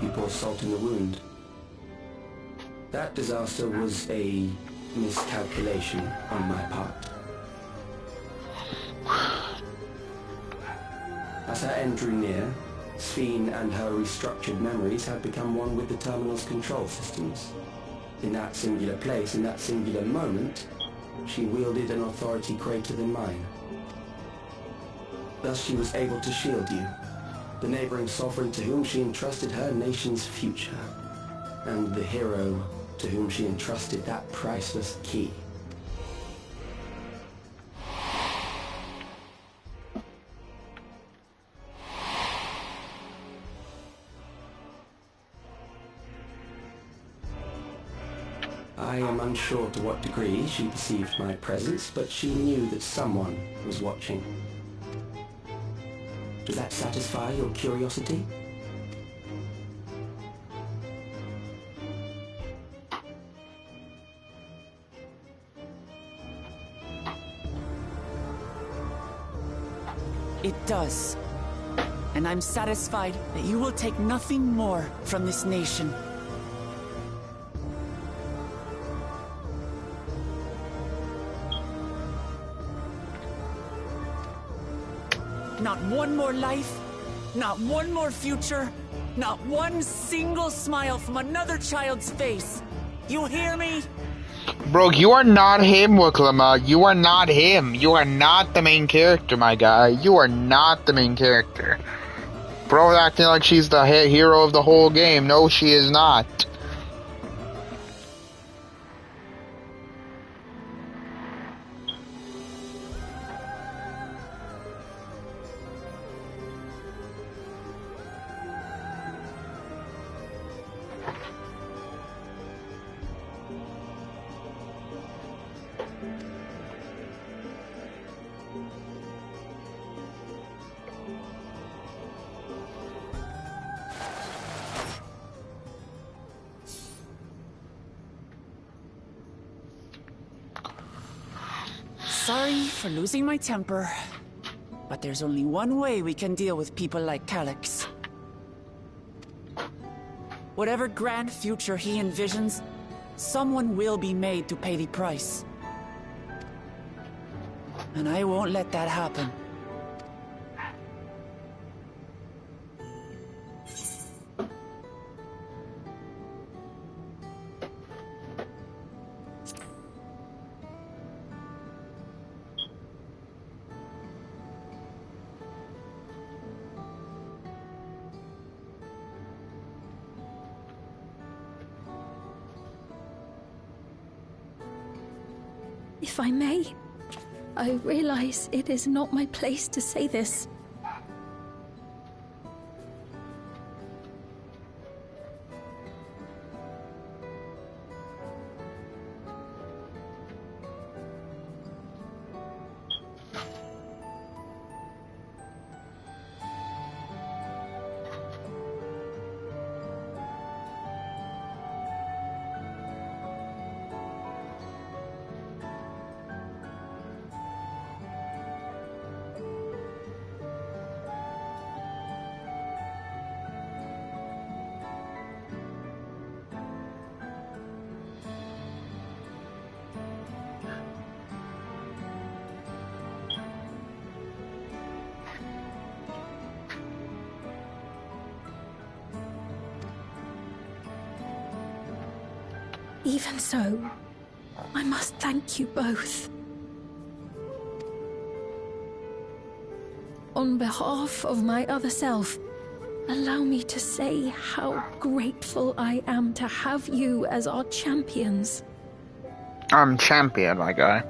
You pour salt in the wound. That disaster was a miscalculation on my part. As her end drew near, Sphene and her restructured memories had become one with the terminal's control systems. In that singular place, in that singular moment, she wielded an authority greater than mine. Thus she was able to shield you, the neighboring sovereign to whom she entrusted her nation's future, and the hero to whom she entrusted that priceless key. I am unsure to what degree she perceived my presence, but she knew that someone was watching. Does that satisfy your curiosity? It does. And I'm satisfied that you will take nothing more from this nation. Not one more life, not one more future, not one single smile from another child's face. You hear me? Bro, you are not him, Wiklama. You are not him. You are not the main character, my guy. You are not the main character. Bro acting like she's the hero of the whole game. No, she is not. Sorry for losing my temper, but there's only one way we can deal with people like Calyx. Whatever grand future he envisions, someone will be made to pay the price. And I won't let that happen. If I may, I realize it is not my place to say this. Even so, I must thank you both. On behalf of my other self, allow me to say how grateful I am to have you as our champions. I'm champion, my guy.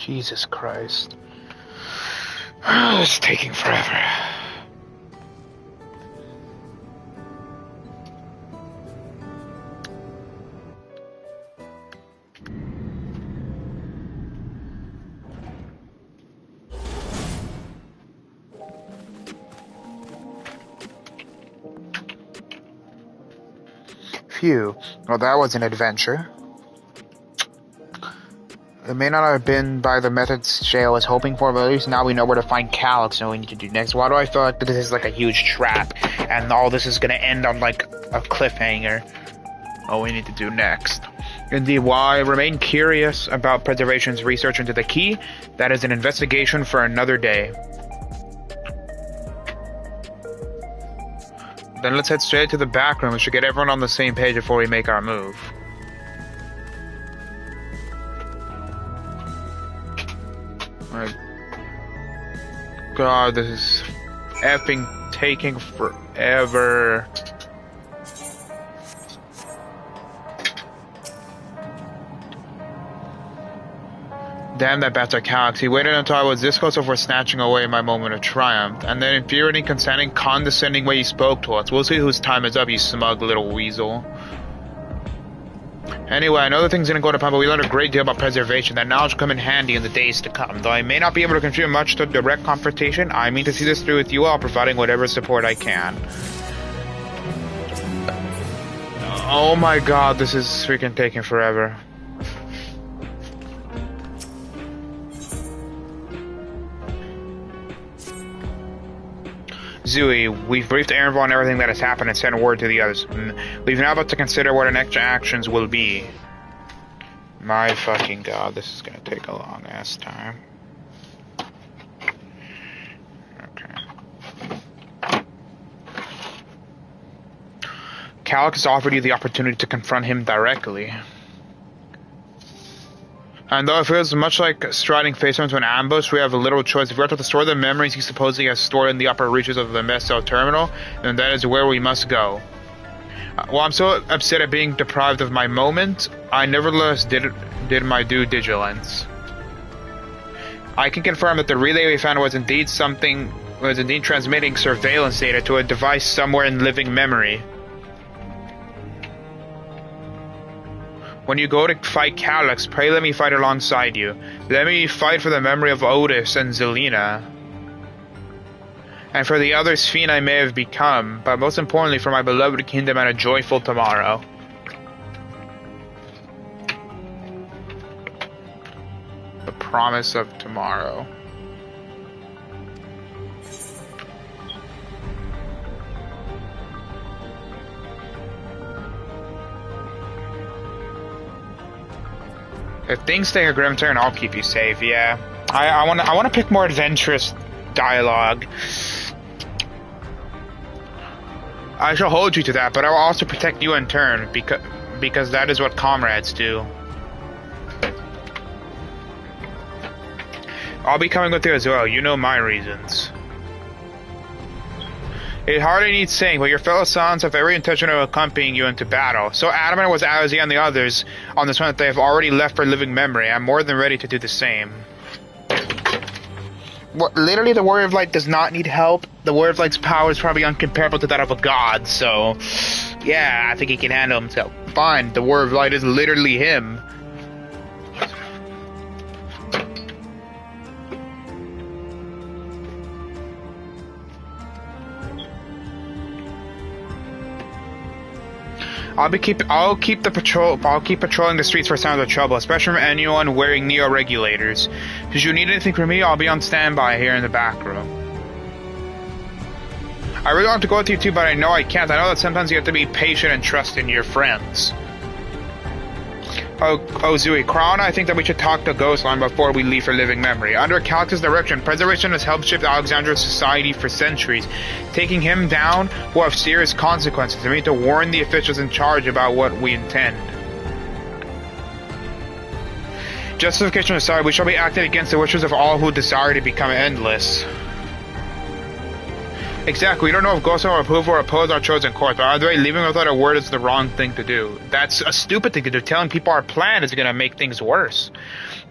Jesus Christ. It's taking forever. Phew. Well, that was an adventure. It may not have been by the methods Shale was hoping for, but at least now we know where to find Calyx and what we need to do next. Why do I feel like this is like a huge trap, and all this is gonna end on like a cliffhanger? What we need to do next. Indeed, while I remain curious about Preservation's research into the key, that is an investigation for another day. Then let's head straight to the back room. We should get everyone on the same page before we make our move. My God, this is effing taking forever. Damn that bastard Calyx. He waited until I was this close before snatching away my moment of triumph. And then infuriating, condescending way he spoke to us. We'll see whose time is up, you smug little weasel. Anyway, I know that things didn't go to plan, but we learned a great deal about preservation. That knowledge will come in handy in the days to come. Though I may not be able to contribute much to direct confrontation, I mean to see this through with you all, providing whatever support I can. Oh my god, this is freaking taking forever. Zooey, we've briefed Erenville on everything that has happened and sent a word to the others. We've now got to consider what our next actions will be. My fucking god, this is gonna take a long ass time. Okay. Calyx has offered you the opportunity to confront him directly. And though it feels much like striding face into an ambush, we have a little choice. If we are to store the memories he supposedly has stored in the upper reaches of the Mestel terminal, then that is where we must go. While I'm so upset at being deprived of my moment, I nevertheless did my due diligence. I can confirm that the relay we found was indeed transmitting surveillance data to a device somewhere in living memory. When you go to fight Calyx, pray let me fight alongside you. Let me fight for the memory of Otis and Zelina. And for the other fiend I may have become, but most importantly for my beloved kingdom and a joyful tomorrow. The promise of tomorrow. If things take a grim turn, I'll keep you safe, yeah. I wanna pick more adventurous dialogue. I shall hold you to that, but I will also protect you in turn, because that is what comrades do. I'll be coming with you as well, you know my reasons. It hardly needs saying, but your fellow sons have every intention of accompanying you into battle. So adamant was Ozzy and the others on this one that they have already left for living memory. I'm more than ready to do the same. What, literally, the Warrior of Light does not need help. The Warrior of Light's power is probably uncomparable to that of a god, so... yeah, I think he can handle himself. Fine, the Warrior of Light is literally him. I'll keep patrolling the streets for signs of trouble, especially from anyone wearing neo-regulators. Should you need anything from me, I'll be on standby here in the back room. I really want to go with you too, but I know I can't. I know that sometimes you have to be patient and trust in your friends. Oh, Zooey, Crown, I think that we should talk to Ghostline before we leave for living memory. Under Calyx's direction, preservation has helped shift Alexandria's society for centuries. Taking him down will have serious consequences. We need to warn the officials in charge about what we intend. Justification aside, we shall be acting against the wishes of all who desire to become endless. Exactly, we don't know if Ghostline will approve or oppose our chosen course, but either way, leaving without a word is the wrong thing to do. That's a stupid thing to do. Telling people our plan is going to make things worse.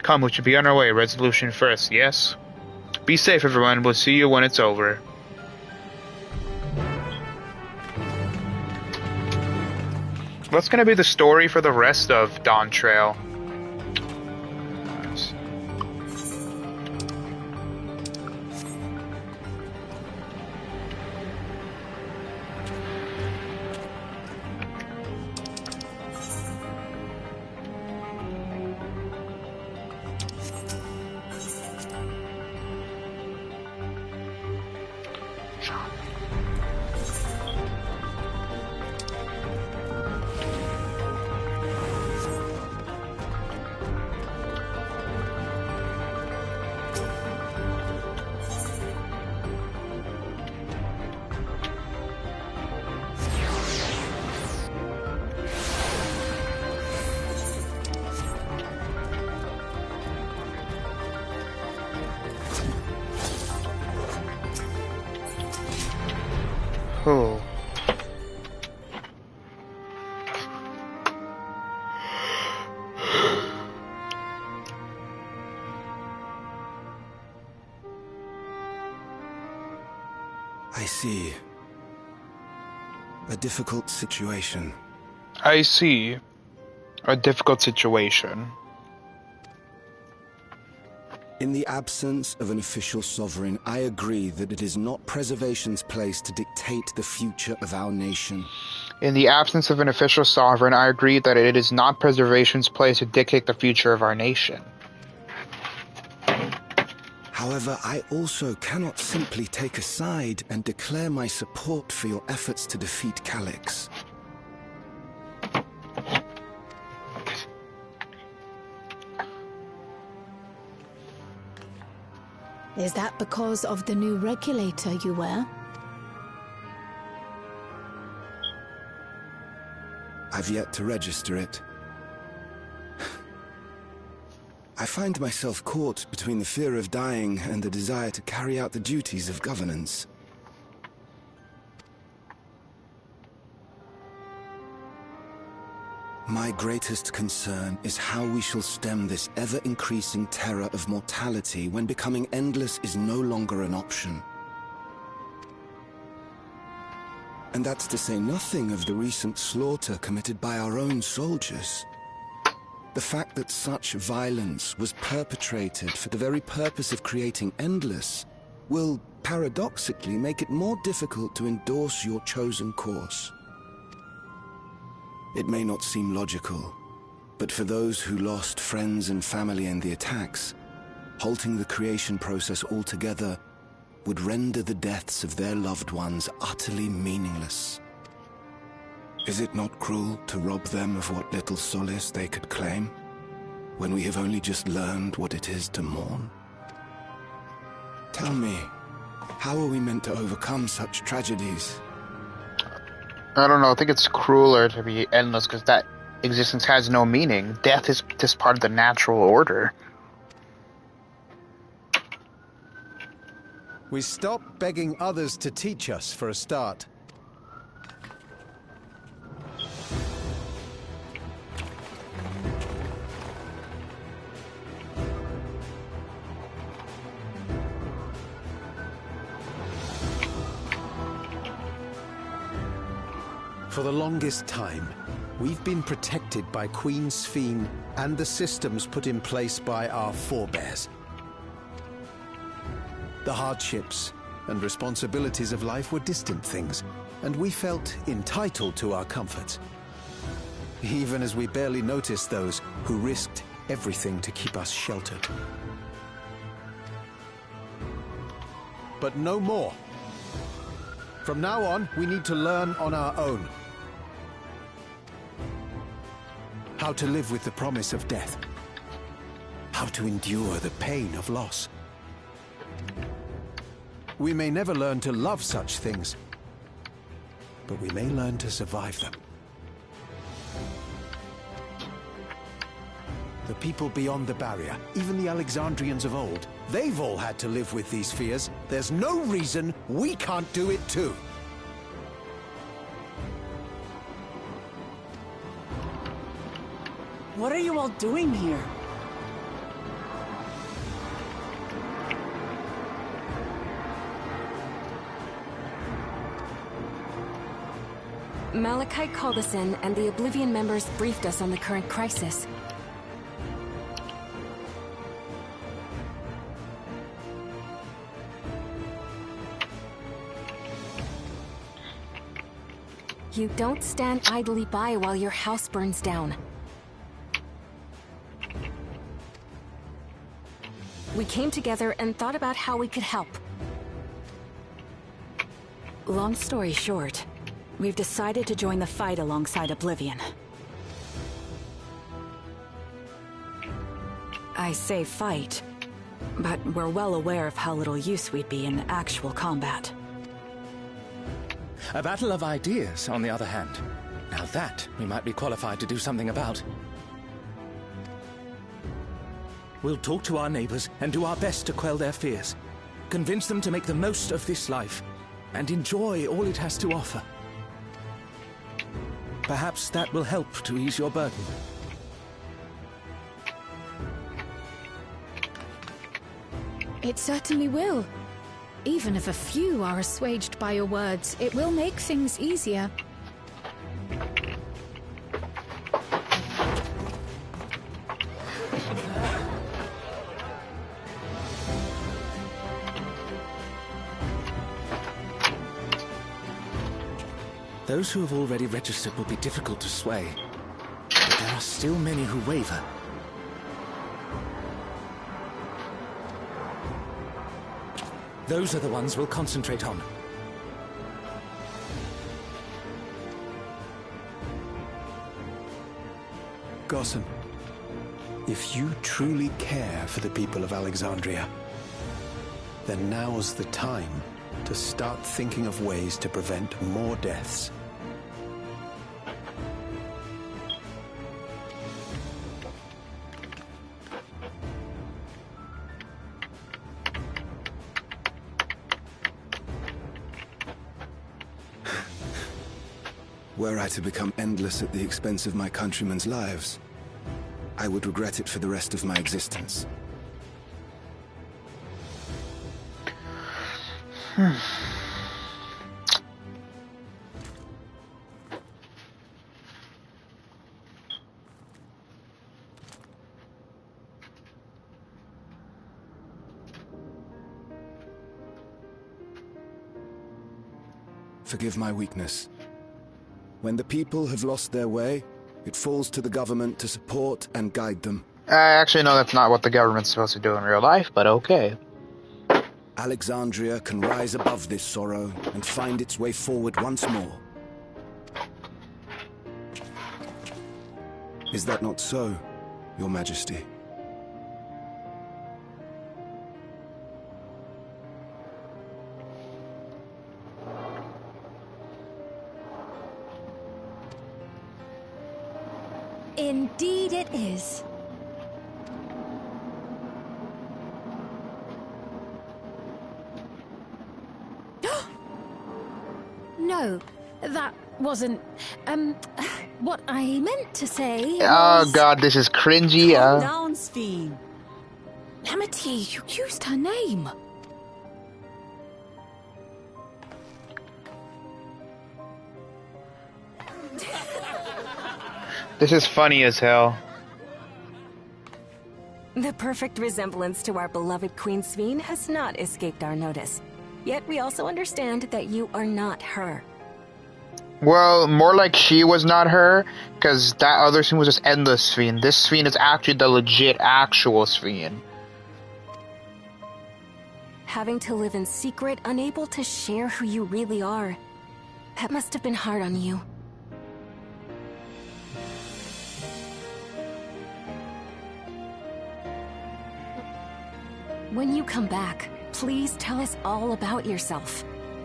Come, we should be on our way. Resolution first, yes? Be safe, everyone. We'll see you when it's over. What's going to be the story for the rest of Dawn Trail? see. A difficult situation. I see. A difficult situation. In the absence of an official sovereign, I agree that it is not Preservation's place to dictate the future of our nation. In the absence of an official sovereign, I agree that it is not Preservation's place to dictate the future of our nation. However, I also cannot simply take a side and declare my support for your efforts to defeat Calyx. Is that because of the new regulator you wear? I've yet to register it. I find myself caught between the fear of dying and the desire to carry out the duties of governance. My greatest concern is how we shall stem this ever-increasing terror of mortality when becoming endless is no longer an option. And that's to say nothing of the recent slaughter committed by our own soldiers. The fact that such violence was perpetrated for the very purpose of creating endless will, paradoxically, make it more difficult to endorse your chosen course. It may not seem logical, but for those who lost friends and family in the attacks, halting the creation process altogether would render the deaths of their loved ones utterly meaningless. Is it not cruel to rob them of what little solace they could claim, when we have only just learned what it is to mourn? Tell me, how are we meant to overcome such tragedies? I don't know, I think it's crueler to be endless because that existence has no meaning. Death is just part of the natural order. We stop begging others to teach us for a start. For the longest time, we've been protected by Queen Sphene and the systems put in place by our forebears. The hardships and responsibilities of life were distant things, and we felt entitled to our comforts, even as we barely noticed those who risked everything to keep us sheltered. But no more. From now on, we need to learn on our own. How to live with the promise of death. How to endure the pain of loss. We may never learn to love such things, but we may learn to survive them. The people beyond the barrier, even the Alexandrians of old, they've all had to live with these fears. There's no reason we can't do it too. What are you all doing here? Malachite called us in, and the Oblivion members briefed us on the current crisis. You don't stand idly by while your house burns down. We came together and thought about how we could help. Long story short, we've decided to join the fight alongside Oblivion. I say fight, but we're well aware of how little use we'd be in actual combat. A battle of ideas, on the other hand. Now that we might be qualified to do something about. We'll talk to our neighbors and do our best to quell their fears. Convince them to make the most of this life and enjoy all it has to offer. Perhaps that will help to ease your burden. It certainly will. Even if a few are assuaged by your words, it will make things easier. Those who have already registered will be difficult to sway, but there are still many who waver. Those are the ones we'll concentrate on. Gossen, if you truly care for the people of Alexandria, then now's the time to start thinking of ways to prevent more deaths. Were I to become endless at the expense of my countrymen's lives, I would regret it for the rest of my existence. Forgive my weakness. When the people have lost their way, it falls to the government to support and guide them. Actually, no, that's not what the government's supposed to do in real life, but okay. Alexandria can rise above this sorrow and find its way forward once more. Is that not so, Your Majesty? Indeed it is. No, that wasn't, what I meant to say Oh god, this is cringy. Calm down, Sphene. Amity, you used her name. This is funny as hell. The perfect resemblance to our beloved Queen Sphene has not escaped our notice. Yet we also understand that you are not her. Well, more like she was not her, because that other Sphene was just endless Sphene. This Sphene is actually the legit, actual Sphene. Having to live in secret, unable to share who you really are. That must have been hard on you. When you come back, please tell us all about yourself.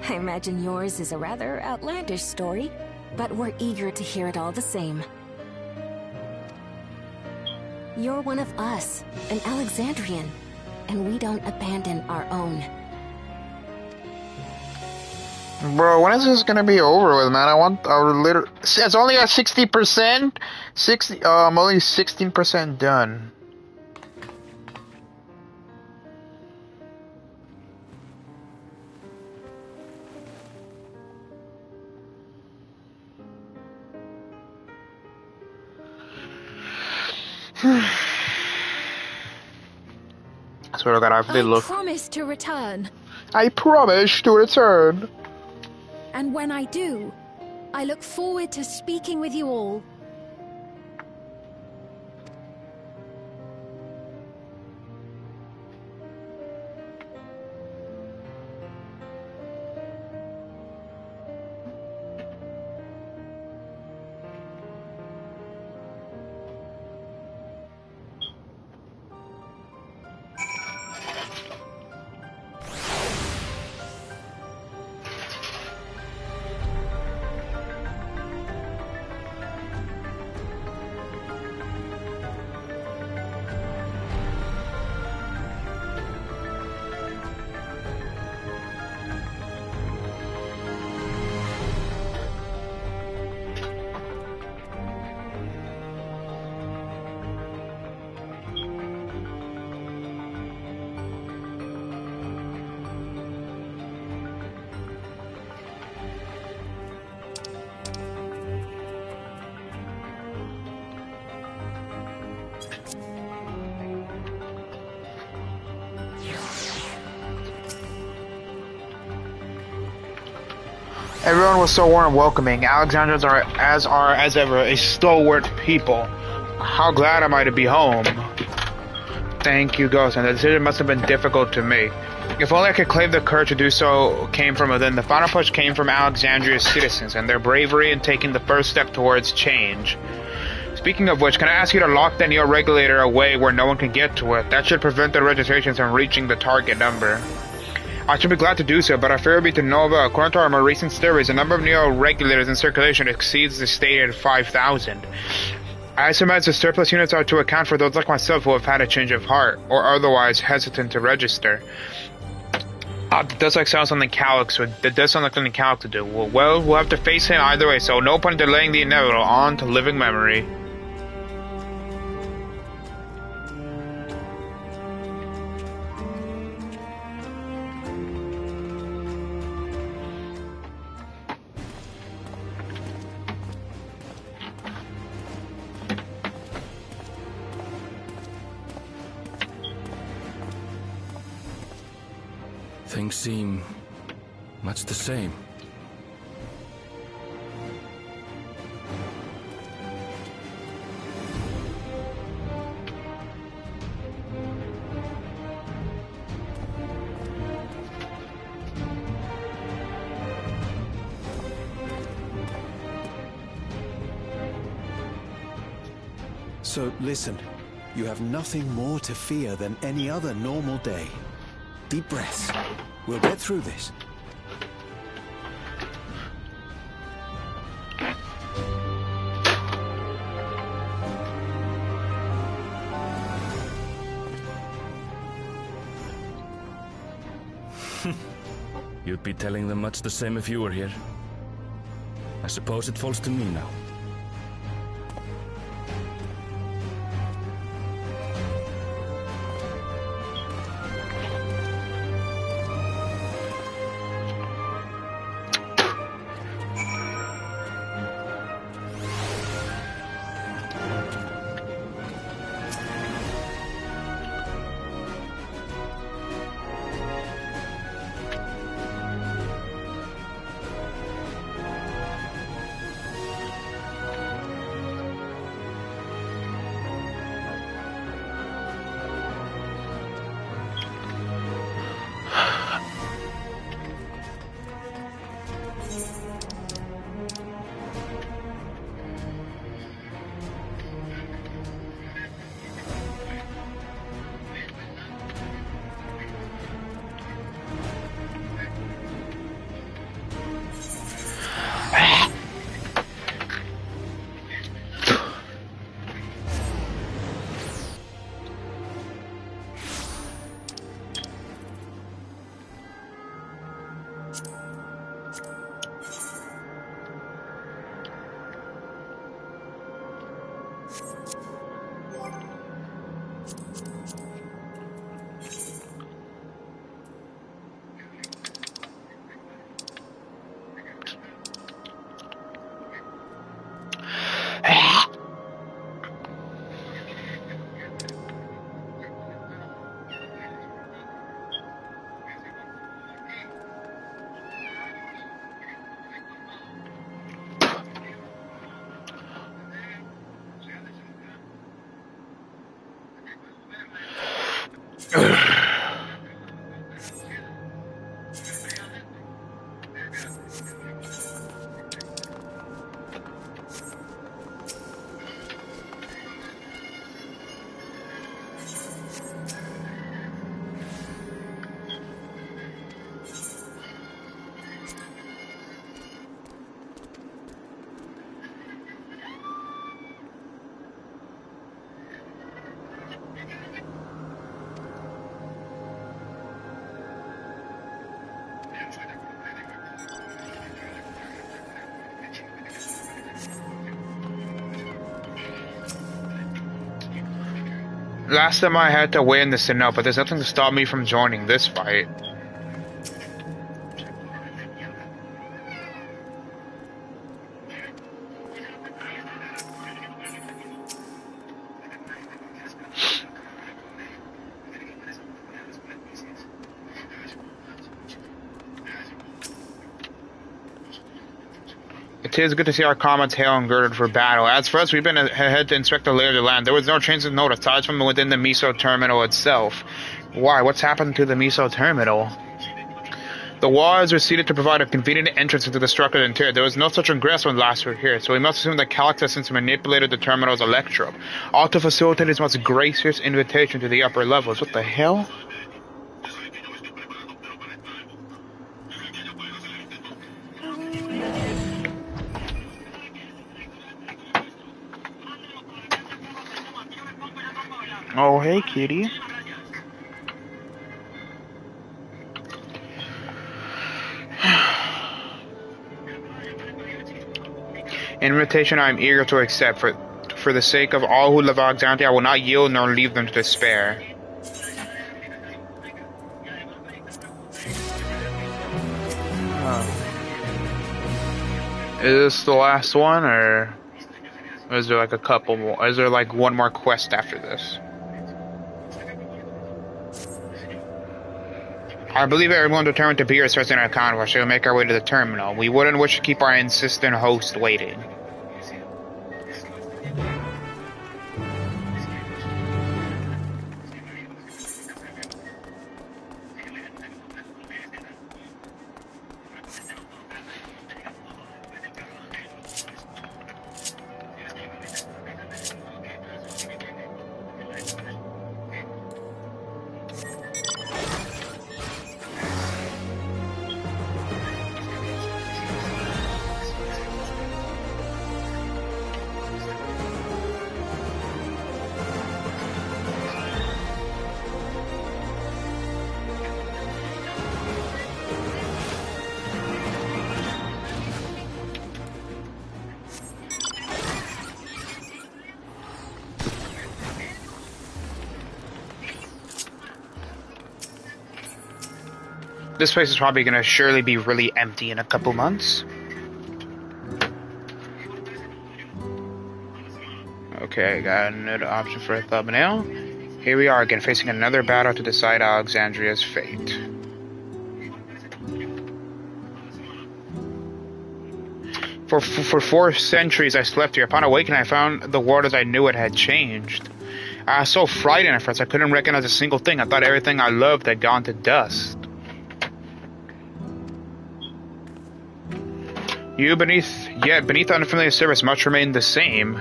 I imagine yours is a rather outlandish story, but we're eager to hear it all the same. You're one of us, an Alexandrian, and we don't abandon our own. Bro, when is this gonna be over with, man? I want our liter. It's only at 60%. I'm only 16% done. I swear to God, I have to look. I promise to return. I promise to return. And when I do, I look forward to speaking with you all. Everyone was so warm and welcoming. Alexandrians are as ever a stalwart people. How glad am I to be home. Thank you, Ghost, and the decision must have been difficult to make. If only I could claim the courage to do so came from within. The final push came from Alexandria's citizens and their bravery in taking the first step towards change. Speaking of which, can I ask you to lock the Neo-Regulator away where no one can get to it? That should prevent the registrations from reaching the target number. I should be glad to do so, but I fear it would be to Nova. According to our more recent surveys, the number of Neo-Regulators in circulation exceeds the stated 5,000. I surmise the surplus units are to account for those like myself who have had a change of heart, or otherwise hesitant to register. That does sound something Calyx would do. Well, we'll have to face him either way, so no point in delaying the inevitable. On to living memory. Things seem much the same. So listen, you have nothing more to fear than any other normal day. Deep breaths. We'll get through this. You'd be telling them much the same if you were here. I suppose it falls to me now. Last time I had to win the Sinnoh, but there's nothing to stop me from joining this fight. It is good to see our comrades hale and girded for battle. As for us, we've been ahead to inspect the lay of the land. There was no change of note aside from within the Miso terminal itself. Why? What's happened to the Miso terminal? The walls receded to provide a convenient entrance into the structured interior. There was no such ingress when last we were here, so we must assume that Calyx has since manipulated the terminal's electrode, all to facilitate his most gracious invitation to the upper levels. What the hell? Oh, hey, kitty. Invitation I am eager to accept. For the sake of all who love Alexandria, I will not yield nor leave them to despair. Is this the last one, or is there like a couple more? Is there like one more quest after this? I believe everyone determined to be here starts in our convoy. Shall we make our way to the terminal? We wouldn't wish to keep our insistent host waiting. This place is probably going to surely be really empty in a couple months. Okay, got another option for a thumbnail. Here we are again, facing another battle to decide Alexandria's fate. For 4 centuries I slept here. Upon awakening I found the world as I knew it had changed. I was so frightened at first I couldn't recognize a single thing. I thought everything I loved had gone to dust. Beneath the unfamiliar surface, much remained the same.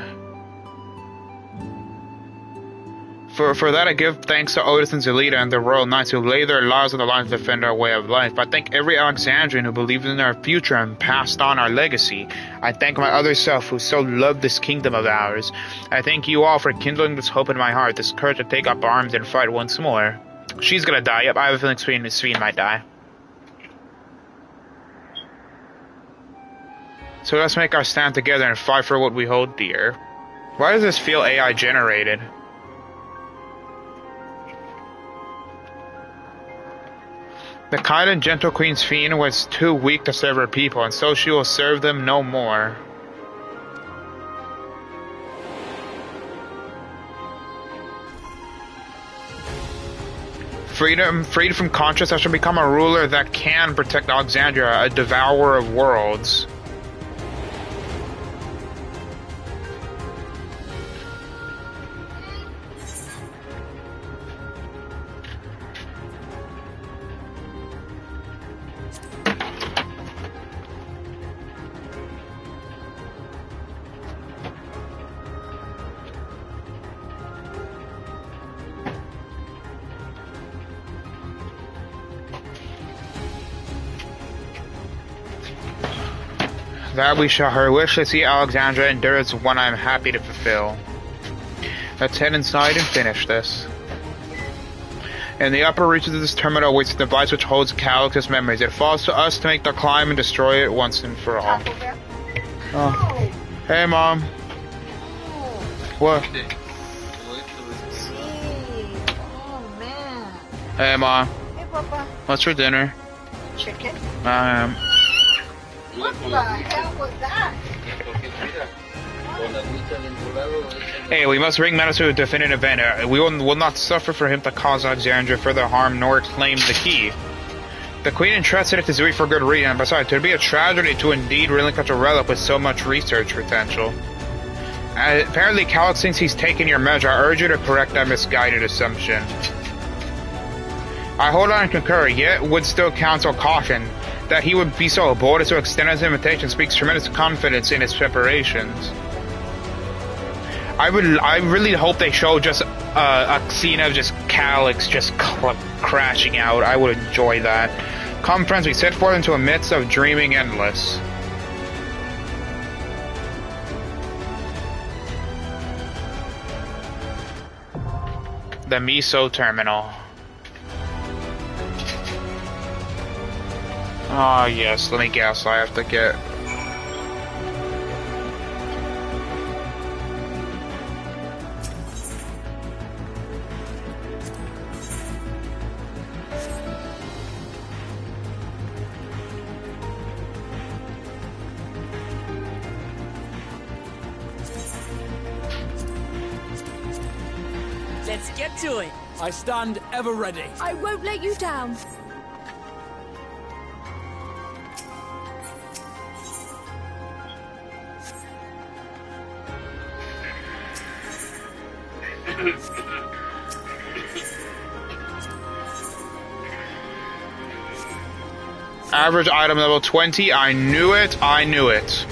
For that I give thanks to Otis and Zelita and the Royal Knights who lay their lives on the line to defend our way of life. I thank every Alexandrian who believed in our future and passed on our legacy. I thank my other self who so loved this kingdom of ours. I thank you all for kindling this hope in my heart, this courage to take up arms and fight once more. She's gonna die. Yep, I have a feeling Sveen might die. So let's make our stand together and fight for what we hold dear. Why does this feel AI generated? The kind and gentle Queen Sveen was too weak to serve her people, and so she will serve them no more. Freed from conscience, I shall become a ruler that can protect Alexandria, a devourer of worlds. That we shall. Her wish to see Alexandria endure is one I am happy to fulfill. Let's head inside and finish this. In the upper reaches of this terminal awaits the device which holds Calyx's memories. It falls to us to make the climb and destroy it once and for all. Oh. Hey, Mom. What? Hey, Mom. Hey, Papa. What's for dinner? Chicken. What the hell was that? Hey, we must bring matters to a definitive end. We will not suffer for him to cause Alexandria further harm nor claim the key. The Queen entrusted it to Zui for good reason. Besides, it would be a tragedy to indeed relinquish a relic with so much research potential. Apparently, Calyx thinks he's taken your measure. I urge you to correct that misguided assumption. I hold on and concur, yet would still counsel caution. That he would be so bold as to extend his invitation speaks tremendous confidence in his preparations. I really hope they show just a scene of just Calyx just crashing out. I would enjoy that. Come, friends, we set forth into a midst of dreaming endless. The Miso Terminal. Ah, yes, let me guess, I have to get... Let's get to it. I stand ever ready. I won't let you down. Average item level 20. I knew it. I knew it.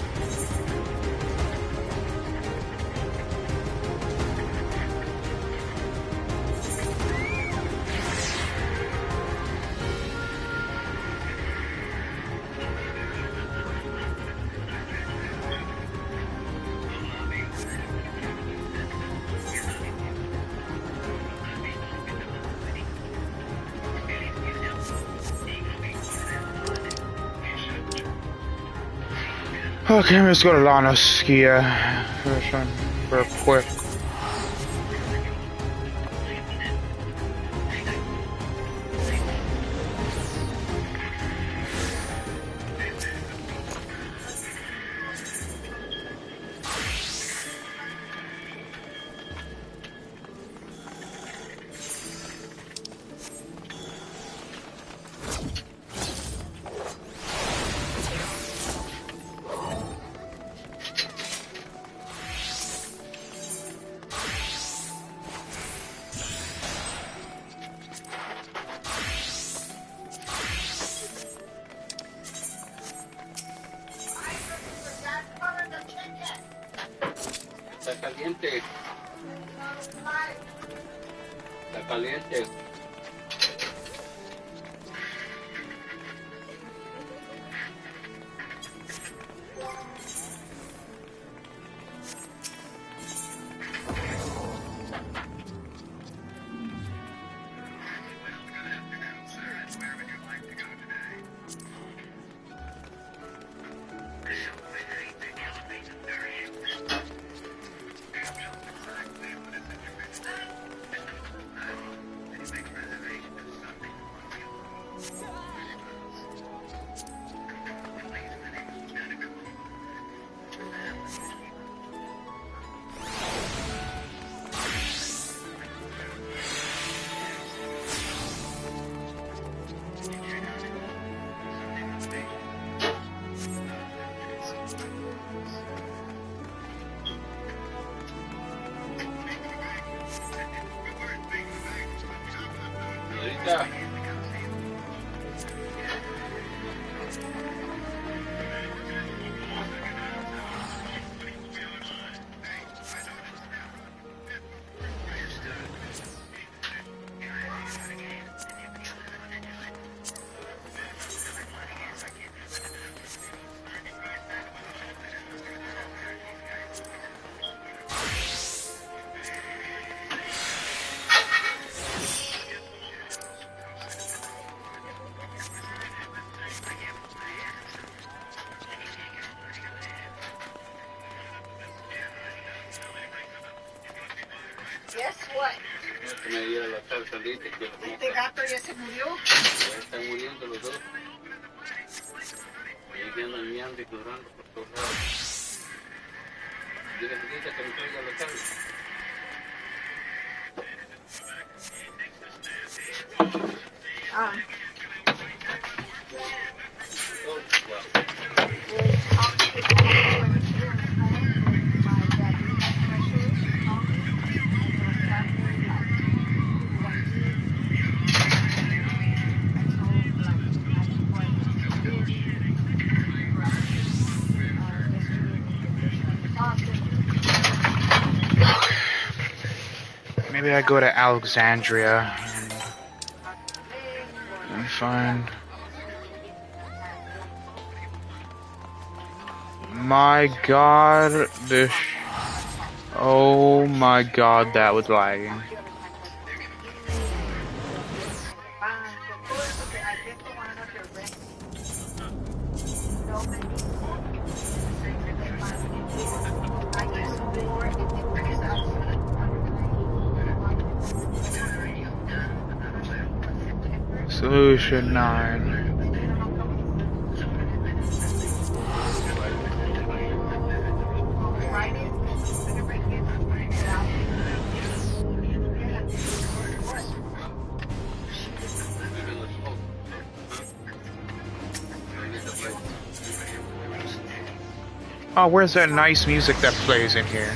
Okay, let's go to Lanoskia real quick. Está caliente. Está caliente. Guess what? Que me diera la salsa libre, que Este gato ya se murió. ya están muriendo los dos. Y que andan miando y llorando por todos lados. Dile a Julita que me traiga la salsa. Ah. Maybe I go to Alexandria and find... My god, this... Oh my god, that was lagging. Solution 9. Oh, where's that nice music that plays in here?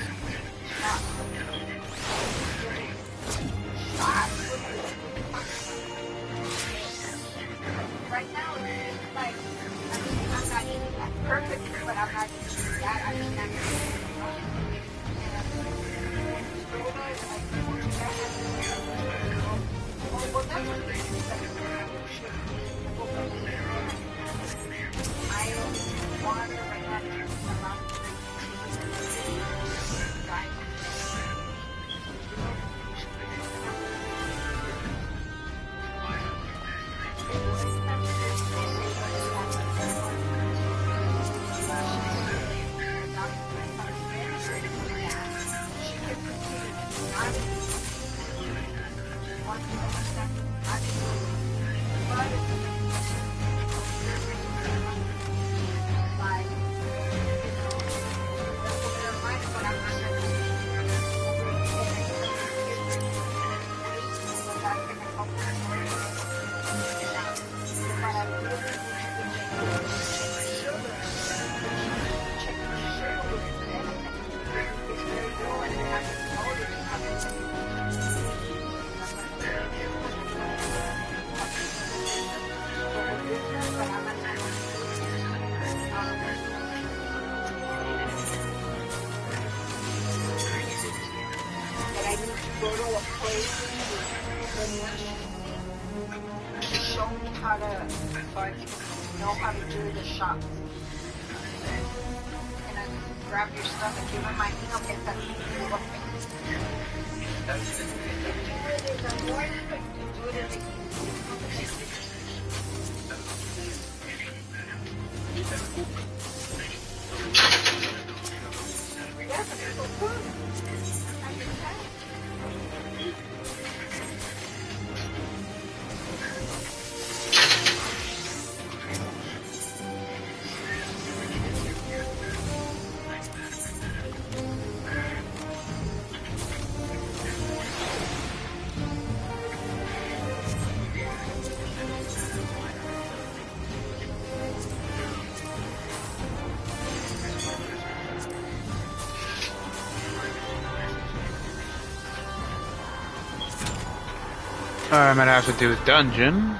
I might have to do a dungeon.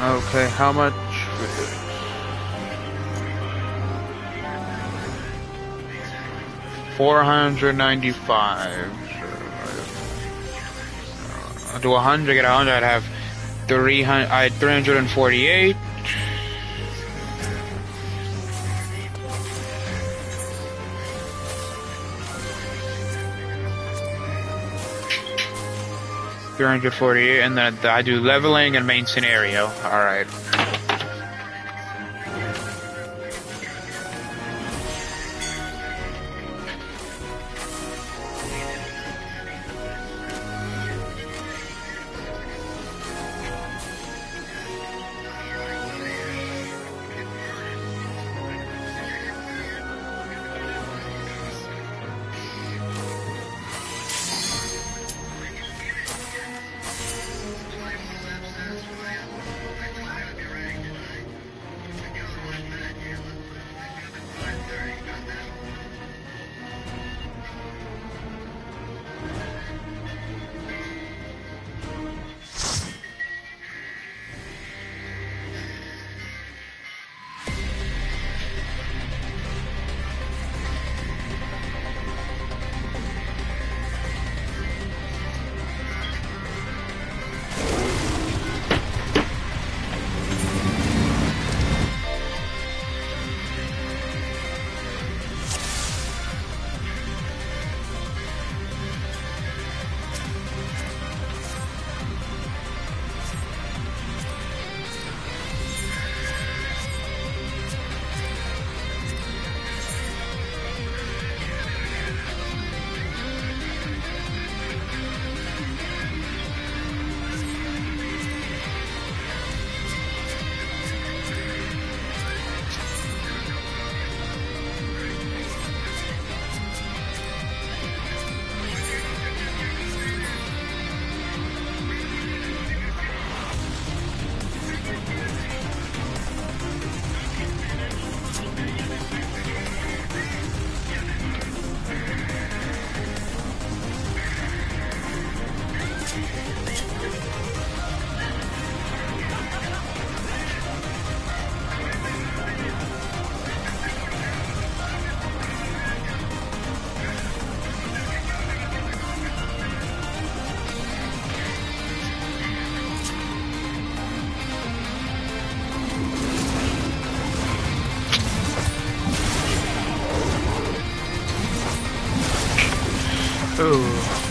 Okay, how much for this? 495. I'll do 100, get 100, I'd have 300, I had 348. And then I do leveling and main scenario. Alright. Ooh.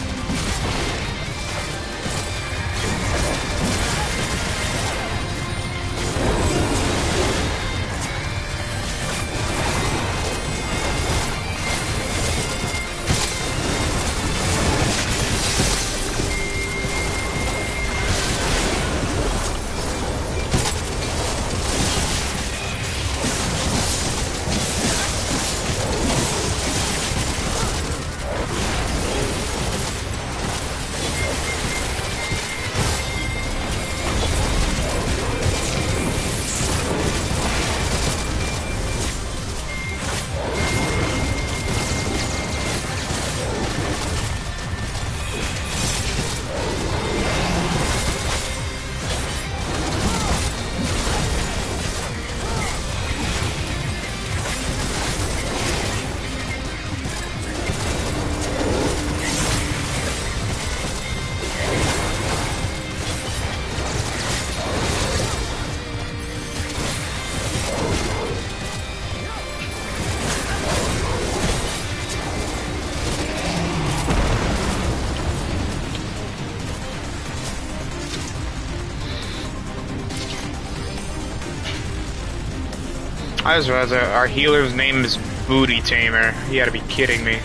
I just realized that our healer's name is Booty Tamer. You gotta be kidding me.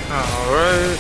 Alright.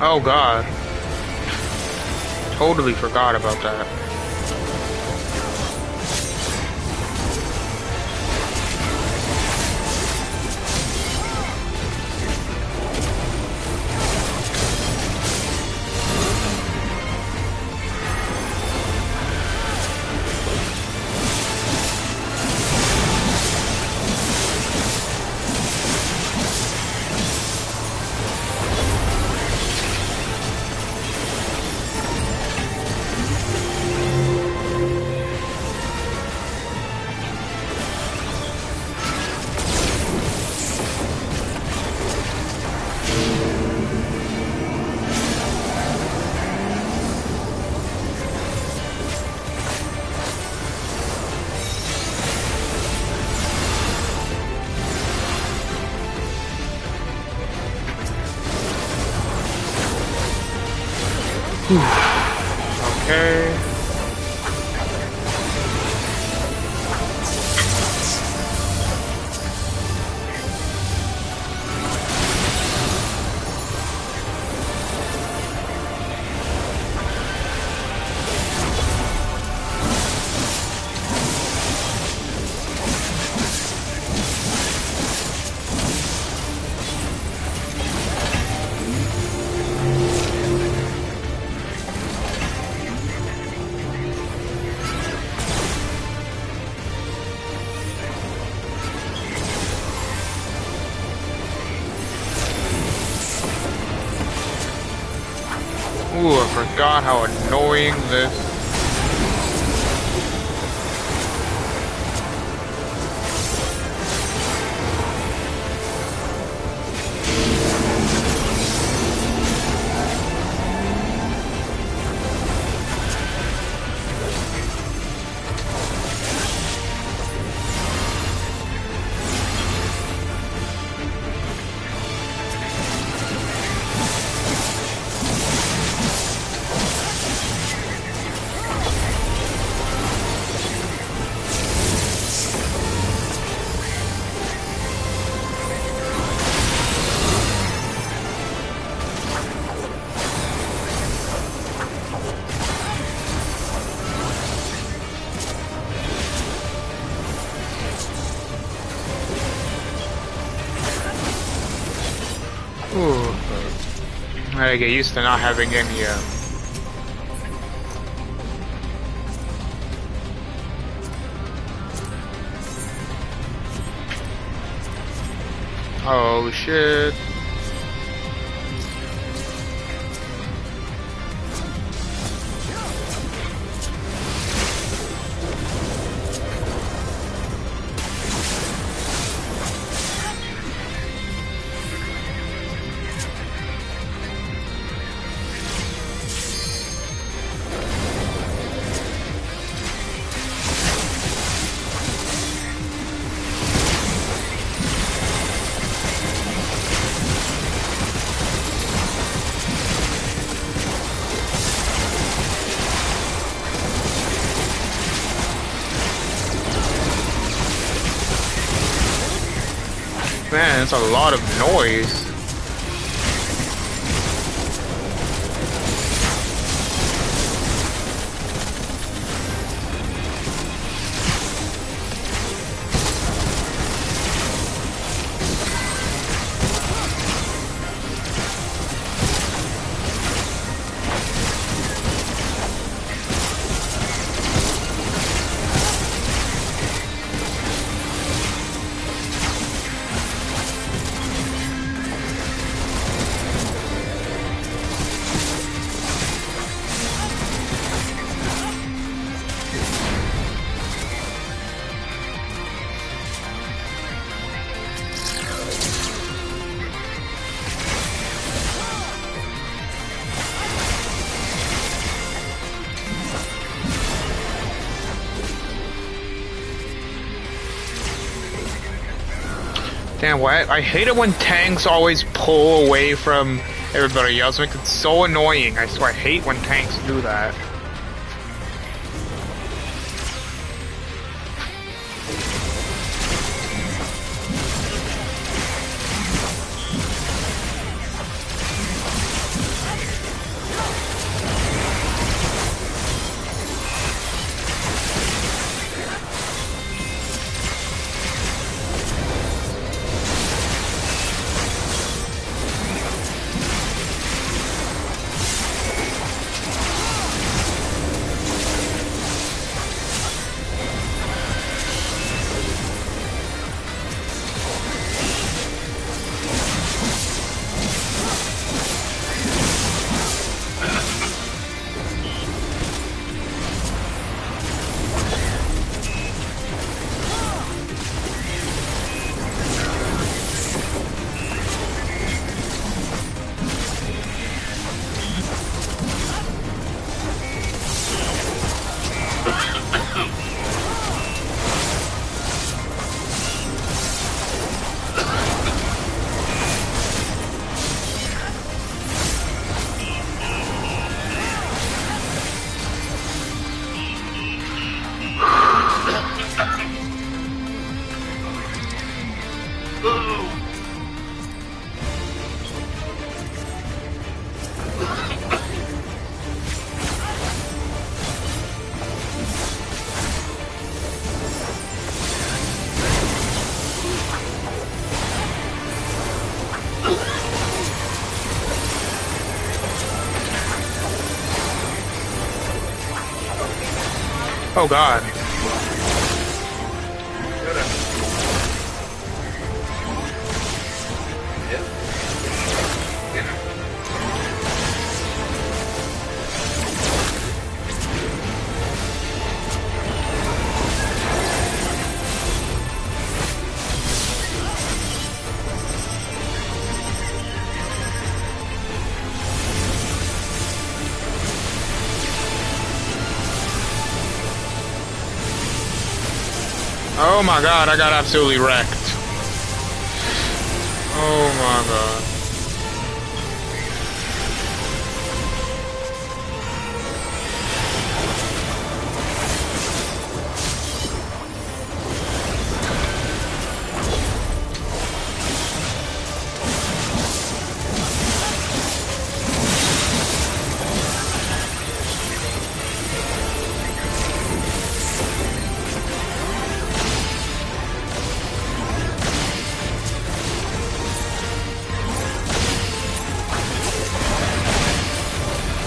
Oh god. Totally forgot about that. Okay. Ooh, I forgot how annoying this. Ooh, I gotta get used to not having any, oh shit. Man, it's a lot of noise. Damn, what? I hate it when tanks always pull away from everybody else. It makes it so annoying. I swear, I hate when tanks do that. Oh God. Oh my God, I got absolutely wrecked. Oh my God.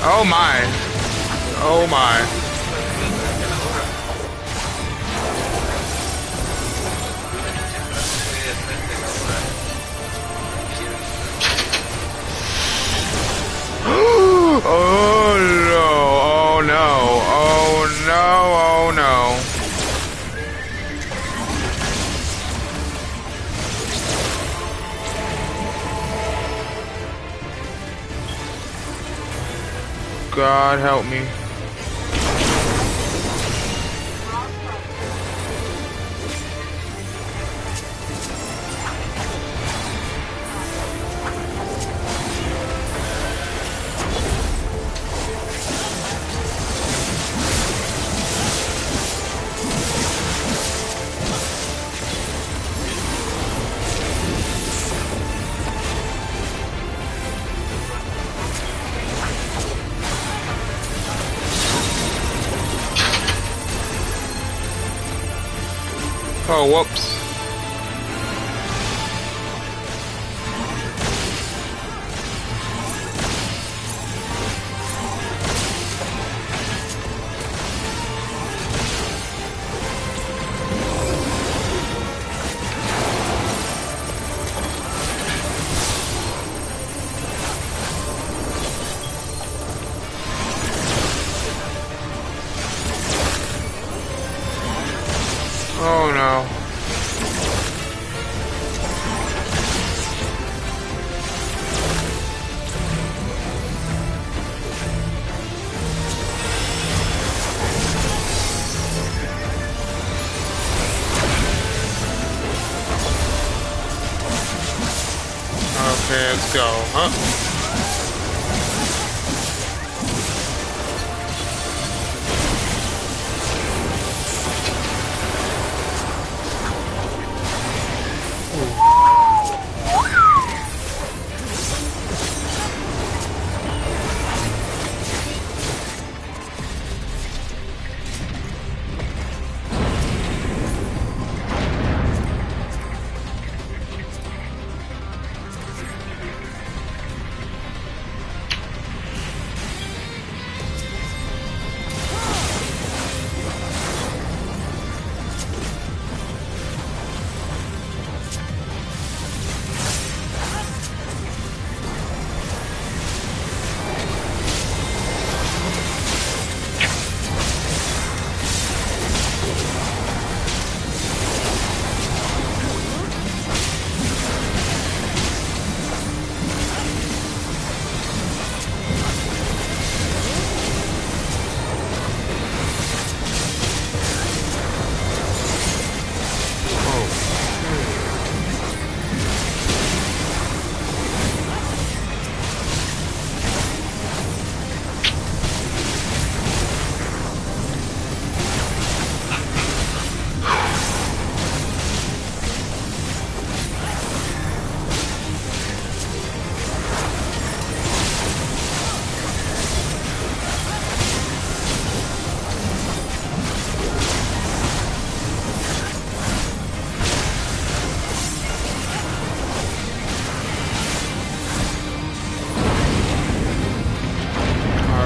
Oh my. Oh my. Oh no. Oh no. Oh no. Oh no. God help me. Oh, whoops. Oh no. Okay, let's go, huh?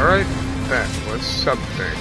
Alright, that was something.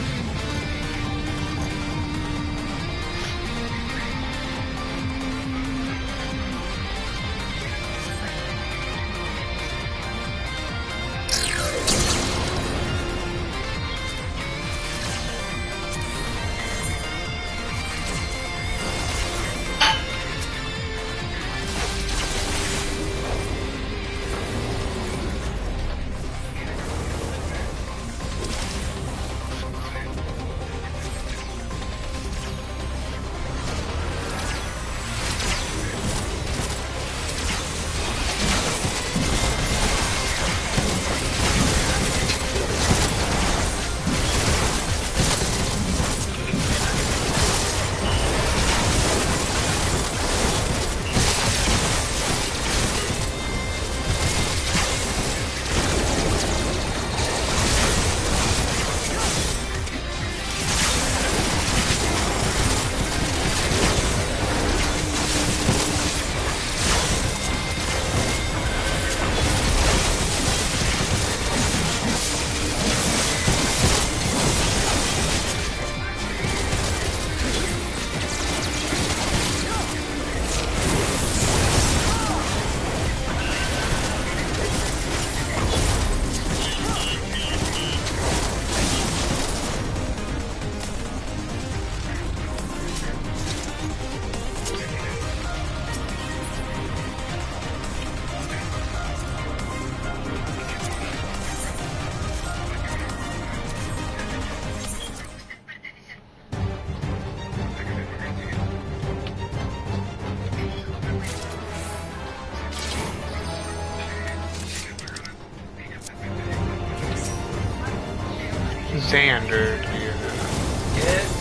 Xander. Yes.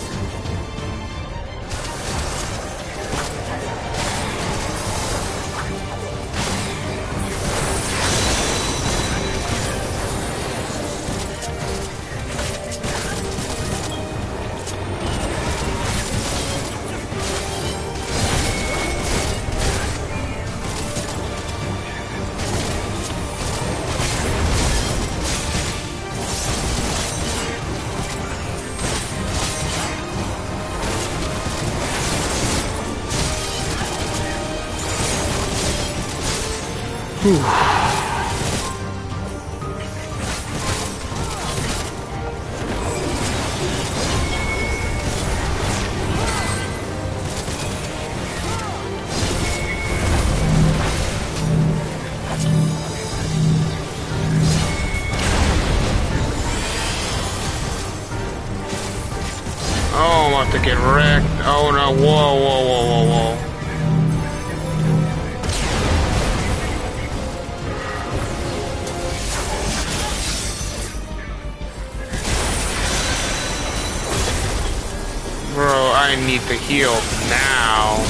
Oh, I'm about to get wrecked. Oh no, whoa, whoa, whoa, whoa, whoa. Bro, I need to heal now.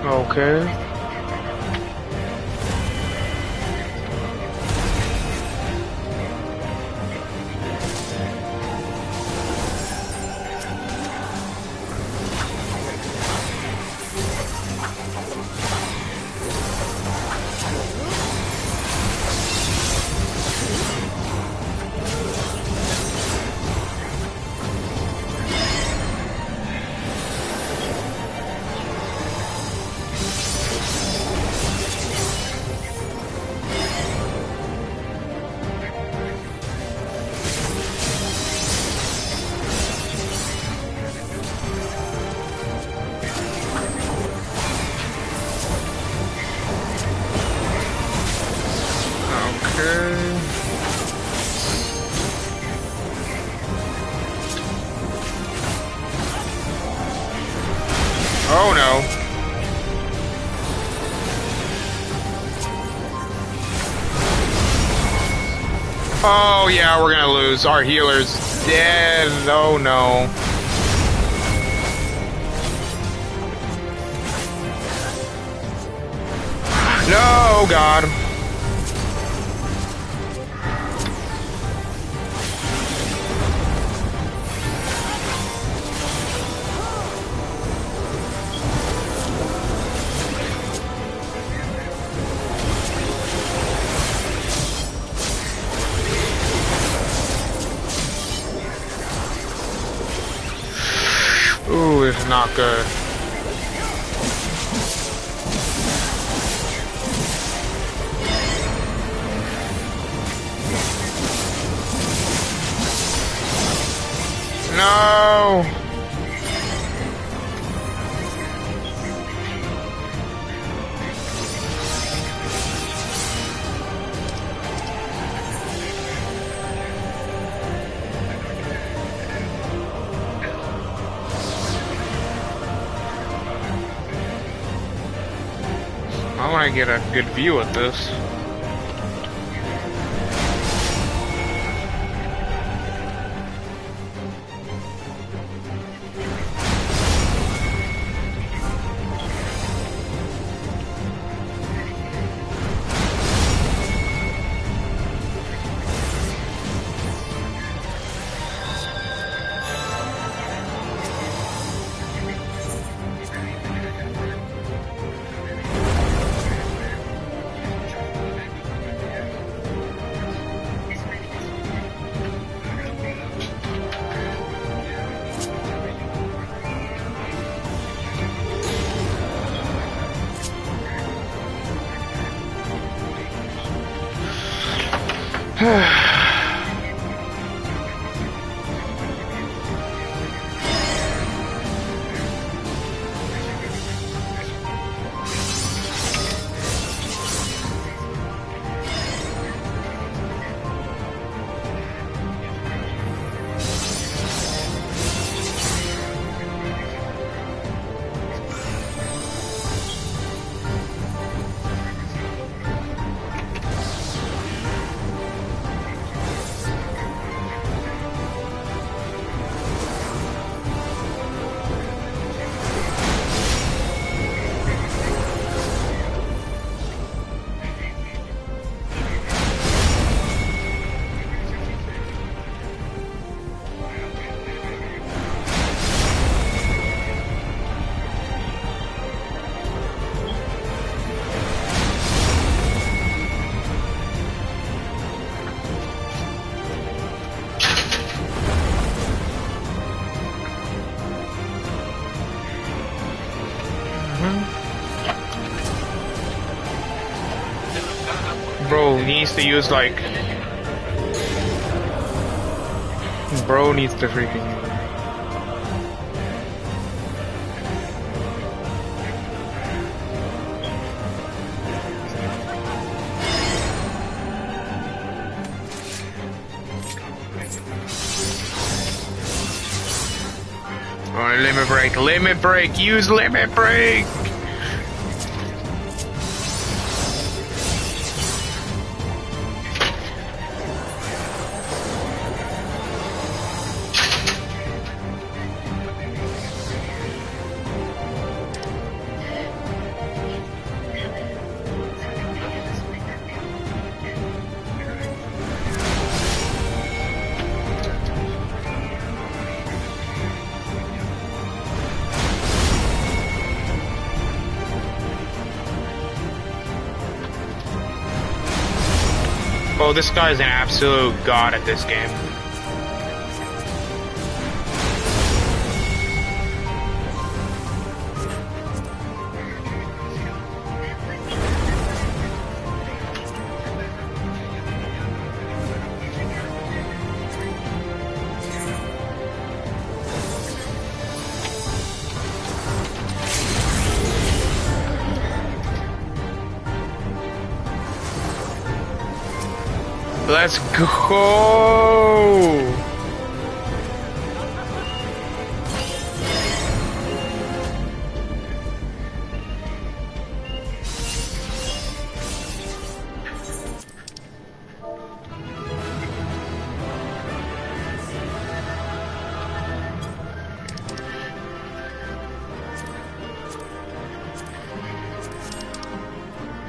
Okay. Oh no. Oh yeah, we're gonna lose. Our healer's dead. Oh no. No, God. Ooh, this is not good. No! I want to get a good view of this. needs to use like. Bro needs to freaking. Alright, limit break, use limit break! Oh, this guy's an absolute god at this game. Let's go!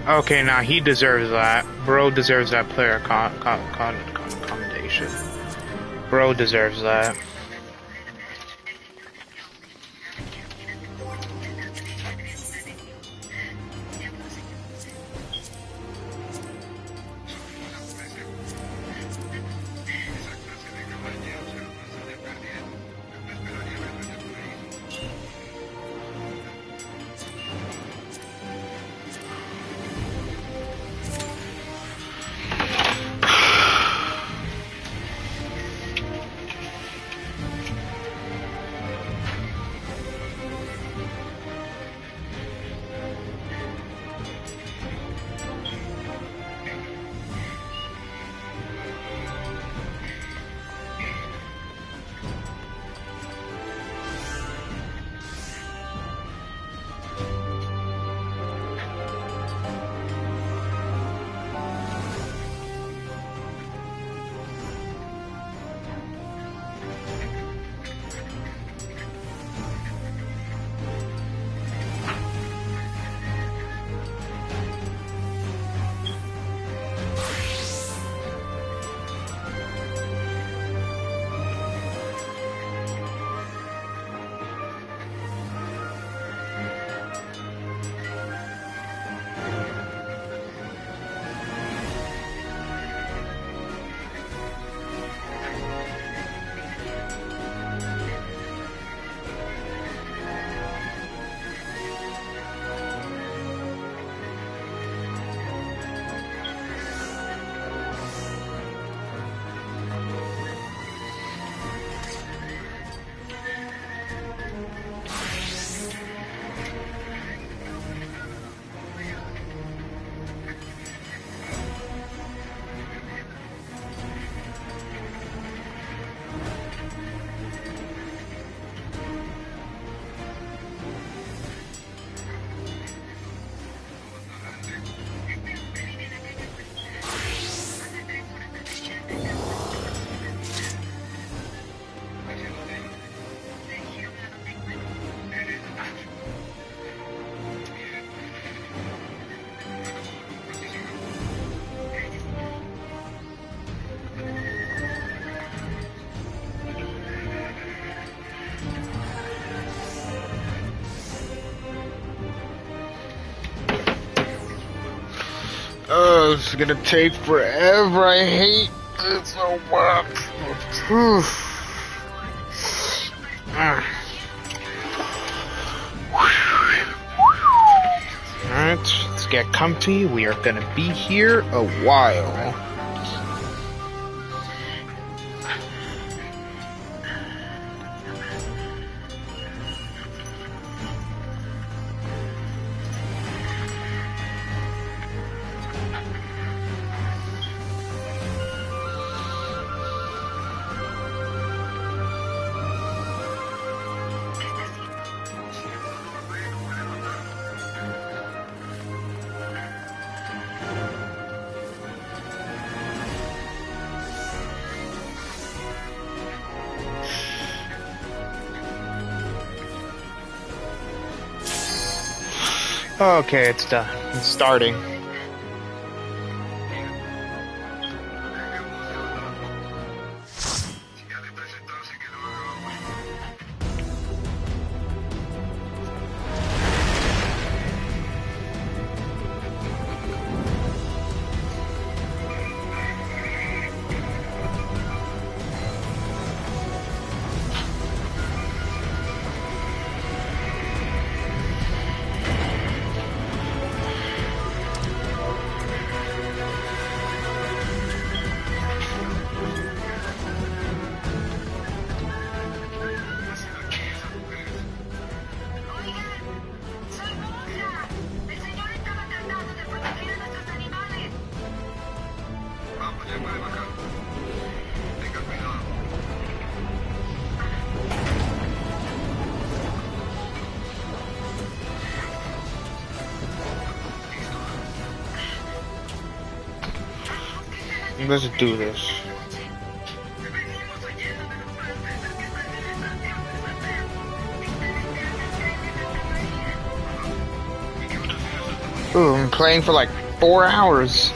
Okay, now he deserves that. Bro deserves that player commendation. Bro deserves that. Oh, it's gonna take forever. I hate it so much. Alright, let's get comfy. We are gonna be here a while. Okay, it's done. It's starting. Let's do this. Ooh, I'm playing for like 4 hours.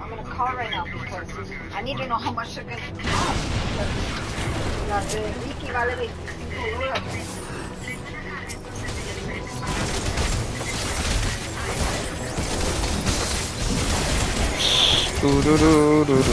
I'm gonna call right now because I need to know how much they're gonna cost. La de Ricky vale $25.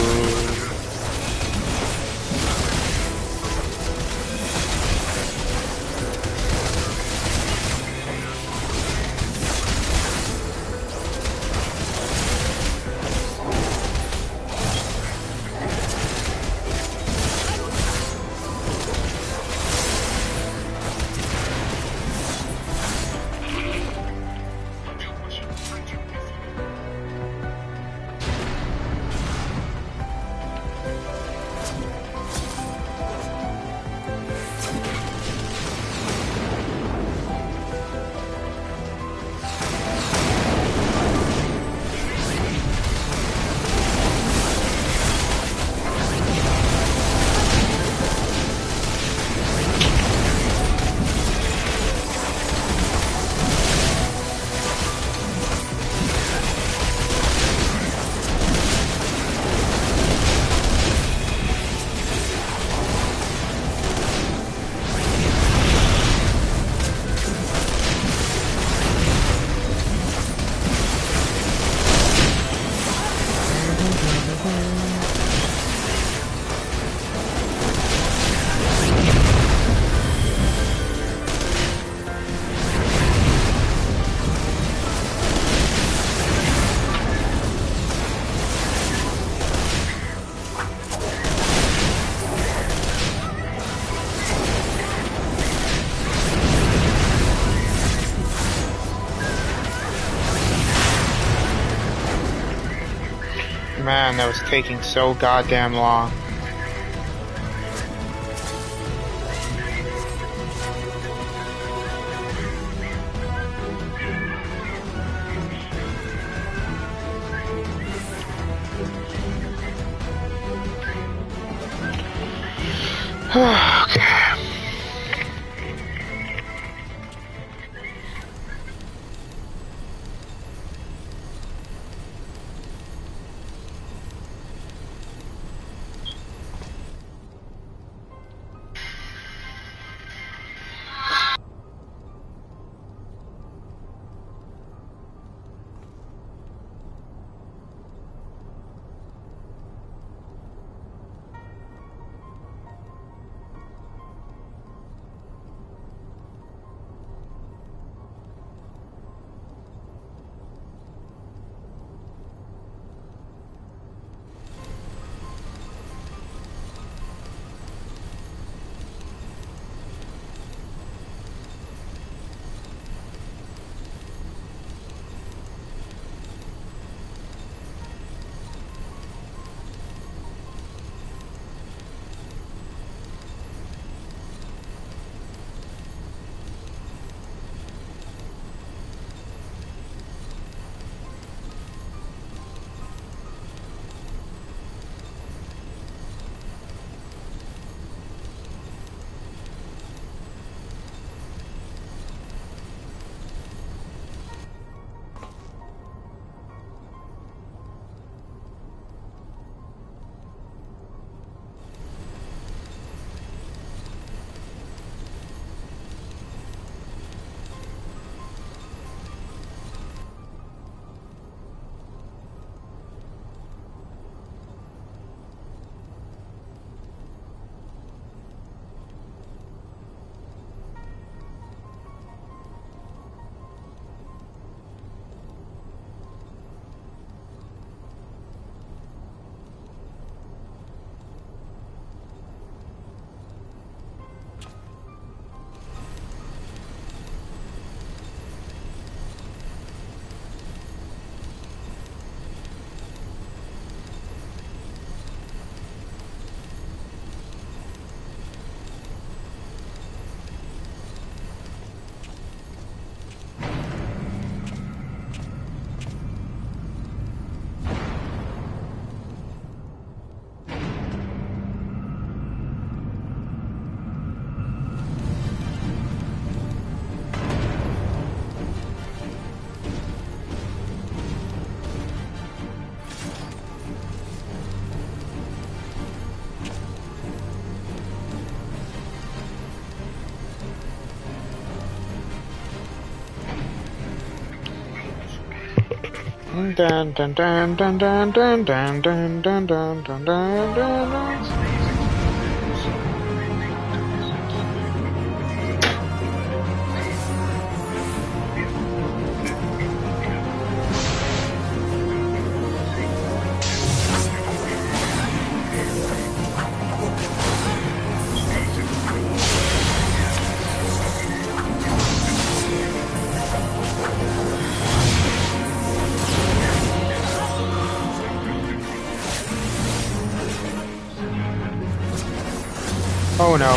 Man, that was taking so goddamn long. Okay. Dun dun dun dun dun dun dun dun dun dun dun dun dun. Oh no.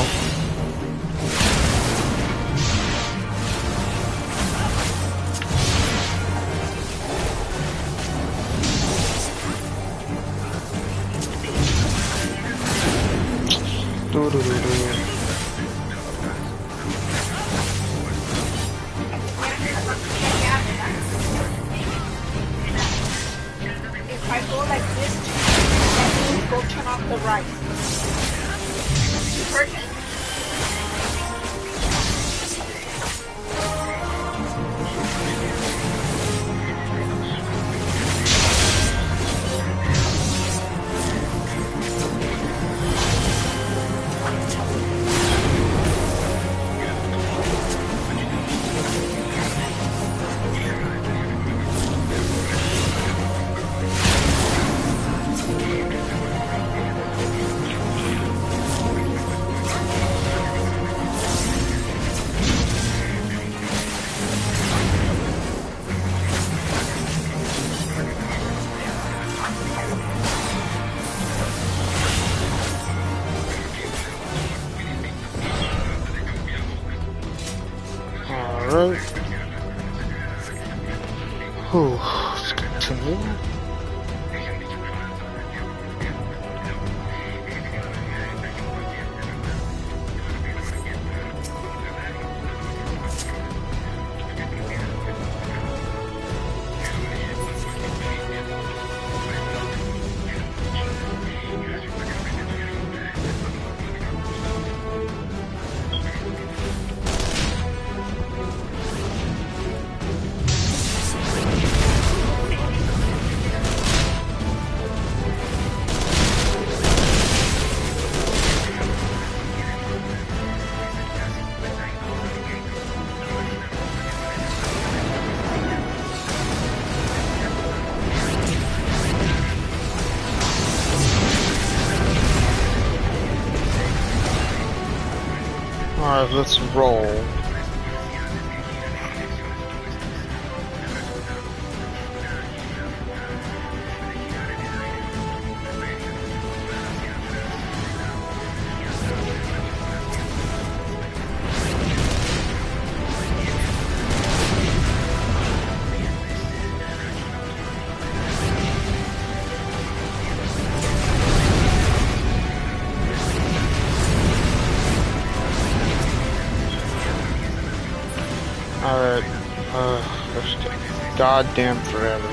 If I go like this, that means go turn off the rice. Perfect. Alright. Let's continue. Alright, let's roll. Alright, let's take goddamn forever.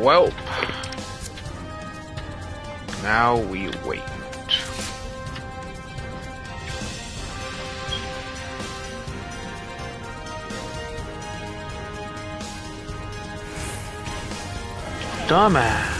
Well, now we wait. Dumbass.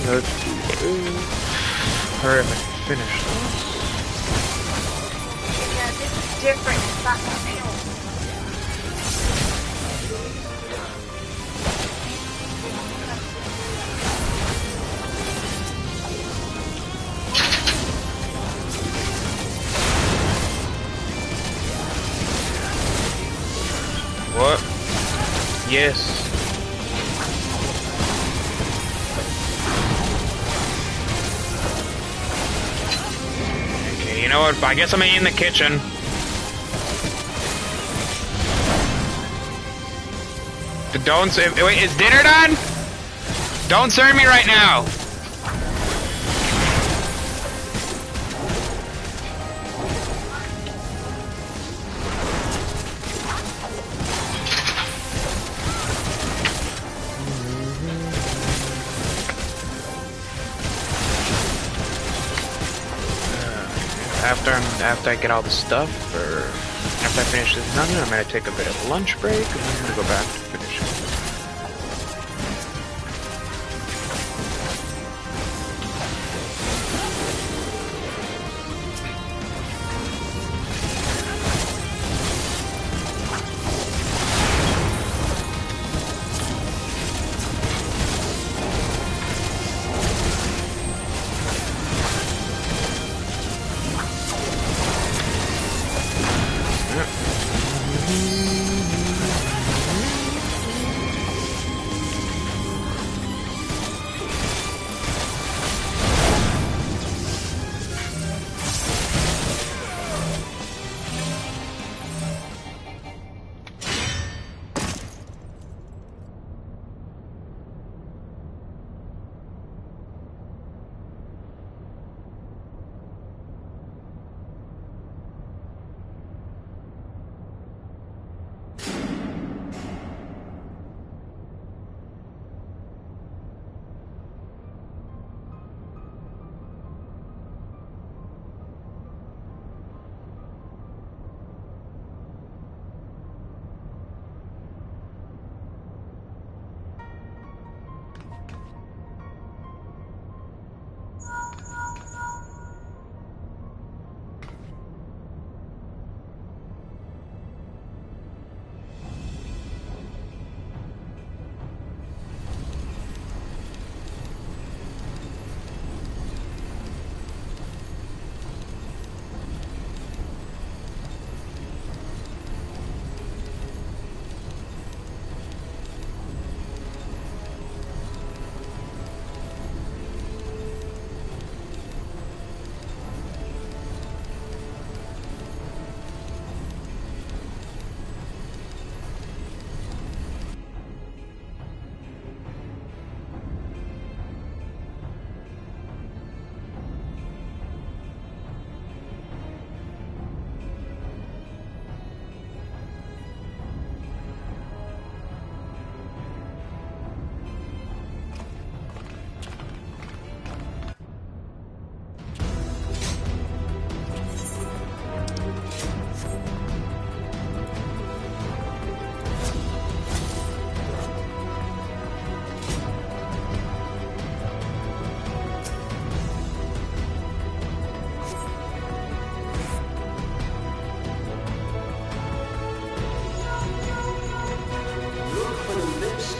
Let's hurry up and finish this. Yeah, this is different. It's not real. What? Yes. You know what? I guess I'm in the kitchen. Don't say. Wait, is dinner done? Don't serve me right now. After I get all the stuff, or after I finish this dungeon, I'm gonna take a bit of a lunch break, and then I'm gonna go back to finish it.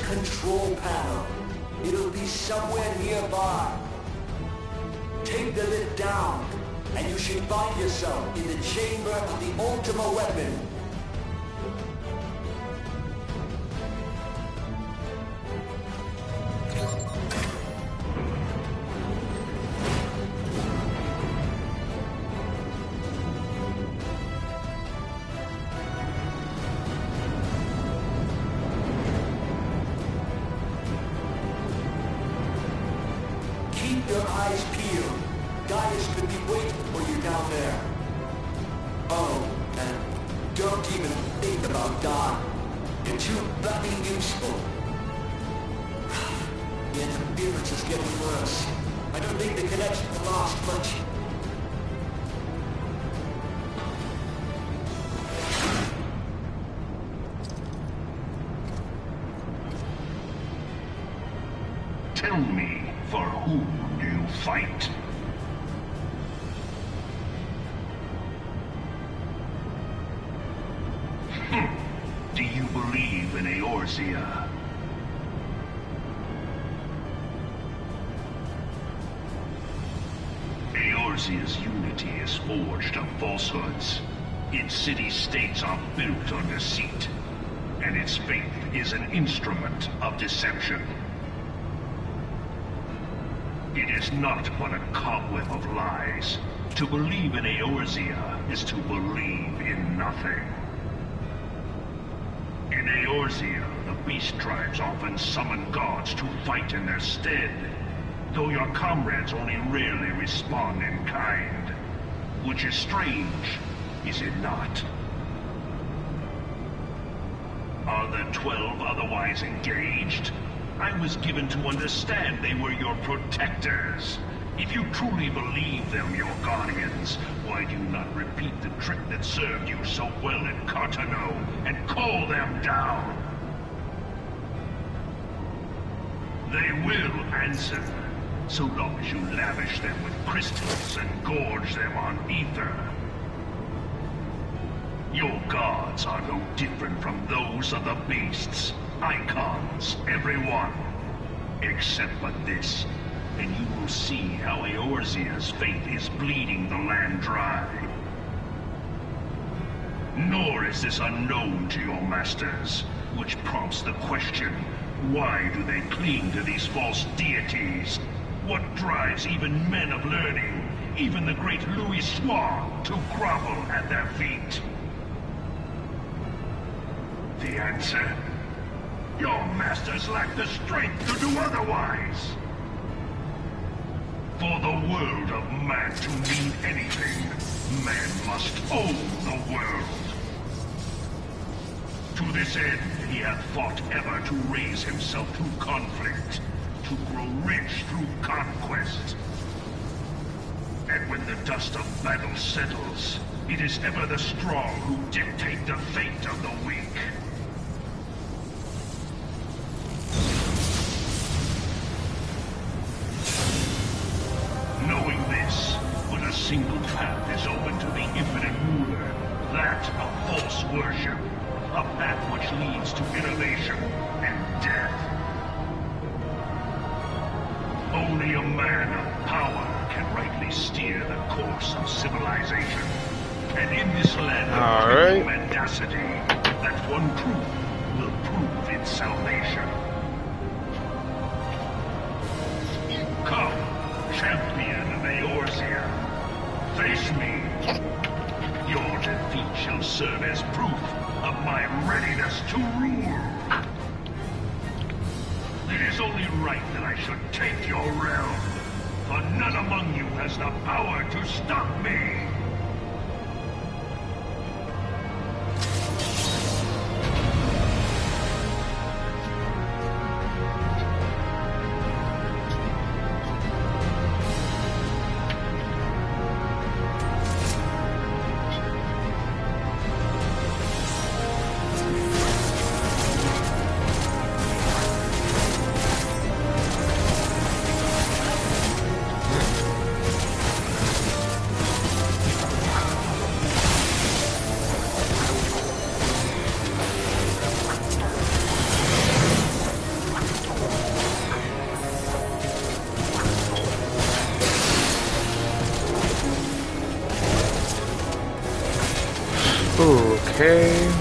Control panel. It'll be somewhere nearby. Take the lid down, and you should find yourself in the chamber of the Ultima weapon. waiting for you down there. Oh, and don't even think about dying. You're too bloody useful. The interference is getting worse. I don't think the connection will last much. Tell me, for whom do you fight? Do you believe in Eorzea? Eorzea's unity is forged of falsehoods. Its city-states are built on deceit, and its faith is an instrument of deception. It is not but a cobweb of lies. To believe in Eorzea is to believe in nothing. In Eorzea, the beast tribes often summon gods to fight in their stead, though your comrades only rarely respond in kind. Which is strange, is it not? Are the 12 otherwise engaged? I was given to understand they were your protectors. If you truly believe them your guardians, why do you not repeat the trick that served you so well in Cartano and call them down? They will answer, so long as you lavish them with crystals and gorge them on ether. Your gods are no different from those of the beasts. Icons, every one. Except but this, and you will see how Eorzea's faith is bleeding the land dry. Nor is this unknown to your masters, which prompts the question, why do they cling to these false deities? What drives even men of learning, even the great Louis Soir, to grovel at their feet? The answer? Your masters lack the strength to do otherwise. For the world of man to mean anything, man must own the world. To this end, he hath fought ever to raise himself through conflict, to grow rich through conquest. And when the dust of battle settles, it is ever the strong who dictate the fate of the weak. Knowing this, but a single path is open to the infinite ruler, that of false worship, a path which leads to innovation and death. Only a man of power can rightly steer the course of civilization. And in this land of mendacity, that one truth will prove its salvation. Come, champion of Eorzea, face me. Your defeat shall serve as proof of my readiness to rule. It is only right that I should take your realm, for none among you has the power to stop me. Okay.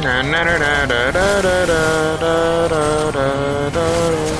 Na na na na da da da da da da da.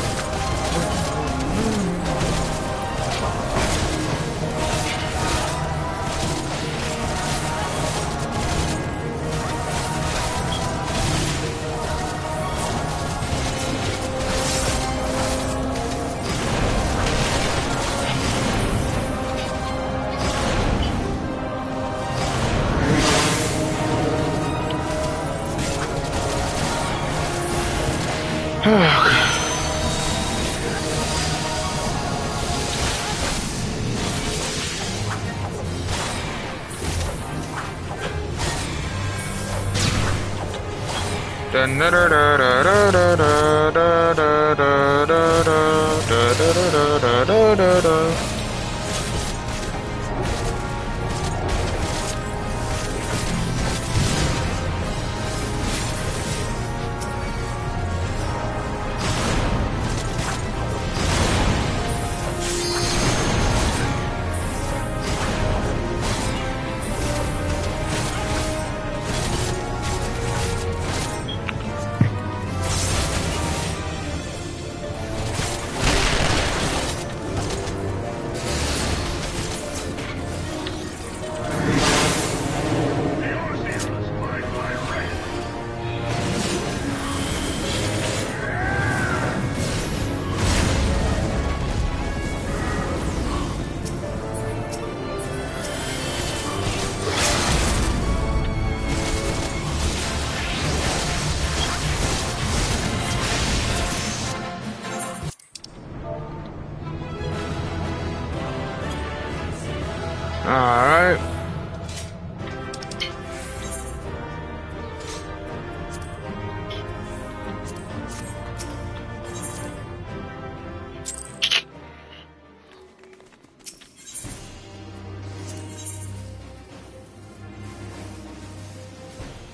Alright.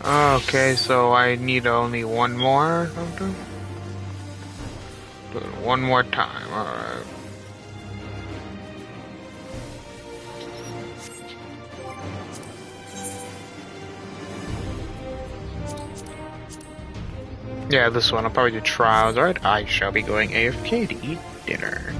Okay, so I need only one more or something? Do it one more time, alright. Yeah, this one. I'll probably do trials. Alright, I shall be going AFK to eat dinner.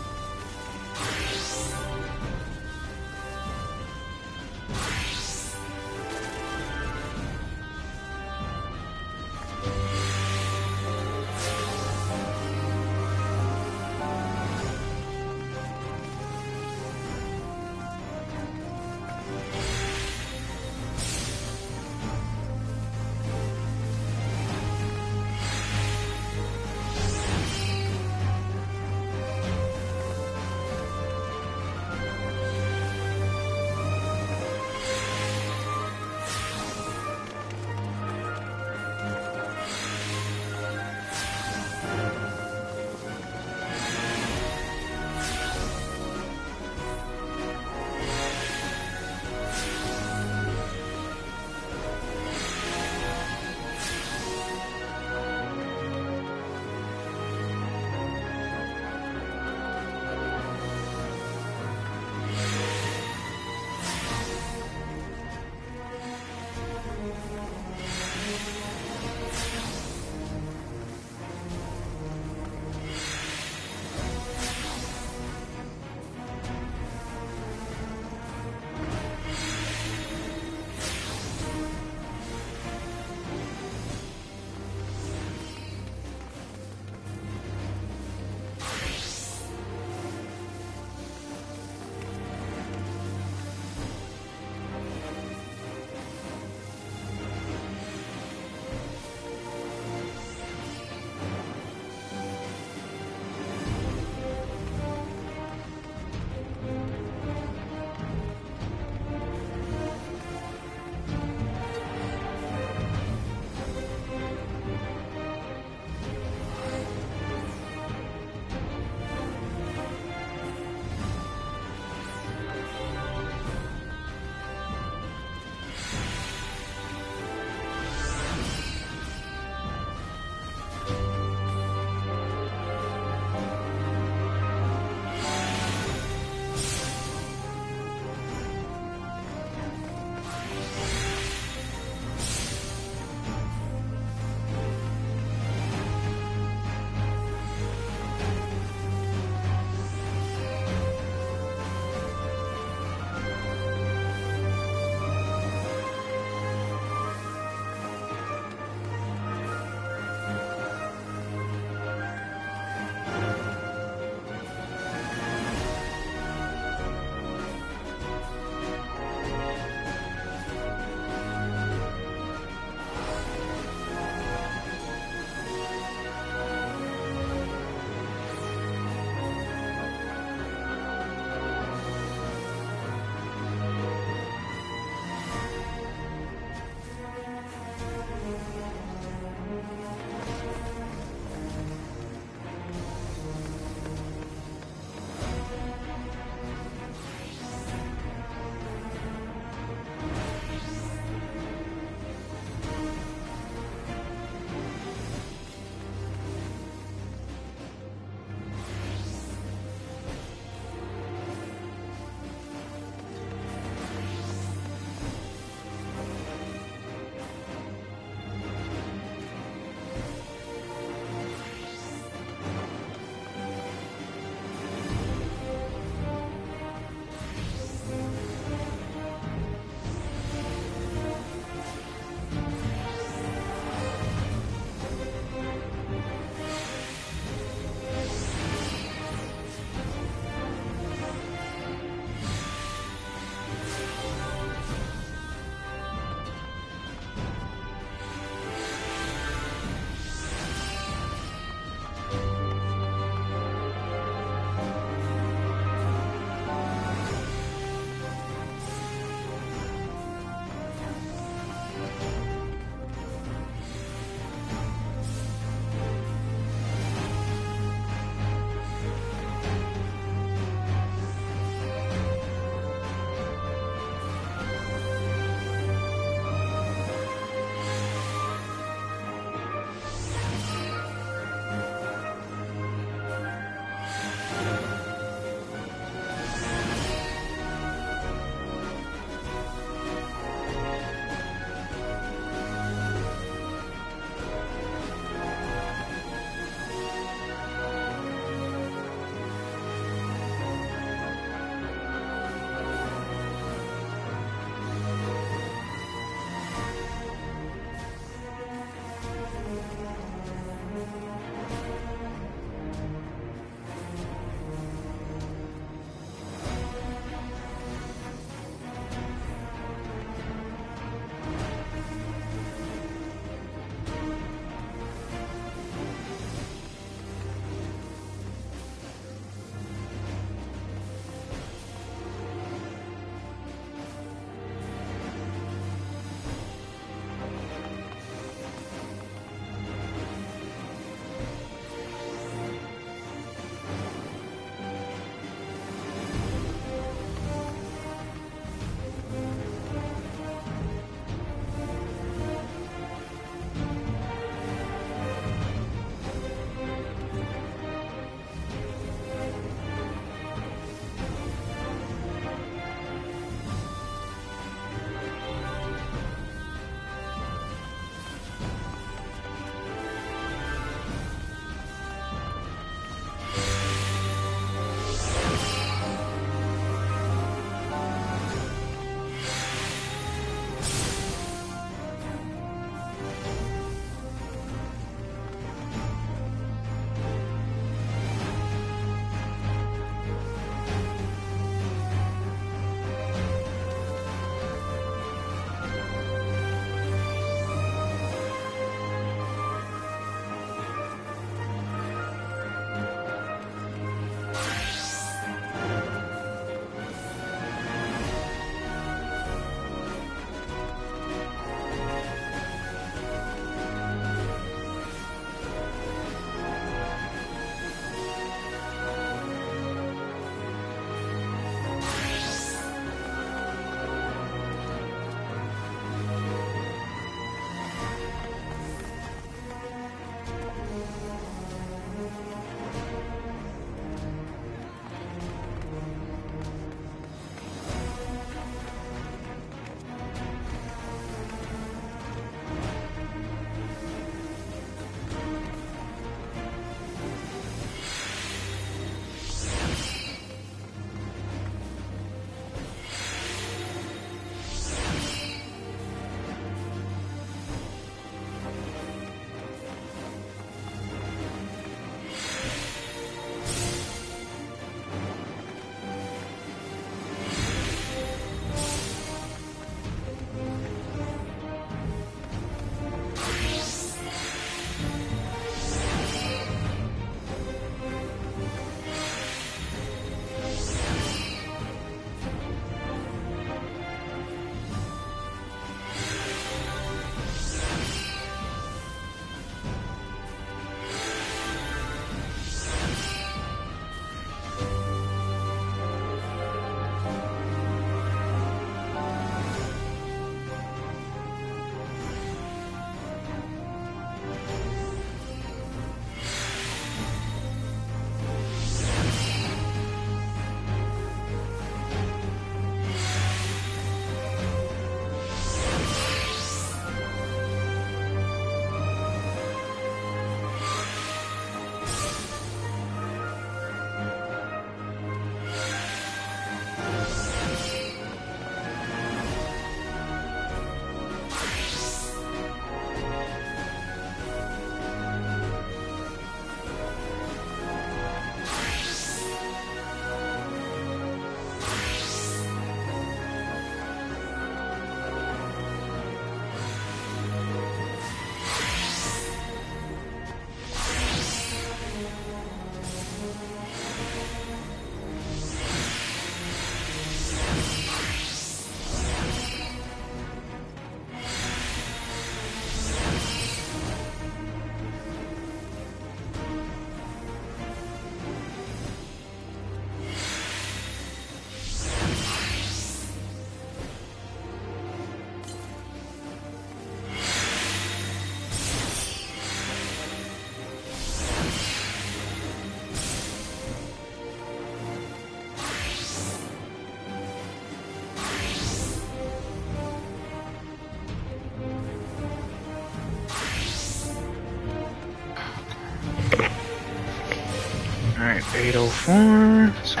Alright, 8:04, so...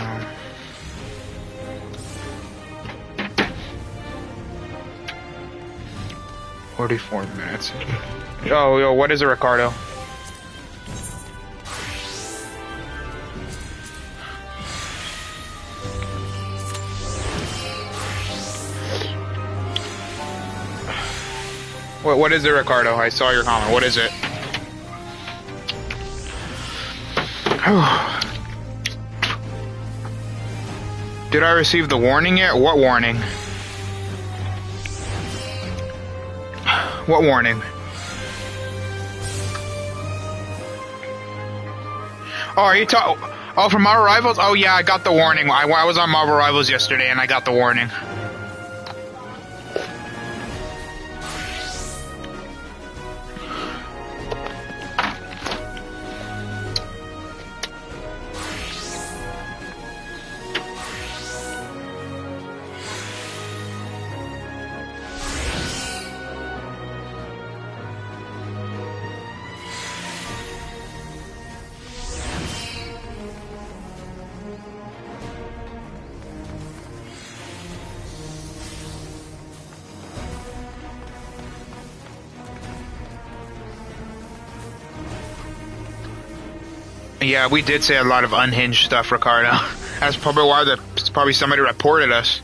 "44 minutes. Yo, what is it, Ricardo? What is it, Ricardo? I saw your comment. What is it? Did I receive the warning yet? What warning? What warning? Oh, are you oh, from Marvel Rivals? Oh yeah, I got the warning. I was on Marvel Rivals yesterday and I got the warning. Yeah, we did say a lot of unhinged stuff, Ricardo. That's probably why probably somebody reported us.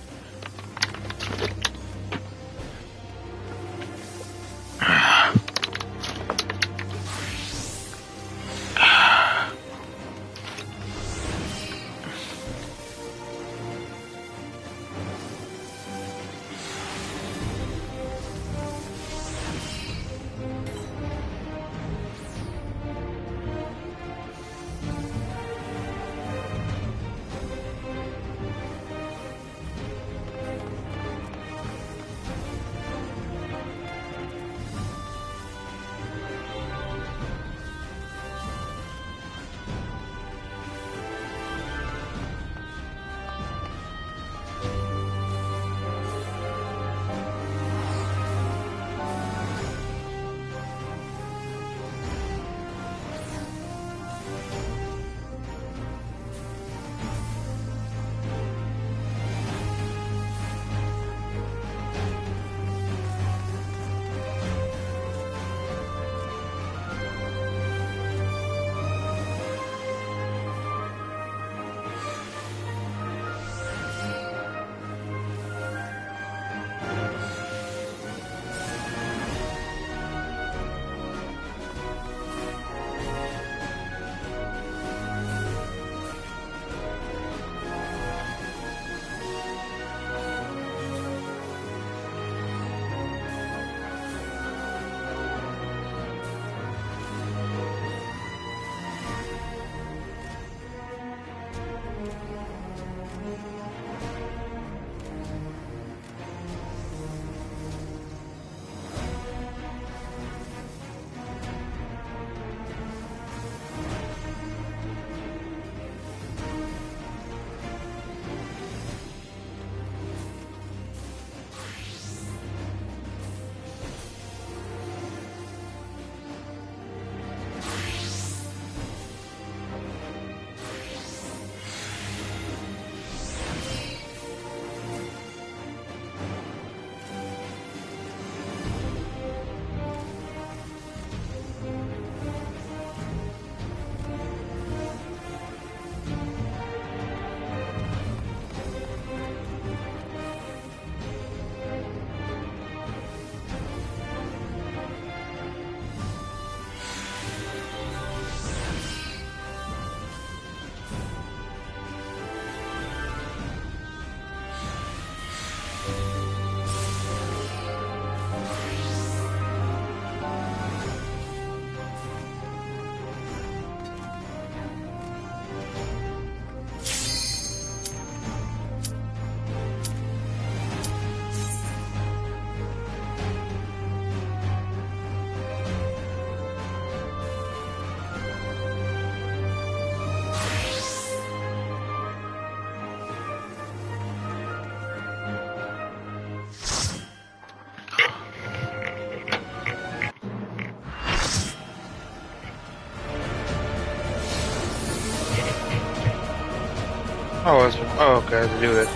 Oh, okay, to do this.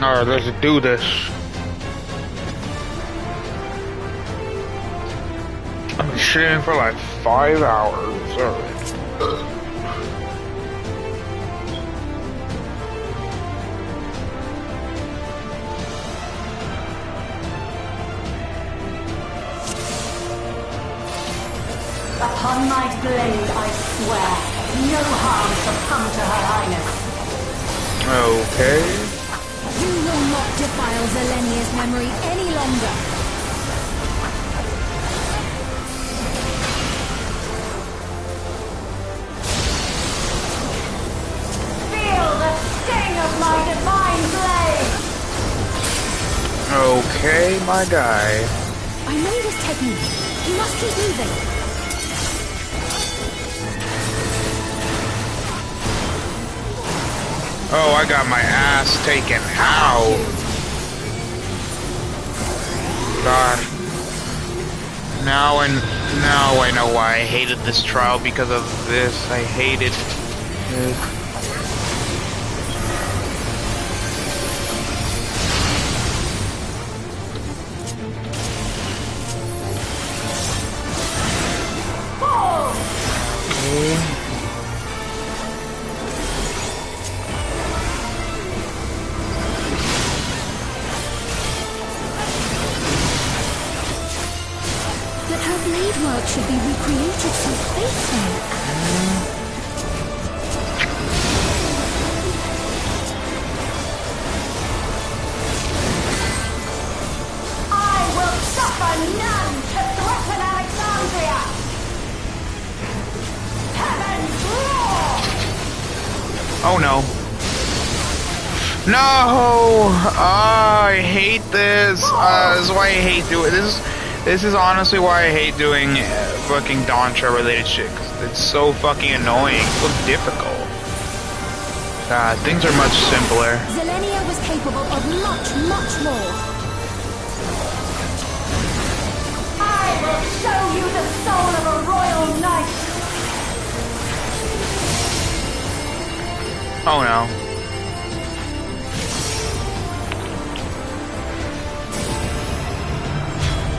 Alright, let's do this. I've been shooting for like 5 hours. Alright. Upon my blade, I swear, no harm shall come to Her Highness. Okay. You will not defile Zelenia's memory any longer. Feel the sting of my divine blade! Okay, my guy. I know this technique. You must keep moving. Oh, I got my ass taken. How? God. Now I know why I hated this trial because of this. I hated it. Okay. Blade work should be recreated so faithfully. I will suffer none to threaten Alexandria! Heaven's roar! Oh no. No! I hate this. This is why I hate doing this. This is honestly why I hate doing fucking Dontra related shit, cause it's so fucking annoying, so difficult. God, things are much simpler. Zelenia was capable of much, much more. I will show you the soul of a royal knight! Oh no.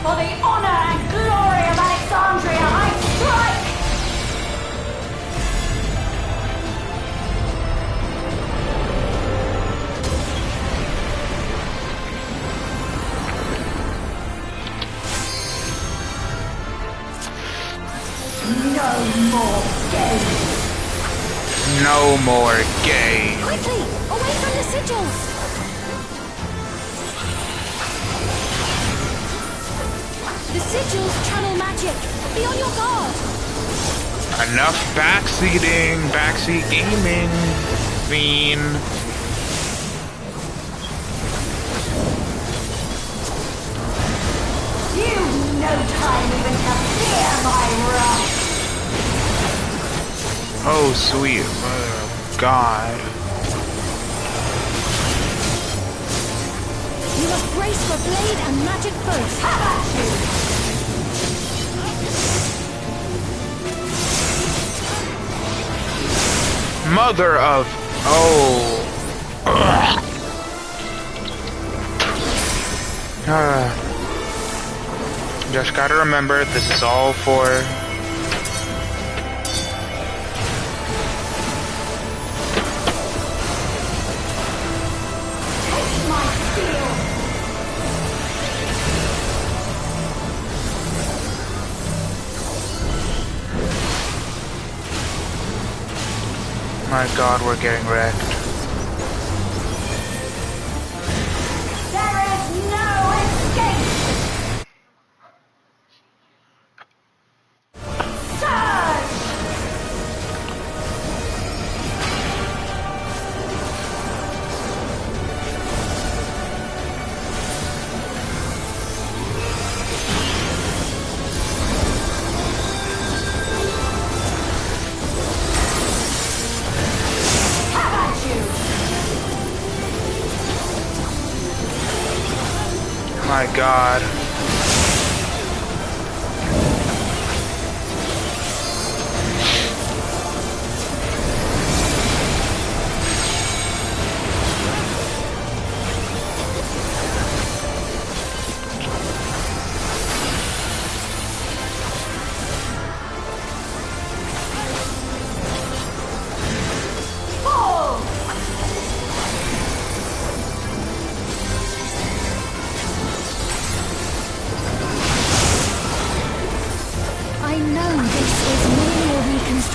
For the honor and glory of Alexandria, I strike! No more games! No more games! Quickly! Away from the sigils! The sigils channel magic. Be on your guard. Enough backseat gaming, fiend. You've no time even to fear my wrath. Oh, sweet mother of God. You must brace for blade and magic both. Have at you! Mother of... Oh. Just gotta remember, this is all for... Take my steel! My God, we're getting wrecked. There is no escape! Surge! Have at you! My God.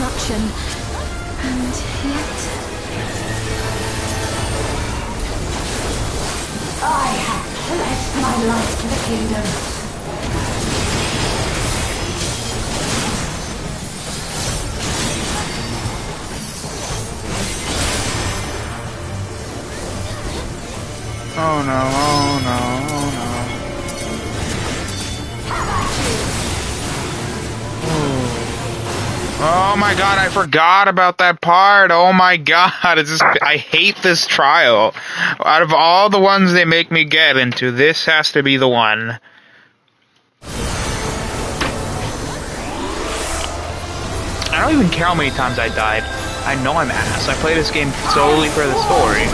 destruction. And yet... I have pledged my life to the kingdom. Oh no, oh no, oh no. Oh my god, I forgot about that part. Oh my god, it's just, I hate this trial. Out of all the ones they make me get into, this has to be the one. I don't even care how many times I died. I know I'm ass. I play this game solely for the story.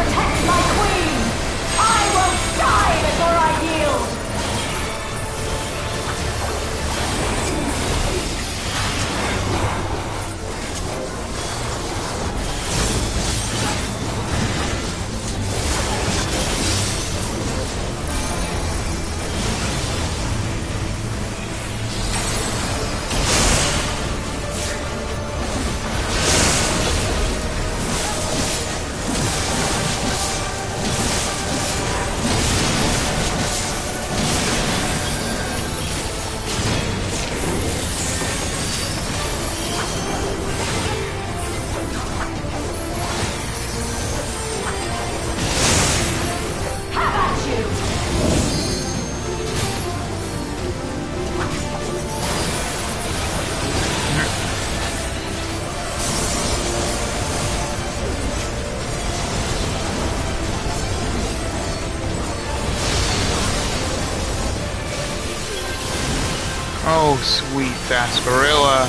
Oh, sweet sarsaparilla.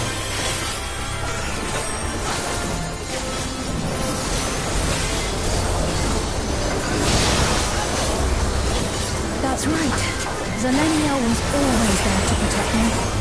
That's right. Zelenia was always there to protect me.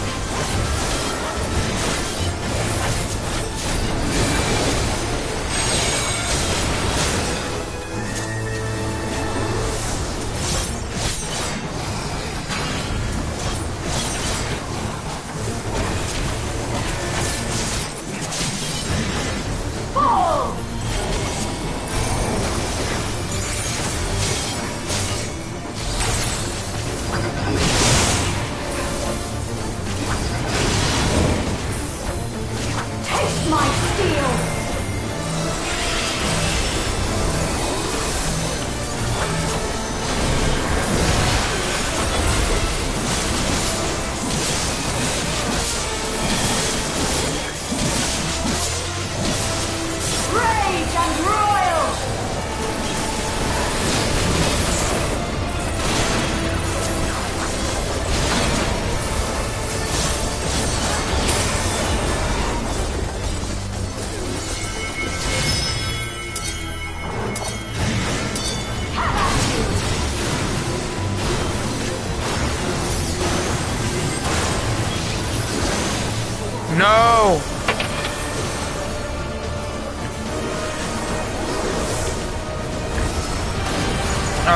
No!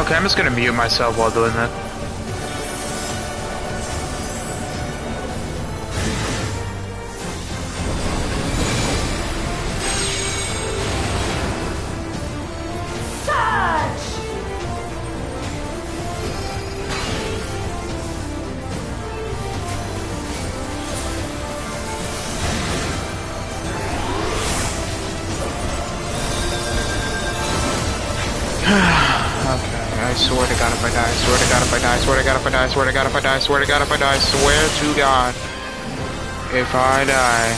Okay, I'm just gonna mute myself while doing that. I swear to God if I die, I swear to God if I die, I swear to God if I die, I swear to God if I die, I swear to God if I die, I swear to God if I die.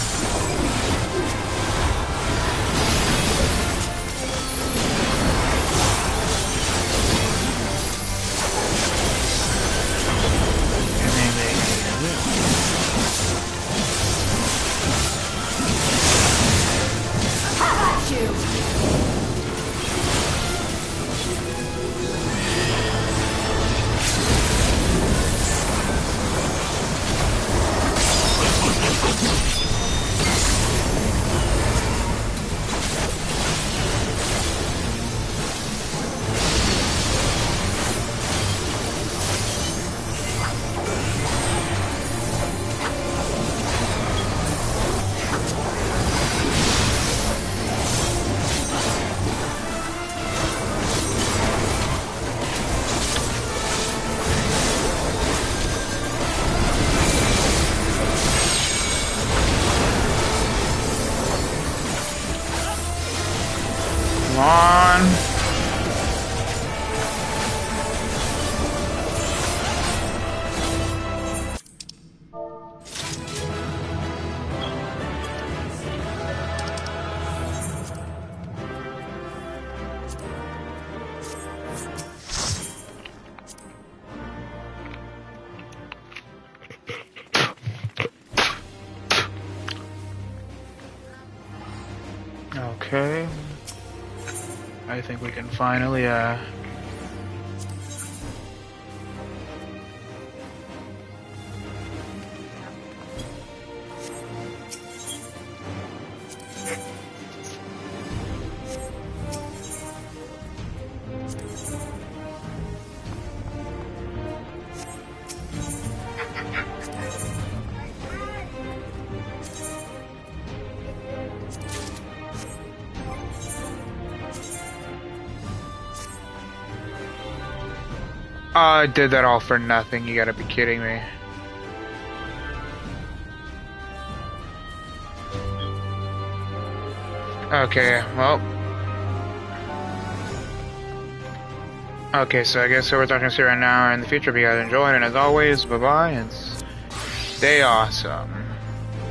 Okay. I think we can finally, I did that all for nothing, you gotta be kidding me. Okay, well. Okay, so I guess we're talking to right now in the future. If you guys enjoyed, and as always, bye-bye, and stay awesome.